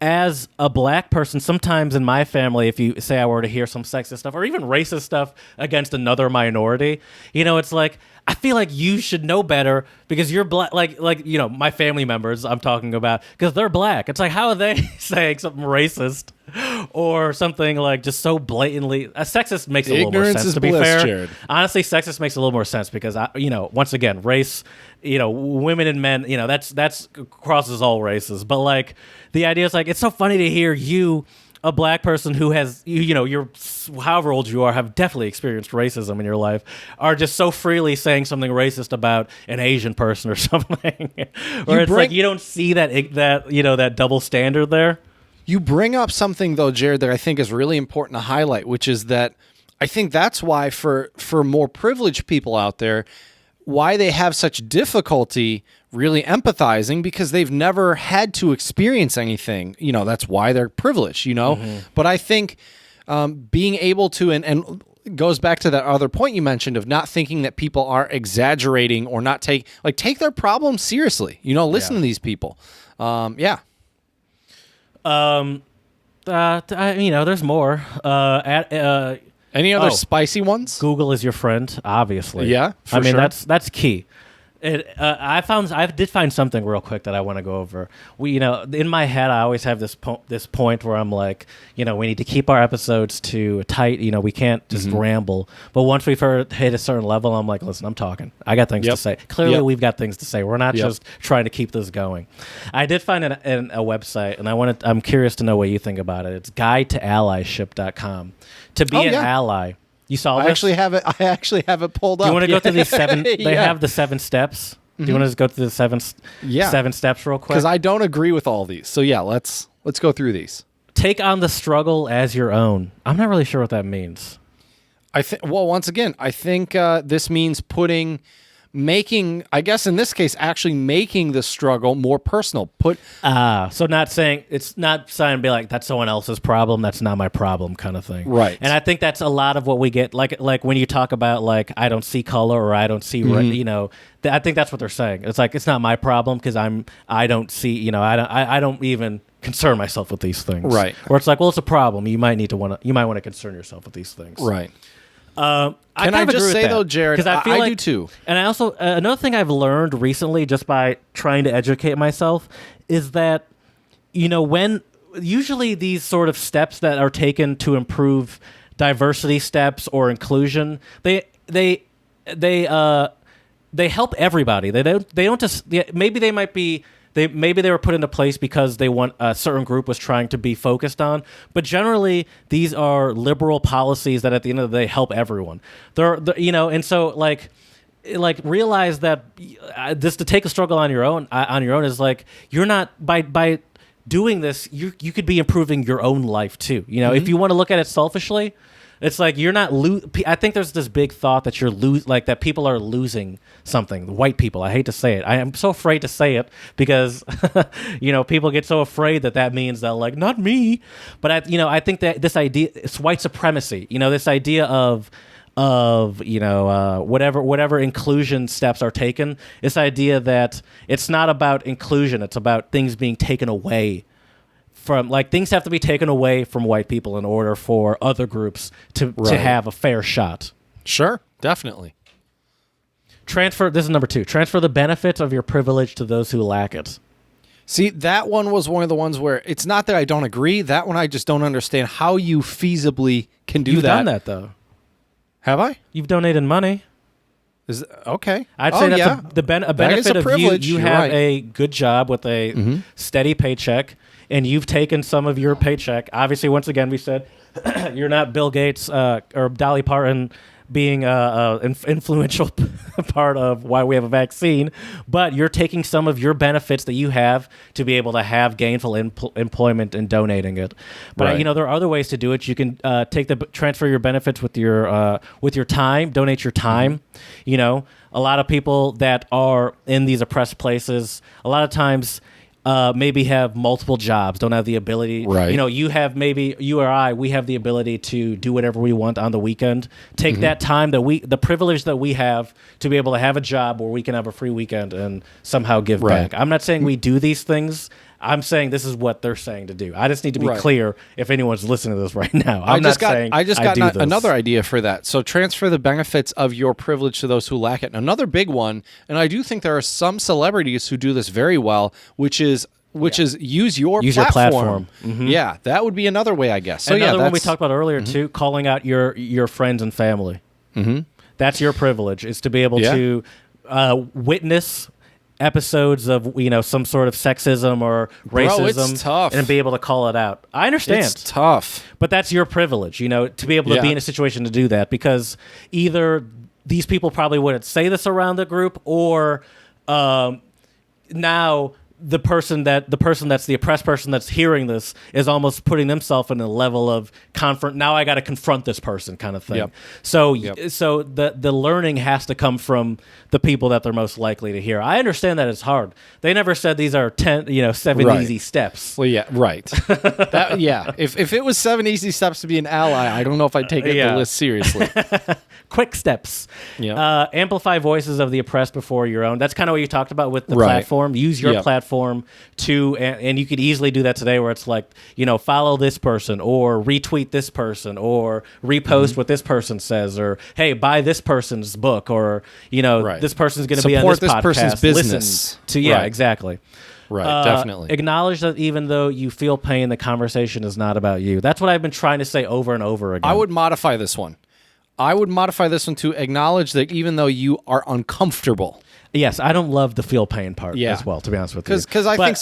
[SPEAKER 1] as a black person, sometimes in my family, if you say I were to hear some sexist stuff or even racist stuff against another minority, it's like, I feel like you should know better because you're black. My family members I'm talking about, because they're black. It's like, how are they saying something racist or something like just so blatantly? Sexist makes a little more
[SPEAKER 2] Ignorance
[SPEAKER 1] sense,
[SPEAKER 2] is
[SPEAKER 1] to be
[SPEAKER 2] bliss,
[SPEAKER 1] fair.
[SPEAKER 2] Jared.
[SPEAKER 1] Honestly, sexist makes a little more sense because once again, race, women and men, that's crosses all races. But the idea is it's so funny to hear you, a black person who has, you're however old you are, have definitely experienced racism in your life, are just so freely saying something racist about an Asian person or something. Or you don't see that double standard there.
[SPEAKER 2] You bring up something, though, Jared, that I think is really important to highlight, which is that I think that's why for more privileged people out there, why they have such difficulty really empathizing, because they've never had to experience anything. That's why they're privileged, But I think being able to, and goes back to that other point you mentioned of not thinking that people are exaggerating or not take their problems seriously. Listen to these people.
[SPEAKER 1] There's more.
[SPEAKER 2] Any other spicy ones?
[SPEAKER 1] Google is your friend, obviously.
[SPEAKER 2] Yeah, for sure.
[SPEAKER 1] That's key. I did find something real quick that I want to go over. In my head, I always have this point where I'm like, we need to keep our episodes too tight. We can't just ramble. But once we've hit a certain level, I'm like, listen, I'm talking. I got things to say. Clearly, we've got things to say. We're not just trying to keep this going. I did find a website, and I'm curious to know what you think about it. It's guidetoallyship.com. To be an ally. You saw this?
[SPEAKER 2] I actually have it pulled up.
[SPEAKER 1] Do you want to go through these 7? They have the 7 steps. Do you want to just go through the 7 steps real quick?
[SPEAKER 2] Because I don't agree with all these. So let's go through these.
[SPEAKER 1] take on the struggle as your own. I'm not really sure what that means.
[SPEAKER 2] I think. Well, once again, I think this means making. I guess in this case, actually making the struggle more personal.
[SPEAKER 1] So not saying it's not saying to be like that's someone else's problem. That's not my problem, kind of thing.
[SPEAKER 2] Right.
[SPEAKER 1] And I think that's a lot of what we get. Like when you talk about like I don't see color or I don't see you know. I think that's what they're saying. It's like it's not my problem because I don't see. You know, I don't even concern myself with these things.
[SPEAKER 2] Right.
[SPEAKER 1] Or it's like, well, it's a problem. You might want to concern yourself with these things.
[SPEAKER 2] Right.
[SPEAKER 1] Can
[SPEAKER 2] I just say though, Jared? Because
[SPEAKER 1] I feel like,
[SPEAKER 2] do too.
[SPEAKER 1] And I also another thing I've learned recently, just by trying to educate myself, is that when usually these sort of steps that are taken to improve diversity steps or inclusion, they help everybody. They don't just maybe they might be. Maybe they were put into place because they want a certain group was trying to be focused on, but generally these are liberal policies that at the end of the day help everyone. And so like realize that this to take a struggle on your own is like you're not by doing this you could be improving your own life too. If you want to look at it selfishly. It's like you're not I think there's this big thought that that people are losing something. White people. I hate to say it. I am so afraid to say it because people get so afraid that means they're like not me. But I think that this idea it's white supremacy. This idea of whatever inclusion steps are taken. This idea that it's not about inclusion. It's about things being taken away. Things have to be taken away from white people in order for other groups to have a fair shot.
[SPEAKER 2] Sure, definitely.
[SPEAKER 1] This is number 2. Transfer the benefits of your privilege to those who lack it.
[SPEAKER 2] See, that one was one of the ones where it's not that I don't agree. That one I just don't understand how you feasibly can do that.
[SPEAKER 1] You've done that, though.
[SPEAKER 2] Have I?
[SPEAKER 1] You've donated money.
[SPEAKER 2] Okay.
[SPEAKER 1] I'd say that's a benefit of
[SPEAKER 2] privilege.
[SPEAKER 1] You have a good job with a steady paycheck, and you've taken some of your paycheck. Obviously, once again, we said you're not Bill Gates or Dolly Parton being an influential part of why we have a vaccine, but you're taking some of your benefits that you have to be able to have gainful employment and donating it. But there are other ways to do it. You can transfer your benefits with your time, donate your time. A lot of people that are in these oppressed places, a lot of times maybe have multiple jobs, don't have the ability.
[SPEAKER 2] Right.
[SPEAKER 1] You or I, we have the ability to do whatever we want on the weekend. Take that time the privilege that we have to be able to have a job where we can have a free weekend and somehow give back. I'm not saying we do these things. I'm saying this is what they're saying to do. I just need to be clear if anyone's listening to this right now. I just got
[SPEAKER 2] another idea for that. So transfer the benefits of your privilege to those who lack it. And another big one, and I do think there are some celebrities who do this very well, which is use your platform.
[SPEAKER 1] Mm-hmm.
[SPEAKER 2] Yeah, that would be another way, I guess. So
[SPEAKER 1] another one we talked about earlier too, calling out your friends and family.
[SPEAKER 2] Mm-hmm.
[SPEAKER 1] That's your privilege, is to be able to witness episodes of some sort of sexism or racism.
[SPEAKER 2] It's tough.
[SPEAKER 1] And be able to call it out. I understand.
[SPEAKER 2] It's tough.
[SPEAKER 1] But that's your privilege, to be able to be in a situation to do that, because either these people probably wouldn't say this around the group, or now the person that's the oppressed person that's hearing this is almost putting themselves in a level of now I got to confront this person kind of thing.
[SPEAKER 2] Yep.
[SPEAKER 1] So the learning has to come from the people that they're most likely to hear. I understand that it's hard. They never said these are 7 easy steps.
[SPEAKER 2] Well, yeah, right. If it was 7 easy steps to be an ally, I don't know if I'd take the list seriously.
[SPEAKER 1] Quick steps.
[SPEAKER 2] Yeah.
[SPEAKER 1] Amplify voices of the oppressed before your own. That's kind of what you talked about with the platform. Use your platform to, and you could easily do that today, where it's like, follow this person or retweet this person or repost what this person says, or hey, buy this person's book, or this person's going to be on this podcast.
[SPEAKER 2] Person's business.
[SPEAKER 1] Listen to exactly.
[SPEAKER 2] Right, definitely.
[SPEAKER 1] Acknowledge that even though you feel pain, the conversation is not about you. That's what I've been trying to say over and over again.
[SPEAKER 2] I would modify this one to acknowledge that even though you are uncomfortable.
[SPEAKER 1] Yes, I don't love the feel pain part
[SPEAKER 2] Yeah.
[SPEAKER 1] as well, to be honest with you.
[SPEAKER 2] Because I think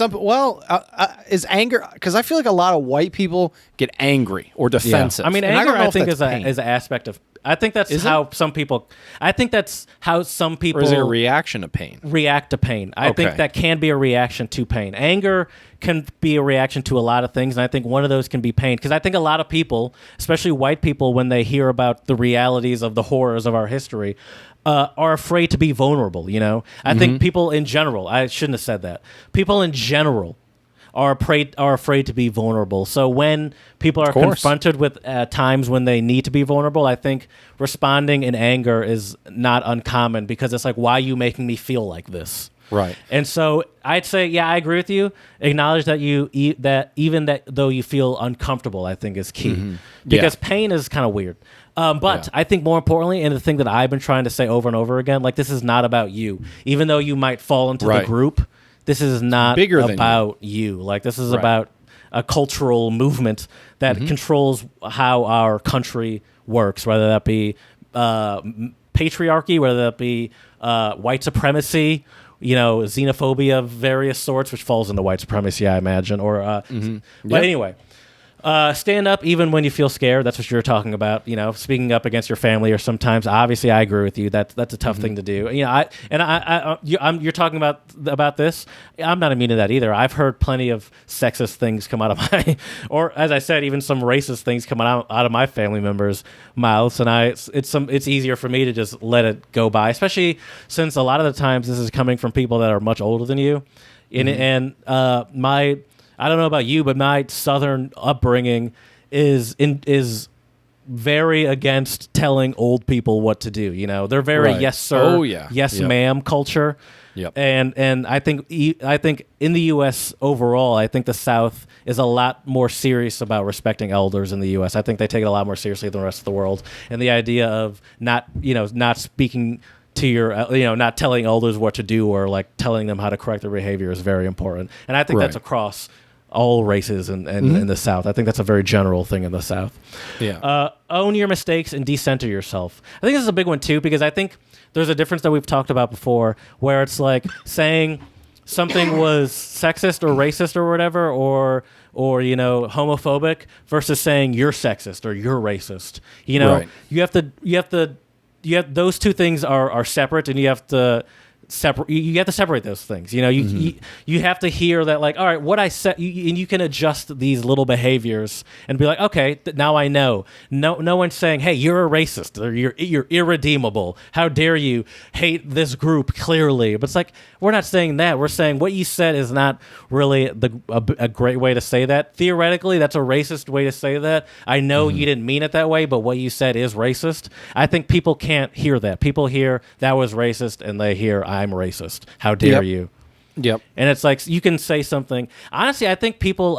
[SPEAKER 2] is anger, because I feel like a lot of white people get angry or defensive.
[SPEAKER 1] I mean,
[SPEAKER 2] And
[SPEAKER 1] anger,
[SPEAKER 2] don't know
[SPEAKER 1] I
[SPEAKER 2] if
[SPEAKER 1] think,
[SPEAKER 2] that's pain.
[SPEAKER 1] is an aspect of. I think that's
[SPEAKER 2] Is
[SPEAKER 1] how some people. I think that's how some people
[SPEAKER 2] Or is it a reaction to pain?
[SPEAKER 1] react to pain. I
[SPEAKER 2] Okay.
[SPEAKER 1] think that can be a reaction to pain. Anger can be a reaction to a lot of things, and I think one of those can be pain. Because I think a lot of people, especially white people, when they hear about the realities of the horrors of our history, are afraid to be vulnerable. You know, I think people in general. I shouldn't have said that. People in general are afraid to be vulnerable. So when people are confronted with times when they need to be vulnerable, I think responding in anger is not uncommon, because it's like, why are you making me feel like this?
[SPEAKER 2] Right.
[SPEAKER 1] And so I'd say, yeah, I agree with you. Acknowledge that that though you feel uncomfortable, I think is key, because pain is kind of weird. But I think more importantly, and the thing that I've been trying to say over and over again, like, this is not about you. Even though you might fall into the group, this is not
[SPEAKER 2] bigger than
[SPEAKER 1] about you. Like, this is about a cultural movement that controls how our country works, whether that be patriarchy, whether that be white supremacy, xenophobia of various sorts, which falls into white supremacy, I imagine. Or, but anyway. Stand up even when you feel scared. That's what you're talking about. Speaking up against your family, or sometimes. Obviously, I agree with you. That's a tough thing to do. You're talking about this. I'm not immune to that either. I've heard plenty of sexist things come out of my, or as I said, even some racist things coming out of my family members' mouths, and it's easier for me to just let it go by, especially since a lot of the times this is coming from people that are much older than you, and my. I don't know about you, but my Southern upbringing is very against telling old people what to do. They're very yes sir, yes ma'am culture. Yep. And I think in the U.S. overall, I think the South is a lot more serious about respecting elders in the U.S. I think they take it a lot more seriously than the rest of the world. And the idea of not speaking to your, not telling elders what to do, or like telling them how to correct their behavior, is very important. And I think that's across all races in the South. I think that's a very general thing in the South. Yeah. Own your mistakes and decenter yourself. I think this is a big one too, because I think there's a difference that we've talked about before, where it's like saying something was sexist or racist or whatever, or homophobic, versus saying you're sexist or you're racist. You have to those two things are separate, and you have to separate those things. You have to hear that, like, all right, what I said, and you can adjust these little behaviors and be like, okay, now I know. No one's saying, hey, you're a racist, or you're irredeemable. How dare you hate this group clearly? But it's like, we're not saying that. We're saying what you said is not really a great way to say that. Theoretically, that's a racist way to say that. I know you didn't mean it that way, but what you said is racist. I think people can't hear that. People hear that was racist, and they hear I'm racist. How dare you? Yep. And it's like, you can say something. Honestly, I think people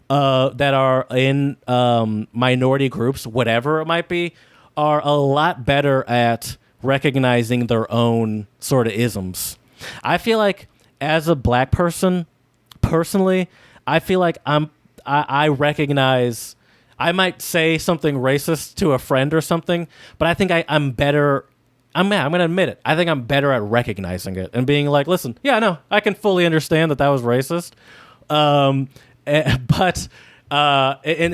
[SPEAKER 1] that are in minority groups, whatever it might be, are a lot better at recognizing their own sort of isms. I feel like, as a black person, personally, I feel like I recognize. I might say something racist to a friend or something, but I think I'm better. I'm going to admit it. I think I'm better at recognizing it and being like, listen, yeah, no, I can fully understand that was racist. But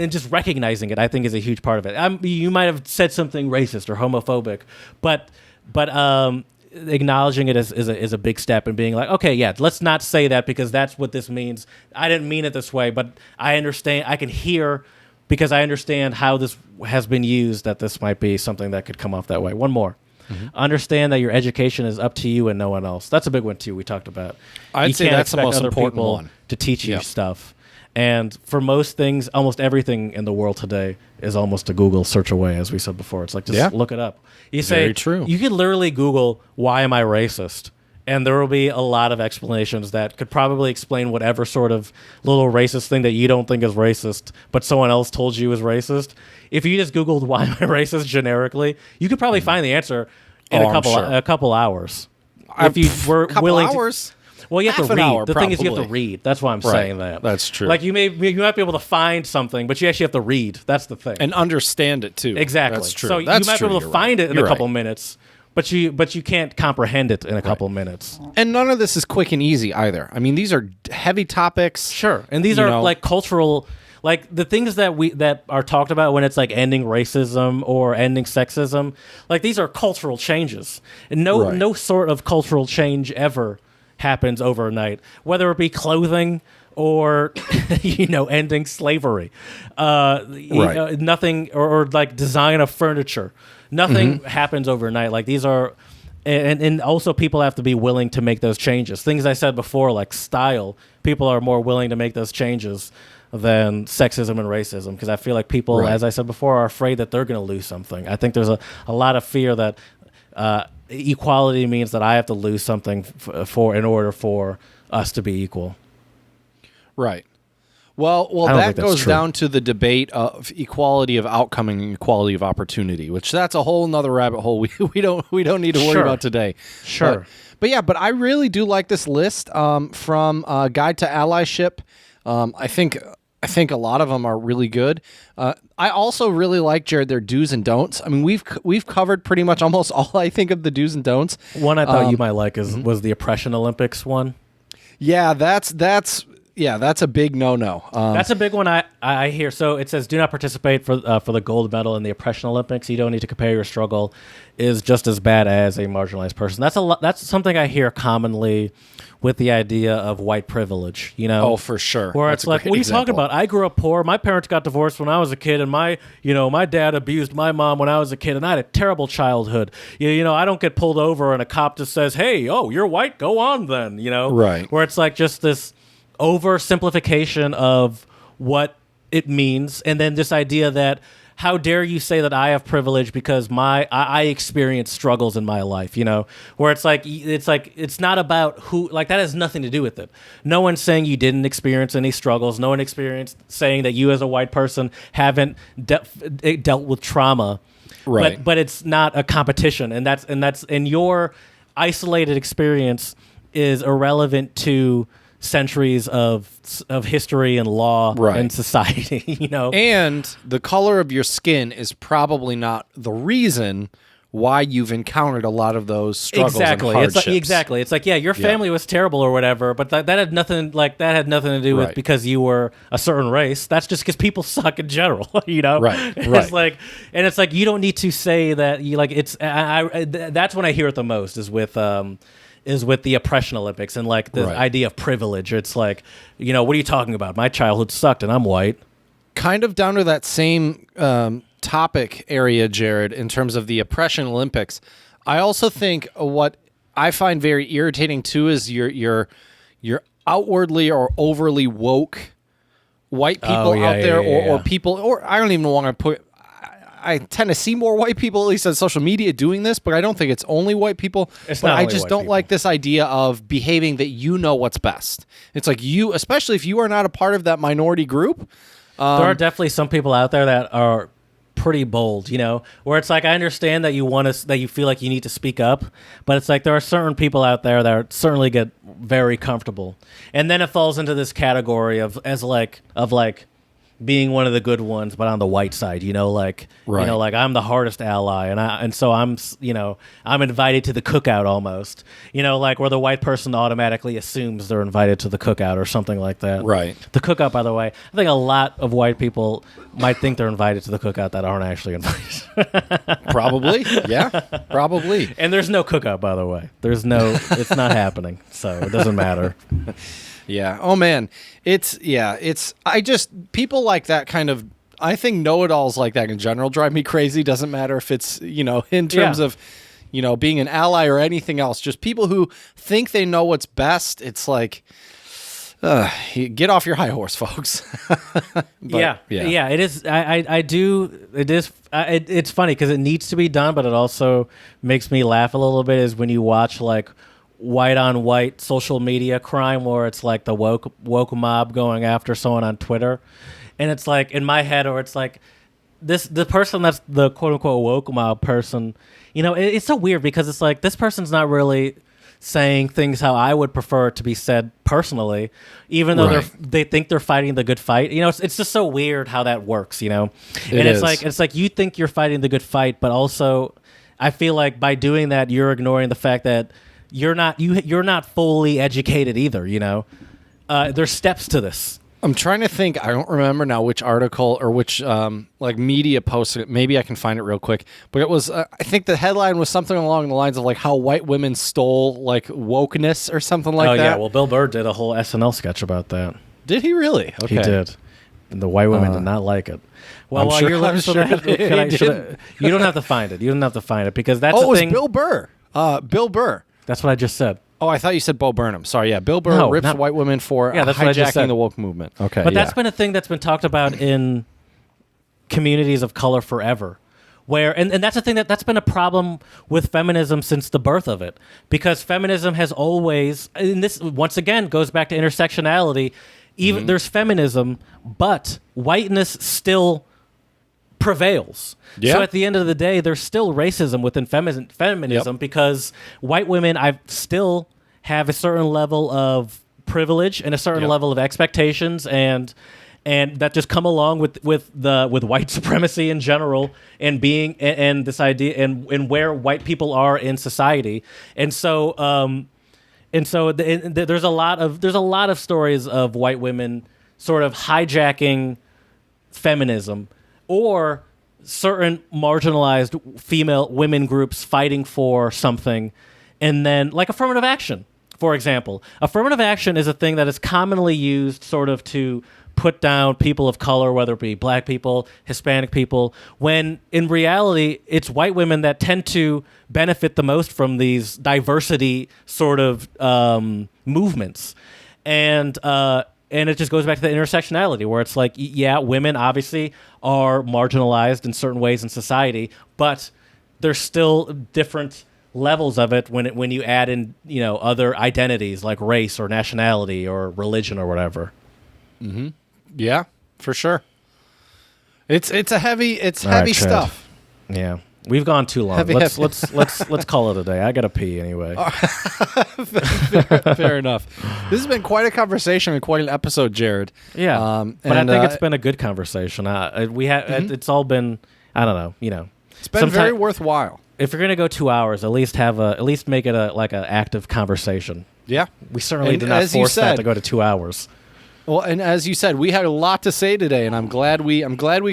[SPEAKER 1] just recognizing it, I think, is a huge part of it. You might have said something racist or homophobic, but acknowledging it is a big step, and being like, okay, yeah, let's not say that, because that's what this means. I didn't mean it this way, but I understand. I can hear, because I understand how this has been used, that this might be something that could come off that way. One more. Understand that your education is up to you and no one else. That's a big one too. We talked about.
[SPEAKER 2] I'd say that's the most important one.
[SPEAKER 1] To teach you stuff. And for most things, almost everything in the world today is almost a Google search away, as we said before. It's like, just look it up. You say,
[SPEAKER 2] very true.
[SPEAKER 1] You could literally Google, why am I racist? And there will be a lot of explanations that could probably explain whatever sort of little racist thing that you don't think is racist, but someone else told you is racist. If you just Googled, why am I racist, generically, you could probably find the answer in a couple hours. If you were willing
[SPEAKER 2] hours?
[SPEAKER 1] Well, you have
[SPEAKER 2] Half
[SPEAKER 1] to
[SPEAKER 2] an
[SPEAKER 1] read.
[SPEAKER 2] hour,
[SPEAKER 1] The thing is, you have
[SPEAKER 2] probably.
[SPEAKER 1] to read. That's why I'm saying that.
[SPEAKER 2] That's true.
[SPEAKER 1] Like, you might be able to find something, but you actually have to read. That's the thing.
[SPEAKER 2] And understand it too.
[SPEAKER 1] Exactly.
[SPEAKER 2] That's true.
[SPEAKER 1] So you might be able to find it in a couple minutes, but you can't comprehend it in a couple minutes.
[SPEAKER 2] And none of this is quick and easy either. I mean, these are heavy topics.
[SPEAKER 1] Sure, and these are like cultural, like the things that are talked about when it's like ending racism or ending sexism. Like these are cultural changes, and no sort of cultural change ever happens overnight, whether it be clothing or ending slavery, nothing, or like design of furniture. Nothing happens overnight. Like these are, and also people have to be willing to make those changes. Things I said before, like style, people are more willing to make those changes than sexism and racism, because I feel like people, as I said before, are afraid that they're going to lose something. I think there's a lot of fear that equality means that I have to lose something in order for us to be equal.
[SPEAKER 2] Right. Well, that goes down to the debate of equality of outcome and equality of opportunity, which that's a whole nother rabbit hole we don't need to worry about today.
[SPEAKER 1] Sure.
[SPEAKER 2] But I really do like this list from Guide to Allyship. I think a lot of them are really good. I also really like, Jared, their do's and don'ts. I mean, we've covered pretty much almost all I think of the do's and don'ts.
[SPEAKER 1] One I thought you might like was the Oppression Olympics one.
[SPEAKER 2] Yeah, that's a big no-no.
[SPEAKER 1] That's a big one I hear. So it says, do not participate for the gold medal in the Oppression Olympics. You don't need to compare your struggle is just as bad as a marginalized person. That's something I hear commonly with the idea of white privilege,
[SPEAKER 2] Oh, for sure.
[SPEAKER 1] Where it's like, what are you talking about? I grew up poor. My parents got divorced when I was a kid, and my dad abused my mom when I was a kid, and I had a terrible childhood. I don't get pulled over and a cop just says, hey, oh, you're white? Go on then,
[SPEAKER 2] Right.
[SPEAKER 1] Where it's like just this oversimplification of what it means, and then this idea that how dare you say that I have privilege because I experience struggles in my life, where it's like it's not about who, like that has nothing to do with it. No one's saying you didn't experience any struggles. No one experienced saying that you as a white person haven't dealt with trauma.
[SPEAKER 2] Right.
[SPEAKER 1] But it's not a competition, and that's your isolated experience is irrelevant to centuries of history and law and society,
[SPEAKER 2] And the color of your skin is probably not the reason why you've encountered a lot of those struggles and hardships.
[SPEAKER 1] It's like, your family was terrible or whatever, but that had nothing to do with because you were a certain race. That's just because people suck in general,
[SPEAKER 2] Right.
[SPEAKER 1] It's like, and it's like you don't need to say that. That's when I hear it the most is with the Oppression Olympics and like the idea of privilege. It's like, what are you talking about? My childhood sucked and I'm white.
[SPEAKER 2] Kind of down to that same topic area, Jared, in terms of the Oppression Olympics. I also think what I find very irritating too is your outwardly or overly woke white people out there, or people, or I don't even want to put. I tend to see more white people, at least on social media, doing this, but I don't think it's only white people. I just don't like this idea of behaving that you know what's best. It's like you, especially if you are not a part of that minority group.
[SPEAKER 1] There are definitely some people out there that are pretty bold, where it's like, I understand that that you feel like you need to speak up, but it's like there are certain people out there that certainly get very comfortable. And then it falls into this category of being one of the good ones, but on the white side, like I'm the hardest ally, and so I'm invited to the cookout almost, like where the white person automatically assumes they're invited to the cookout or something like that.
[SPEAKER 2] Right.
[SPEAKER 1] The cookout, by the way, I think a lot of white people might think they're invited to the cookout that aren't actually invited.
[SPEAKER 2] Probably, yeah, probably.
[SPEAKER 1] And there's no cookout, by the way. It's not happening, so it doesn't matter.
[SPEAKER 2] Yeah. Oh man. People like that kind of, I think know-it-alls like that in general drive me crazy. Doesn't matter if it's, in terms of, being an ally or anything else, just people who think they know what's best. It's like, get off your high horse, folks.
[SPEAKER 1] Yeah. It is. I do. It is. It's funny because it needs to be done, but it also makes me laugh a little bit is when you watch like white on white social media crime where it's like the woke mob going after someone on Twitter, and it's like in my head, or it's like the person that's the quote unquote woke mob person, it's so weird because it's like this person's not really saying things how I would prefer it to be said personally, even though they think they're fighting the good fight. It's just so weird how that works, and it's like you think you're fighting the good fight, but also I feel like by doing that, you're ignoring the fact that you're not fully educated either. There's steps to this.
[SPEAKER 2] I'm trying to think. I don't remember now which article or which like media posted it. Maybe I can find it real quick. But it was, I think the headline was something along the lines of like how white women stole like wokeness or something like that.
[SPEAKER 1] Oh yeah, well Bill Burr did a whole SNL sketch about that.
[SPEAKER 2] Did he really? Okay.
[SPEAKER 1] He did. And the white women did not like it. Well,
[SPEAKER 2] I'm
[SPEAKER 1] while
[SPEAKER 2] sure-
[SPEAKER 1] you're
[SPEAKER 2] I'm
[SPEAKER 1] looking
[SPEAKER 2] sure
[SPEAKER 1] for that, you don't have to find it. You don't have to find it because that's
[SPEAKER 2] Oh, it
[SPEAKER 1] the
[SPEAKER 2] was
[SPEAKER 1] thing.
[SPEAKER 2] Bill Burr. Bill Burr.
[SPEAKER 1] That's what I just said.
[SPEAKER 2] Oh, I thought you said Bo Burnham. Sorry, yeah. Bill Burr
[SPEAKER 1] No,
[SPEAKER 2] rips
[SPEAKER 1] not-
[SPEAKER 2] white women for
[SPEAKER 1] that's what I just
[SPEAKER 2] hijacking
[SPEAKER 1] said.
[SPEAKER 2] the woke movement. Okay,
[SPEAKER 1] But that's been a thing that's been talked about in communities of color forever. And that's a thing that's been a problem with feminism since the birth of it. Because feminism has always, and this once again goes back to intersectionality, even there's feminism, but whiteness still prevails.
[SPEAKER 2] Yeah.
[SPEAKER 1] So at the end of the day, there's still racism within feminism because white women still have a certain level of privilege and a certain level of expectations and that just come along with white supremacy in general and being and this idea and where white people are in society. And so there's a lot of stories of white women sort of hijacking feminism or certain marginalized women groups fighting for something, and then like affirmative action, for example. Affirmative action is a thing that is commonly used sort of to put down people of color, whether it be black people, Hispanic people, when in reality it's white women that tend to benefit the most from these diversity sort of movements. And it just goes back to the intersectionality where it's like, yeah, women obviously are marginalized in certain ways in society, but there's still different levels of it when you add in, other identities like race or nationality or religion or whatever.
[SPEAKER 2] Mm-hmm. Yeah, for sure. It's heavy
[SPEAKER 1] All right,
[SPEAKER 2] stuff.
[SPEAKER 1] Chad. Yeah. We've gone too long. Let's call it a day. I gotta pee anyway.
[SPEAKER 2] Fair enough. This has been quite a conversation and quite an episode, Jared.
[SPEAKER 1] Yeah, but I think it's been a good conversation. It's all been, I don't know.
[SPEAKER 2] It's been very worthwhile.
[SPEAKER 1] If you're gonna go 2 hours, at least make it an active conversation.
[SPEAKER 2] Yeah,
[SPEAKER 1] we certainly did not force that to go to 2 hours.
[SPEAKER 2] Well, and as you said, we had a lot to say today, and I'm glad we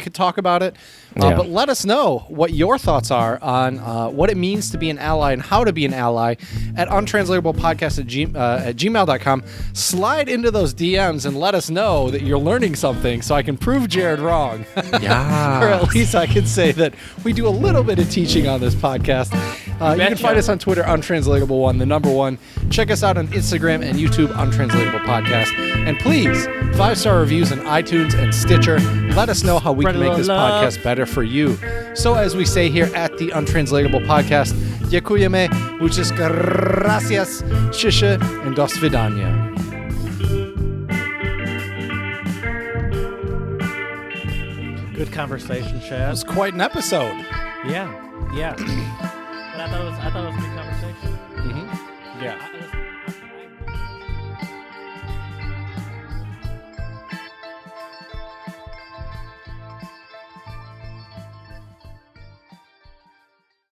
[SPEAKER 2] could talk about it. But let us know what your thoughts are on what it means to be an ally and how to be an ally at untranslatablepodcast at gmail.com. Slide into those DMs and let us know that you're learning something so I can prove Jared wrong.
[SPEAKER 1] Yeah.
[SPEAKER 2] Or at least I can say that we do a little bit of teaching on this podcast. You can find us on Twitter, Untranslatable1, the number one. Check us out on Instagram and YouTube, Untranslatable Podcast. And please, 5-star reviews on iTunes and Stitcher. Let us know how we can make this podcast better for you. So as we say here at the Untranslatable Podcast, Dziękujemy, muchas gracias, shisha, and do svidania.
[SPEAKER 1] Good conversation,
[SPEAKER 2] It
[SPEAKER 1] Chad.
[SPEAKER 2] was quite an episode.
[SPEAKER 1] Yeah. But I thought it was a good conversation.
[SPEAKER 2] Mm-hmm. Yeah.